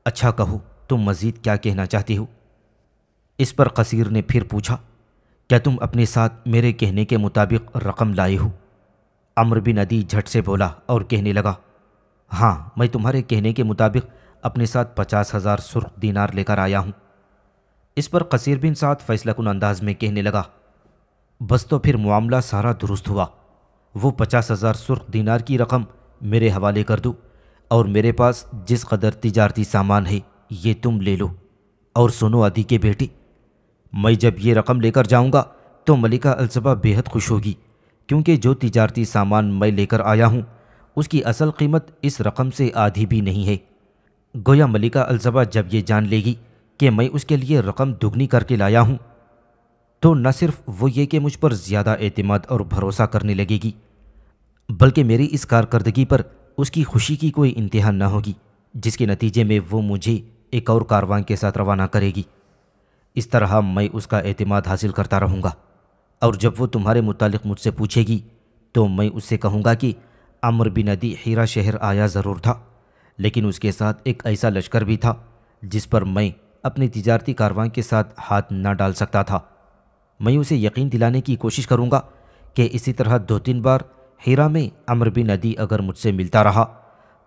اچھا کہو، تم مزید کیا کہنا چاہتے ہو؟ اس پر قصیر نے پھر پوچھا، کیا تم اپنے ساتھ میرے کہنے کے مطابق رقم لائے ہو؟ عمرو بن عدی جھٹ سے بولا اور کہنے لگا، ہاں، میں تمہارے کہنے کے مطابق اپنے ساتھ 50,000 سرخ دینار لے کر آیا ہوں۔ اس پر قصیر بن سعد فیصلہ کن انداز میں کہنے لگا، بس تو پھر معاملہ سارا درست ہوا، وہ 50,000 سرخ دینار کی رقم میرے حوالے کر دو اور میرے پاس جس قدر تجارتی سامان ہے یہ تم لے لو۔ اور سنو عدی کے بیٹے، میں جب یہ رقم لے کر جاؤں گا تو ملکہ الزبا بے حد خوش ہوگی، کیونکہ جو تجارتی سامان میں لے کر آیا ہوں اس کی اصل قیمت اس رقم سے آدھی بھی نہیں ہے۔ گویا ملکہ الزبا جب یہ جان لے گی کہ میں اس کے لیے رقم دگنی کر کے لایا ہوں تو نہ صرف وہ یہ کہ مجھ پر زیادہ اعتماد اور بھروسہ کرنے لگے گی، بلکہ میری اس کارکردگی پر اس کی خوشی کی کوئی انتہا نہ ہوگی، جس کے نتیجے میں وہ مجھے ایک اور کارواں کے ساتھ روانہ کرے گی۔ اس طرح میں اس کا اعتماد حاصل کرتا رہوں گا، اور جب وہ تمہارے متعلق مجھ سے پوچھے گی تو میں اس سے کہوں گا کہ عمرو بن عدی ہیرا شہر آیا ضرور تھا، لیکن اس کے ساتھ ایک ایسا لشکر بھی تھا جس پر میں اپنی تجارتی کارواں کے ساتھ ہاتھ نہ ڈال سکتا تھا۔ میں اسے یقین دلانے کی کوشش کروں گا کہ اسی طرح 2-3 بار ہیرا میں عمرو بن عدی اگر مجھ سے ملتا رہا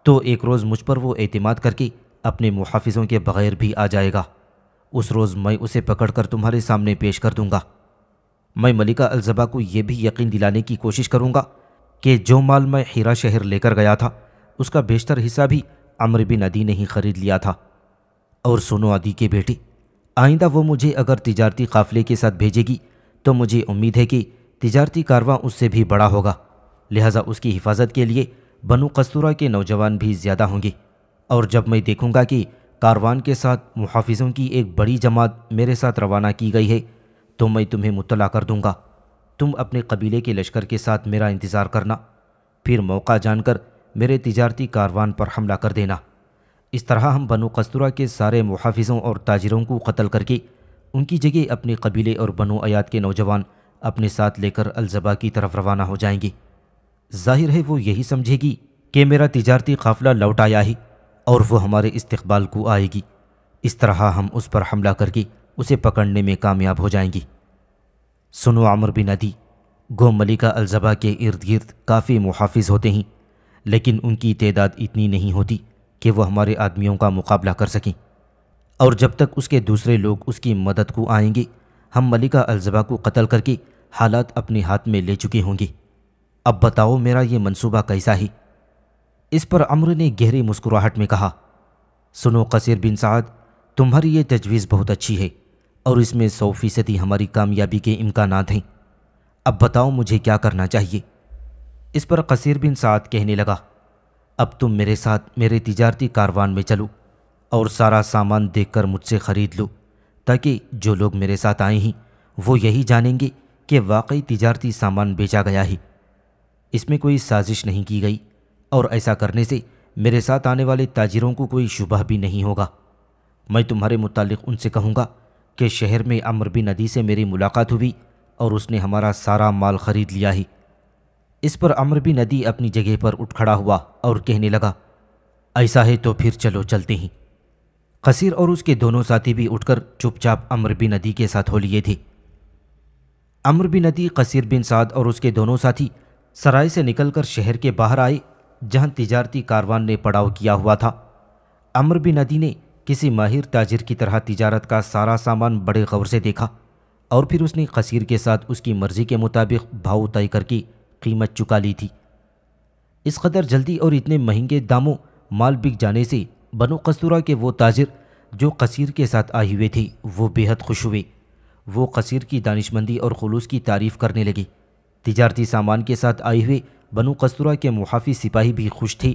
تو ایک روز مجھ پر وہ اعتماد کر کے اپنے محافظوں کے بغیر بھی آ جائے گا۔ اس روز میں اسے پکڑ کر تمہارے سامنے پیش کر دوں گا۔ میں ملکہ الزبا کو یہ بھی یقین دلانے کی کوشش کروں گا کہ جو مال میں ہیرا شہر لے کر گیا تھا اس کا بیشتر حصہ بھی عمرو بن عدی نے ہی خرید لیا تھا۔ اور سنو عدی کے بیٹے، آئندہ وہ مجھے اگر تجارتی قافلے کے ساتھ بھیجے گی تو مجھے امید ہے کہ تجارتی کارواں اس سے بھی بڑا ہوگا، لہٰذا اس کی حفاظت کے لیے بنو قصورہ کے نوجوان بھی زیادہ ہوں گے، اور جب میں دیکھوں گا کہ کاروان کے ساتھ محافظوں کی ایک بڑی جماعت میرے ساتھ روانہ کی گئی ہے تو میں تمہیں مطلع کر دوں گا۔ تم اپنے قبیلے کے لشکر کے ساتھ میرا انتظار کرنا، پھر موقع جان کر میرے تجارتی کاروان پر حملہ کر دینا۔ اس طرح ہم بنو قصورہ کے سارے محافظوں اور تاجروں کو قتل کر کے ان کی جگہ اپنے قبیلے اور بنو ایاد کے نوجوان اپنے ساتھ لے کر الزبا کی طرف روانہ ہو جائیں گے۔ ظاہر ہے وہ یہی سمجھے گی کہ میرا تجارتی قافلہ لوٹ آیا ہے اور وہ ہمارے استقبال کو آئے گی۔ اس طرح ہم اس پر حملہ کر کے اسے پکڑنے میں کامیاب ہو جائیں گی۔ سنو عمرو بن عدی، گو ملکہ الزبا کے ارد گرد کافی محافظ ہوتے ہیں، لیکن ان کی تعداد اتنی نہیں ہوتی کہ وہ ہمارے آدمیوں کا مقابلہ کر سکیں، اور جب تک اس کے دوسرے لوگ اس کی مدد کو آئیں گے ہم ملکہ الزبا کو قتل کر کے حالات اپنے ہاتھ میں لے چکے ہوں گے۔ اب بتاؤ میرا یہ منصوبہ کیسا ہے؟ اس پر عمرو نے گہری مسکراہٹ میں کہا، سنو قصیر بن سعد، تمہاری یہ تجویز بہت اچھی ہے اور اس میں 100% ہماری کامیابی کے امکانات ہیں۔ اب بتاؤ مجھے کیا کرنا چاہیے؟ اس پر قصیر بن سعد کہنے لگا، اب تم میرے ساتھ میرے تجارتی کاروان میں چلو اور سارا سامان دیکھ کر مجھ سے خرید لو، تاکہ جو لوگ میرے ساتھ آئے ہیں وہ یہی جانیں گے کہ واقعی تجارتی سامان بیچا گیا ہے، اس میں کوئی سازش نہیں کی گئی، اور ایسا کرنے سے میرے ساتھ آنے والے تاجروں کو کوئی شبہ بھی نہیں ہوگا۔ میں تمہارے متعلق ان سے کہوں گا کہ شہر میں عمرو بن عدی سے میری ملاقات ہوئی اور اس نے ہمارا سارا مال خرید لیا ہی۔ اس پر عمرو بن عدی اپنی جگہ پر اٹھ کھڑا ہوا اور کہنے لگا، ایسا ہے تو پھر چلو چلتے ہیں۔ قصیر اور اس کے دونوں ساتھی بھی اٹھ کر چپ چاپ عمرو بن عدی کے ساتھ ہو لیے تھے۔ عمرو بن عدی، قصیر بن سعد اور اس کے دونوں ساتھی سرائے سے نکل کر شہر کے باہر آئے جہاں تجارتی کاروان نے پڑاؤ کیا ہوا تھا۔ عمرو بن عدی نے کسی ماہر تاجر کی طرح تجارت کا سارا سامان بڑے غور سے دیکھا اور پھر اس نے قصیر کے ساتھ اس کی مرضی کے مطابق بھاؤ طے کر کے قیمت چکا لی تھی۔ اس قدر جلدی اور اتنے مہنگے داموں مال بک جانے سے بنو قصورہ کے وہ تاجر جو قصیر کے ساتھ آئے ہوئے تھے وہ بے حد خوش ہوئے۔ وہ قصیر کی دانشمندی اور خلوص کی تعریف کرنے لگے۔ تجارتی سامان کے ساتھ آئے ہوئے بنو قصورہ کے محافظ سپاہی بھی خوش تھے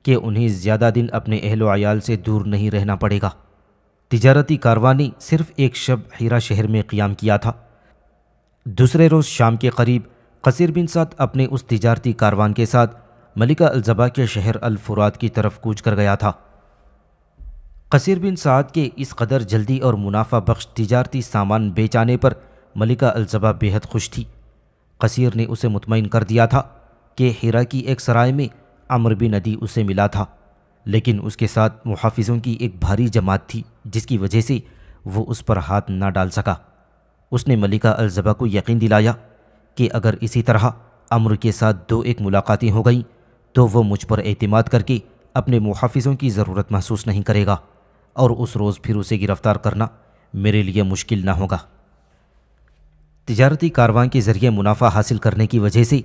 کہ انہیں زیادہ دن اپنے اہل و عیال سے دور نہیں رہنا پڑے گا۔ تجارتی کاروان نے صرف ایک شب ہیرا شہر میں قیام کیا تھا۔ دوسرے روز شام کے قریب قصیر بن سعد اپنے اس تجارتی کاروان کے ساتھ ملکہ الزبا کے شہر الفرات کی طرف کوچ کر گیا تھا۔ قصیر بن سعد کے اس قدر جلدی اور منافع بخش تجارتی سامان بیچ آنے پر ملکہ الزبا بے حد خوش تھی۔ قصیر نے اسے مطمئن کر دیا تھا کہ ہیرا کی ایک سرائے میں عمرو بن عدی اسے ملا تھا، لیکن اس کے ساتھ محافظوں کی ایک بھاری جماعت تھی جس کی وجہ سے وہ اس پر ہاتھ نہ ڈال سکا۔ اس نے ملکہ الزبا کو یقین دلایا کہ اگر اسی طرح عمرو کے ساتھ 2-1 ملاقاتیں ہو گئیں تو وہ مجھ پر اعتماد کر کے اپنے محافظوں کی ضرورت محسوس نہیں کرے گا اور اس روز پھر اسے گرفتار کرنا میرے لیے مشکل نہ ہوگا۔ تجارتی کاروان کے ذریعے منافع حاصل کرنے کی وجہ سے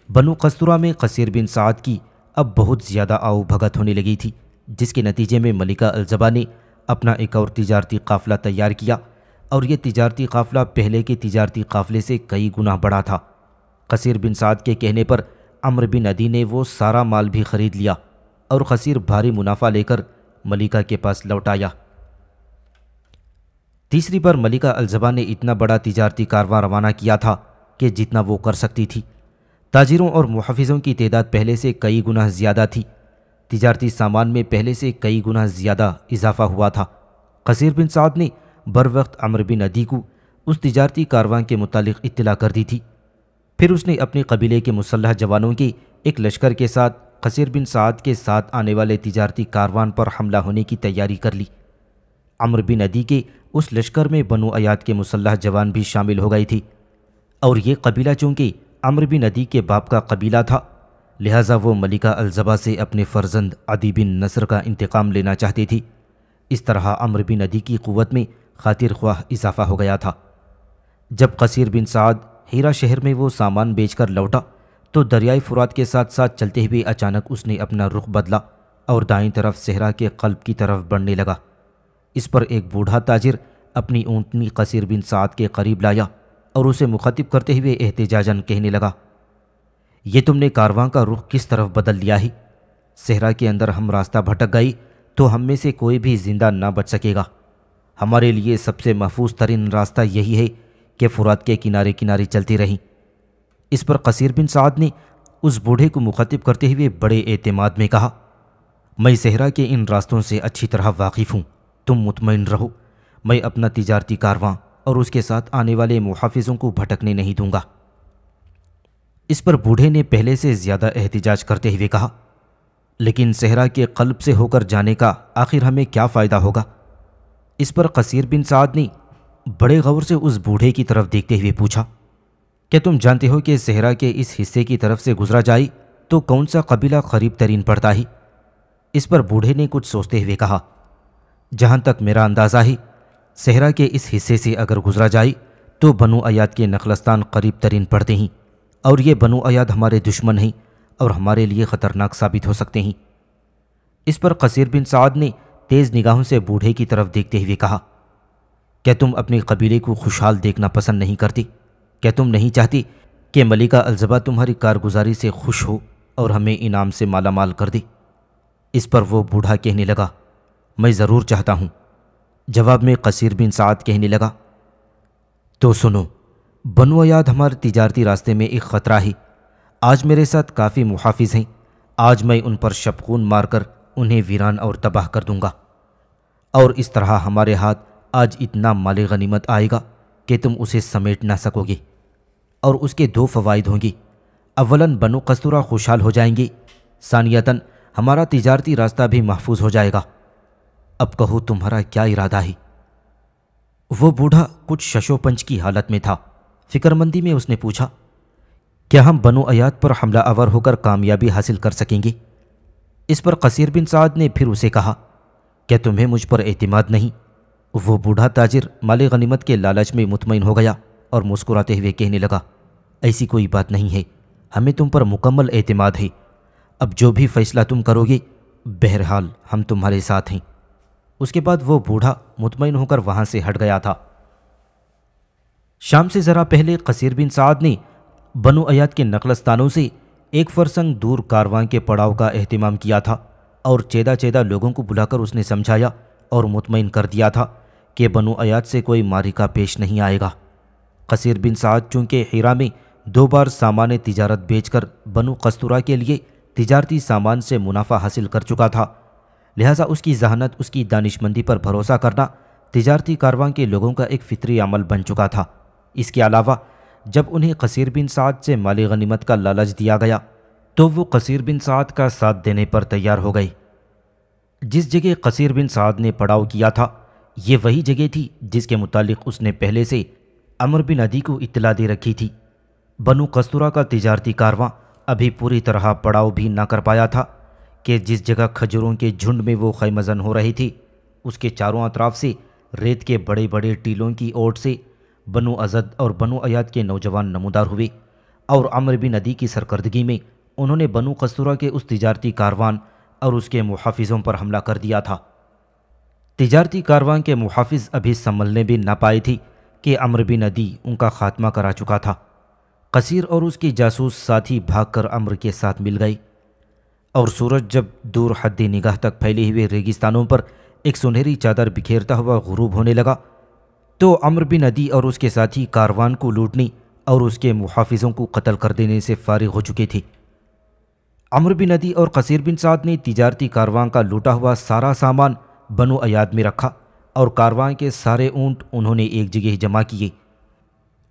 بنو قصورہ میں قصیر بن سعد کی اب بہت زیادہ آؤ بھگت ہونے لگی تھی، جس کے نتیجے میں ملکہ الزبا نے اپنا ایک اور تجارتی قافلہ تیار کیا اور یہ تجارتی قافلہ پہلے کے تجارتی قافلے سے کئی گنا بڑا تھا۔ قصیر بن سعد کے کہنے پر عمرو بن عدی نے وہ سارا مال بھی خرید لیا اور قصیر بھاری منافع لے کر ملکہ کے پاس لوٹ آیا۔ تیسری بار ملکہ الزبا نے اتنا بڑا تجارتی کارواں روانہ کیا تھا کہ جتنا وہ کر سکتی تھی۔ تاجروں اور محافظوں کی تعداد پہلے سے کئی گنا زیادہ تھی۔ تجارتی سامان میں پہلے سے کئی گنا زیادہ اضافہ ہوا تھا۔ قصیر بن سعد نے بروقت عمرو بن عدی کو اس تجارتی کارواں کے متعلق اطلاع کر دی تھی۔ پھر اس نے اپنے قبیلے کے مسلح جوانوں کے ایک لشکر کے ساتھ قصیر بن سعد کے ساتھ آنے والے تجارتی کاروان پر حملہ ہونے کی تیاری کر لی۔ عمرو بن عدی کے اس لشکر میں بنو عیاد کے مسلح جوان بھی شامل ہو گئی تھی، اور یہ قبیلہ چونکہ عمرو بن عدی کے باپ کا قبیلہ تھا لہٰذا وہ ملکہ الزبا سے اپنے فرزند عدی بن نصر کا انتقام لینا چاہتی تھی۔ اس طرح عمرو بن عدی کی قوت میں خاطر خواہ اضافہ ہو گیا تھا۔ جب قصیر بن سعد ہیرا شہر میں وہ سامان بیچ کر لوٹا تو دریائے فرات کے ساتھ ساتھ چلتے ہوئے اچانک اس نے اپنا رخ بدلا اور دائیں طرف صحرا کے قلب کی طرف بڑھنے لگا۔ اس پر ایک بوڑھا تاجر اپنی اونٹنی قصیر بن سعد کے قریب لایا اور اسے مخاطب کرتے ہوئے احتجاجاً کہنے لگا، یہ تم نے کارواں کا رخ کس طرف بدل لیا ہے؟ صحرا کے اندر ہم راستہ بھٹک گئی تو ہم میں سے کوئی بھی زندہ نہ بچ سکے گا۔ ہمارے لیے سب سے محفوظ ترین راستہ یہی ہے کہ فرات کے کنارے کنارے چلتی رہیں۔ اس پر قصیر بن سعد نے اس بوڑھے کو مخاطب کرتے ہوئے بڑے اعتماد میں کہا، میں صحرا کے ان راستوں سے اچھی طرح واقف ہوں، تم مطمئن رہو، میں اپنا تجارتی کارواں اور اس کے ساتھ آنے والے محافظوں کو بھٹکنے نہیں دوں گا۔ اس پر بوڑھے نے پہلے سے زیادہ احتجاج کرتے ہوئے کہا، لیکن صحرا کے قلب سے ہو کر جانے کا آخر ہمیں کیا فائدہ ہوگا؟ اس پر قصیر بن سعد نے بڑے غور سے اس بوڑھے کی طرف دیکھتے ہوئے پوچھا، کیا تم جانتے ہو کہ صحرا کے اس حصے کی طرف سے گزرا جائے تو کون سا قبیلہ قریب ترین پڑتا ہے؟ اس پر بوڑھے نے کچھ سوچتے ہوئے کہا، جہاں تک میرا اندازہ ہے صحرا کے اس حصے سے اگر گزرا جائے تو بنو عیاد کے نخلستان قریب ترین پڑتے ہیں، اور یہ بنو عیاد ہمارے دشمن ہیں اور ہمارے لیے خطرناک ثابت ہو سکتے ہیں۔ اس پر قصیر بن سعد نے تیز نگاہوں سے بوڑھے کی طرف دیکھتے ہوئے کہا، کیا تم اپنے قبیلے کو خوشحال دیکھنا پسند نہیں کرتے؟ کیا تم نہیں چاہتی کہ ملکہ الزبا تمہاری کارگزاری سے خوش ہو اور ہمیں انعام سے مالا مال کر دے؟ اس پر وہ بوڑھا کہنے لگا، میں ضرور چاہتا ہوں۔ جواب میں قصیر بن سعد کہنے لگا، تو سنو، بنو عیاد ہمارے تجارتی راستے میں ایک خطرہ ہے۔ آج میرے ساتھ کافی محافظ ہیں، آج میں ان پر شبخون مار کر انہیں ویران اور تباہ کر دوں گا، اور اس طرح ہمارے ہاتھ آج اتنا مال غنیمت آئے گا کہ تم اسے سمیٹ نہ سکو گے۔ اور اس کے دو فوائد ہوں گے۔ اولاً بنو قستورہ خوشحال ہو جائیں گے، ثانیتاً ہمارا تجارتی راستہ بھی محفوظ ہو جائے گا۔ اب کہو تمہارا کیا ارادہ ہے؟ وہ بوڑھا کچھ شش و پنج کی حالت میں تھا۔ فکر مندی میں اس نے پوچھا، کیا ہم بنو ایاد پر حملہ آور ہو کر کامیابی حاصل کر سکیں گے؟ اس پر قصیر بن سعد نے پھر اسے کہا، کیا تمہیں مجھ پر اعتماد نہیں؟ وہ بوڑھا تاجر مال غنیمت کے لالچ میں مطمئن ہو گیا اور مسکراتے ہوئے کہنے لگا، ایسی کوئی بات نہیں ہے، ہمیں تم پر مکمل اعتماد ہے۔ اب جو بھی فیصلہ تم کرو گے، بہرحال ہم تمہارے ساتھ ہیں۔ اس کے بعد وہ بوڑھا مطمئن ہو کر وہاں سے ہٹ گیا تھا۔ شام سے ذرا پہلے قصیر بن سعد نے بنو ایاد کے نقلستانوں سے ایک فرسنگ دور کارواں کے پڑاؤ کا اہتمام کیا تھا اور چیدہ چیدہ لوگوں کو بلا کر اس نے سمجھایا اور مطمئن کر دیا تھا کہ بنو ایاد سے کوئی معرکہ پیش نہیں آئے گا۔ قصیر بن سعد چونکہ حرا میں 2 بار سامان تجارت بیچ کر بنو قستورہ کے لیے تجارتی سامان سے منافع حاصل کر چکا تھا، لہٰذا اس کی ذہانت، اس کی دانش مندی پر بھروسہ کرنا تجارتی کارواں کے لوگوں کا ایک فطری عمل بن چکا تھا۔ اس کے علاوہ جب انہیں قصیر بن سعد سے مال غنیمت کا لالچ دیا گیا تو وہ قصیر بن سعد کا ساتھ دینے پر تیار ہو گئے۔ جس جگہ قصیر بن سعد نے پڑاؤ کیا تھا، یہ وہی جگہ تھی جس کے متعلق اس نے پہلے سے عمرو بن عدی کو اطلاع دے رکھی تھی۔ بنو قستورہ کا تجارتی کارواں ابھی پوری طرح پڑاؤ بھی نہ کر پایا تھا کہ جس جگہ کھجوروں کے جھنڈ میں وہ خیمہ زن ہو رہی تھی، اس کے چاروں اطراف سے ریت کے بڑے بڑے ٹیلوں کی اوٹ سے بنو ازد اور بنو ایاد کے نوجوان نمودار ہوئے، اور عمرو بن عدی کی سرکردگی میں انہوں نے بنو قستورہ کے اس تجارتی کاروان اور اس کے محافظوں پر حملہ کر دیا تھا۔ تجارتی کاروان کے محافظ ابھی سنبھلنے بھی نہ پائے تھی کہ عمرو بن عدی ان کا خاتمہ کرا چکا تھا۔ قصیر اور اس کی جاسوس ساتھی بھاگ کر عمرو کے ساتھ مل گئے، اور سورج جب دور حد نگاہ تک پھیلے ہوئے ریگستانوں پر ایک سنہری چادر بکھیرتا ہوا غروب ہونے لگا تو عمرو بن عدی اور اس کے ساتھی کاروان کو لوٹنے اور اس کے محافظوں کو قتل کر دینے سے فارغ ہو چکے تھے۔ عمرو بن عدی اور قصیر بن سعد نے تجارتی کاروان کا لوٹا ہوا سارا سامان بنو ایاد میں رکھا، اور کاروان کے سارے اونٹ انہوں نے ایک جگہ جمع کیے،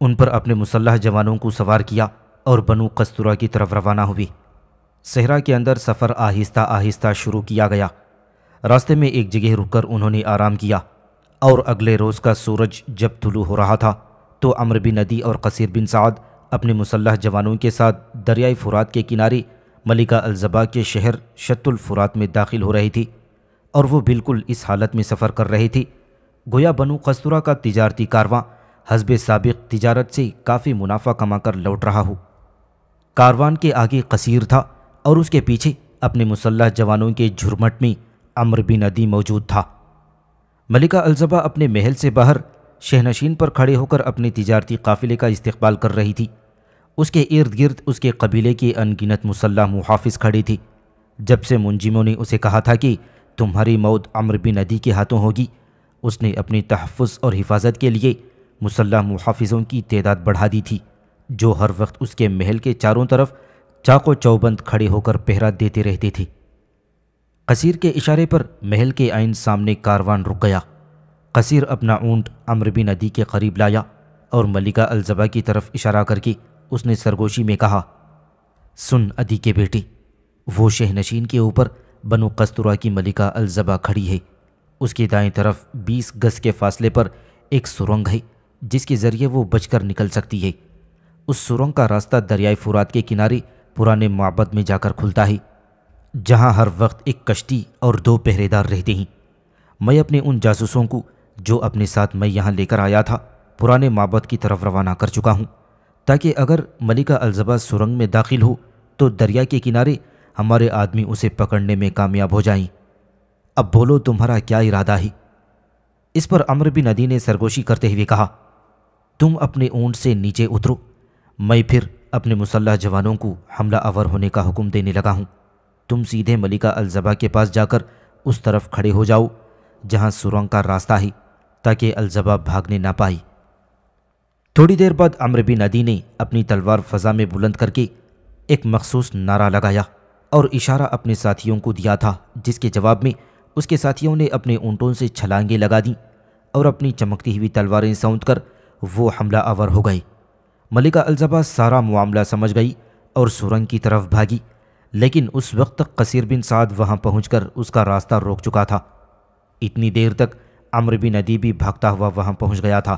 ان پر اپنے مسلح جوانوں کو سوار کیا اور بنو قستورہ کی طرف روانہ ہوئے۔ صحرا کے اندر سفر آہستہ آہستہ شروع کیا گیا۔ راستے میں ایک جگہ رک کر انہوں نے آرام کیا، اور اگلے روز کا سورج جب طلوع ہو رہا تھا تو عمرو بن عدی اور قصیر بن سعد اپنے مسلح جوانوں کے ساتھ دریائے فرات کے کنارے ملکہ الزبا کے شہر شط الفرات میں داخل ہو رہی تھی، اور وہ بالکل اس حالت میں سفر کر رہی تھی گویا بنو قستورہ کا تجارتی کارواں حسب سابق تجارت سے کافی منافع کما کر لوٹ رہا ہو۔ کاروان کے آگے قصیر تھا اور اس کے پیچھے اپنے مسلح جوانوں کے جھرمٹ میں عمرو بن عدی موجود تھا۔ ملکہ الزبا اپنے محل سے باہر شہنشین پر کھڑے ہو کر اپنے تجارتی قافلے کا استقبال کر رہی تھی۔ اس کے ارد گرد اس کے قبیلے کے ان گنت مسلح محافظ کھڑے تھے۔ جب سے منجموں نے اسے کہا تھا کہ تمہاری موت عمرو بن عدی کے ہاتھوں ہوگی، اس نے اپنی تحفظ اور حفاظت کے لیے مسلح محافظوں کی تعداد بڑھا دی تھی، جو ہر وقت اس کے محل کے چاروں طرف چاق و چوبند کھڑے ہو کر پہرا دیتے رہتے تھے۔ قصیر کے اشارے پر محل کے عین سامنے کاروان رک گیا۔ قصیر اپنا اونٹ عمرو بن عدی کے قریب لایا اور ملکہ الزبا کی طرف اشارہ کر کے اس نے سرگوشی میں کہا، سن عدی کے بیٹے، وہ شہنشین کے اوپر بنو قستورہ کی ملکہ الزبا کھڑی ہے۔ اس کی دائیں طرف 20 گز کے فاصلے پر ایک سرنگ ہے جس کے ذریعے وہ بچ کر نکل سکتی ہے۔ اس سرنگ کا راستہ دریائے فرات کے کنارے پرانے معبد میں جا کر کھلتا ہے، جہاں ہر وقت ایک کشتی اور 2 پہرے دار رہتے ہیں۔ میں اپنے ان جاسوسوں کو جو اپنے ساتھ میں یہاں لے کر آیا تھا پرانے معبد کی طرف روانہ کر چکا ہوں، تاکہ اگر ملکہ الزبا سرنگ میں داخل ہو تو دریا کے کنارے ہمارے آدمی اسے پکڑنے میں کامیاب ہو جائیں۔ اب بولو تمہارا کیا ارادہ ہے؟ اس پر عمرو بن عدی نے سرگوشی کرتے ہوئے کہا، تم اپنے اونٹ سے نیچے اترو، میں پھر اپنے مسلح جوانوں کو حملہ آور ہونے کا حکم دینے لگا ہوں۔ تم سیدھے ملکہ الزبا کے پاس جا کر اس طرف کھڑے ہو جاؤ جہاں سرنگ کا راستہ ہے، تاکہ الزبا بھاگنے نہ پائے۔ تھوڑی دیر بعد عمرو بن عدی نے اپنی تلوار فضا میں بلند کر کے ایک مخصوص نعرہ لگایا اور اشارہ اپنے ساتھیوں کو دیا تھا، جس کے جواب میں اس کے ساتھیوں نے اپنے اونٹوں سے چھلانگیں لگا دیں اور اپنی چمکتی ہوئی تلواریں سونت کر وہ حملہ آور ہو گئے۔ ملکہ الزبا سارا معاملہ سمجھ گئی اور سرنگ کی طرف بھاگی، لیکن اس وقت تک قصیر بن سعد وہاں پہنچ کر اس کا راستہ روک چکا تھا۔ اتنی دیر تک عمرو بن عدی بھی بھاگتا ہوا وہاں پہنچ گیا تھا۔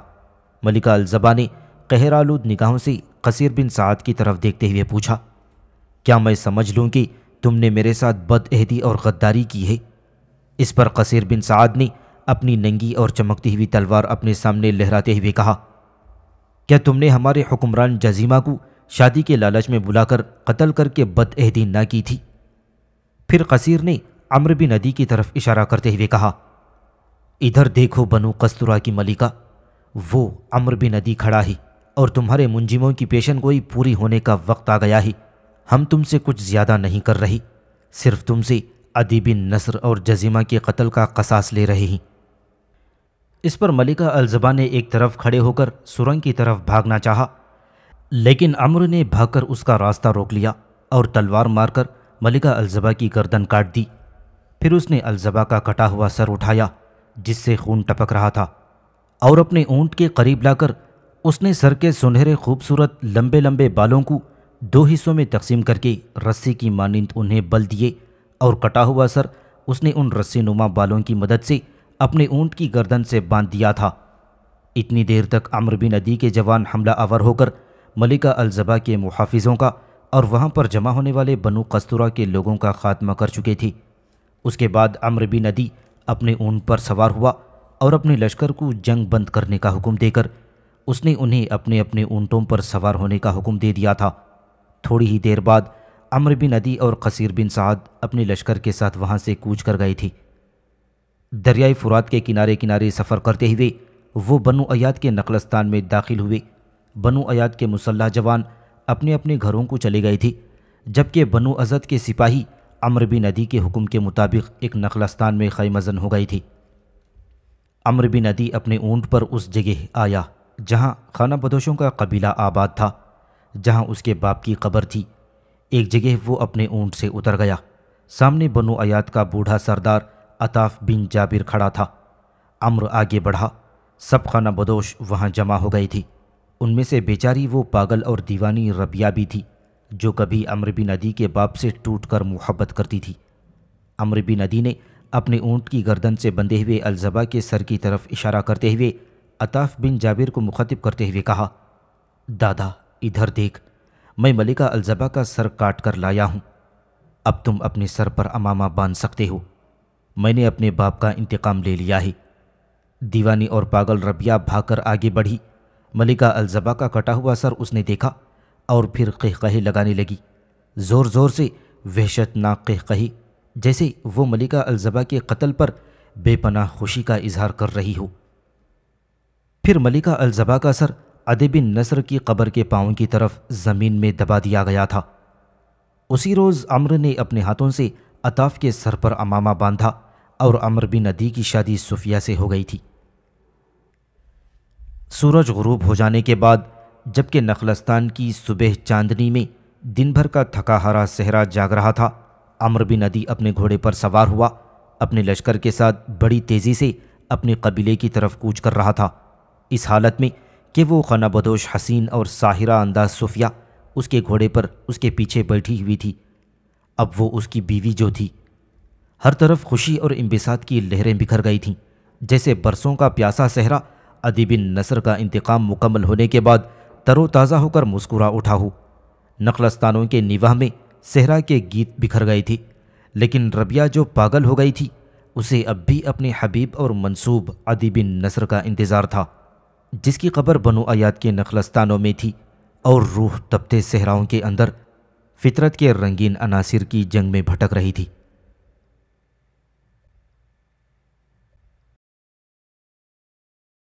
ملکہ الزبا نے قہر آلود نگاہوں سے قصیر بن سعد کی طرف دیکھتے ہوئے پوچھا، کیا میں سمجھ لوں کہ تم نے میرے ساتھ بدعہدی اور غداری کی ہے؟ اس پر قصیر بن سعد نے اپنی ننگی اور چمکتی ہوئی تلوار اپنے سامنے لہراتے ہوئے کہا، کیا تم نے ہمارے حکمران جزیمہ کو شادی کے لالچ میں بلا کر قتل کر کے بدعہدی نہ کی تھی؟ پھر قصیر نے عمرو بن عدی کی طرف اشارہ کرتے ہوئے کہا، ادھر دیکھو بنو قستورہ کی ملکہ، وہ عمرو بن عدی کھڑا ہے اور تمہارے منجموں کی پیشن گوئی پوری ہونے کا وقت آ گیا ہے۔ ہم تم سے کچھ زیادہ نہیں کر رہے، صرف تم سے عدی بن نصر اور جزیمہ کے قتل کا قصاص لے رہے ہیں۔ اس پر ملکہ الزبا نے ایک طرف کھڑے ہو کر سرنگ کی طرف بھاگنا چاہا، لیکن عمرو نے بھاگ کر اس کا راستہ روک لیا اور تلوار مار کر ملکہ الزبا کی گردن کاٹ دی۔ پھر اس نے الزبا کا کٹا ہوا سر اٹھایا جس سے خون ٹپک رہا تھا، اور اپنے اونٹ کے قریب لا کر اس نے سر کے سنہرے خوبصورت لمبے لمبے بالوں کو دو حصوں میں تقسیم کر کے رسی کی مانند انہیں بل دیے، اور کٹا ہوا سر اس نے ان رسی نما بالوں کی مدد سے اپنے اونٹ کی گردن سے باندھ دیا تھا۔ اتنی دیر تک عمرو بن عدی کے جوان حملہ آور ہو کر ملکہ الزبا کے محافظوں کا اور وہاں پر جمع ہونے والے بنو قستورہ کے لوگوں کا خاتمہ کر چکے تھے۔ اس کے بعد عمرو بن عدی اپنے اونٹ پر سوار ہوا اور اپنے لشکر کو جنگ بند کرنے کا حکم دے کر اس نے انہیں اپنے اپنے اونٹوں پر سوار ہونے کا حکم دے دیا تھا۔ تھوڑی ہی دیر بعد عمرو بن عدی اور قصیر بن سعد اپنے لشکر کے ساتھ وہاں سے کوچ کر گئے تھے۔ دریائے فرات کے کنارے کنارے سفر کرتے ہوئے وہ بنو ایاد کے نخلستان میں داخل ہوئے۔ بنو ایاد کے مسلح جوان اپنے اپنے گھروں کو چلے گئے تھے، جبکہ بنو ازد کے سپاہی عمرو بن عدی کے حکم کے مطابق ایک نخلستان میں خیمہ زن ہو گئی تھی۔ عمرو بن عدی اپنے اونٹ پر اس جگہ آیا جہاں خانہ بدوشوں کا قبیلہ آباد تھا، جہاں اس کے باپ کی قبر تھی۔ ایک جگہ وہ اپنے اونٹ سے اتر گیا۔ سامنے بنو ایاد کا بوڑھا سردار عطاف بن جابر کھڑا تھا۔ عمرو آگے بڑھا، سب خانہ بدوش وہاں جمع ہو گئی تھی۔ ان میں سے بیچاری وہ پاگل اور دیوانی ربیہ بھی تھی جو کبھی عمرو بن عدی کے باپ سے ٹوٹ کر محبت کرتی تھی۔ عمرو بن عدی نے اپنے اونٹ کی گردن سے بندھے ہوئے الزبا کے سر کی طرف اشارہ کرتے ہوئے عطاف بن جابر کو مخاطب کرتے ہوئے کہا، دادا ادھر دیکھ، میں ملکہ الزبا کا سر کاٹ کر لایا ہوں، اب تم اپنے سر پر امامہ باندھ سکتے ہو، میں نے اپنے باپ کا انتقام لے لیا ہے۔ دیوانی اور پاگل ربیہ بھاگ کر آگے بڑھی۔ ملکہ الزبا کا کٹا ہوا سر اس نے دیکھا اور پھر قہقہے لگانے لگی، زور زور سے وحشتناک قہقہے، جیسے وہ ملکہ الزبا کے قتل پر بے پناہ خوشی کا اظہار کر رہی ہو۔ پھر ملکہ الزبا کا سر عدی بن نصر کی قبر کے پاؤں کی طرف زمین میں دبا دیا گیا تھا۔ اسی روز عمرو نے اپنے ہاتھوں سے عطاف کے سر پر امامہ باندھا اور عمرو بن عدی کی شادی صفیہ سے ہو گئی تھی۔ سورج غروب ہو جانے کے بعد جبکہ نخلستان کی صبح چاندنی میں دن بھر کا تھکا ہارا صحرا جاگ رہا تھا، عمرو بن عدی اپنے گھوڑے پر سوار ہوا اپنے لشکر کے ساتھ بڑی تیزی سے اپنے قبیلے کی طرف کوچ کر رہا تھا، اس حالت میں کہ وہ خانہ بدوش حسین اور ساحرہ انداز صفیہ اس کے گھوڑے پر اس کے پیچھے بیٹھی ہوئی تھی۔ اب وہ اس کی بیوی جو تھی، ہر طرف خوشی اور انبساط کی لہریں بکھر گئی تھیں، جیسے برسوں کا پیاسا صحرا عدی بن نصر کا انتقام مکمل ہونے کے بعد تر و تازہ ہو کر مسکرا اٹھا ہو۔ نخلستانوں کے نواح میں صحرا کے گیت بکھر گئے تھے، لیکن ربیہ جو پاگل ہو گئی تھی اسے اب بھی اپنے حبیب اور منسوب عدی بن نصر کا انتظار تھا، جس کی قبر بنو ایاد کے نخلستانوں میں تھی، اور روح تپتے صحراؤں کے اندر فطرت کے رنگین عناصر کی جنگ میں بھٹک رہی تھی۔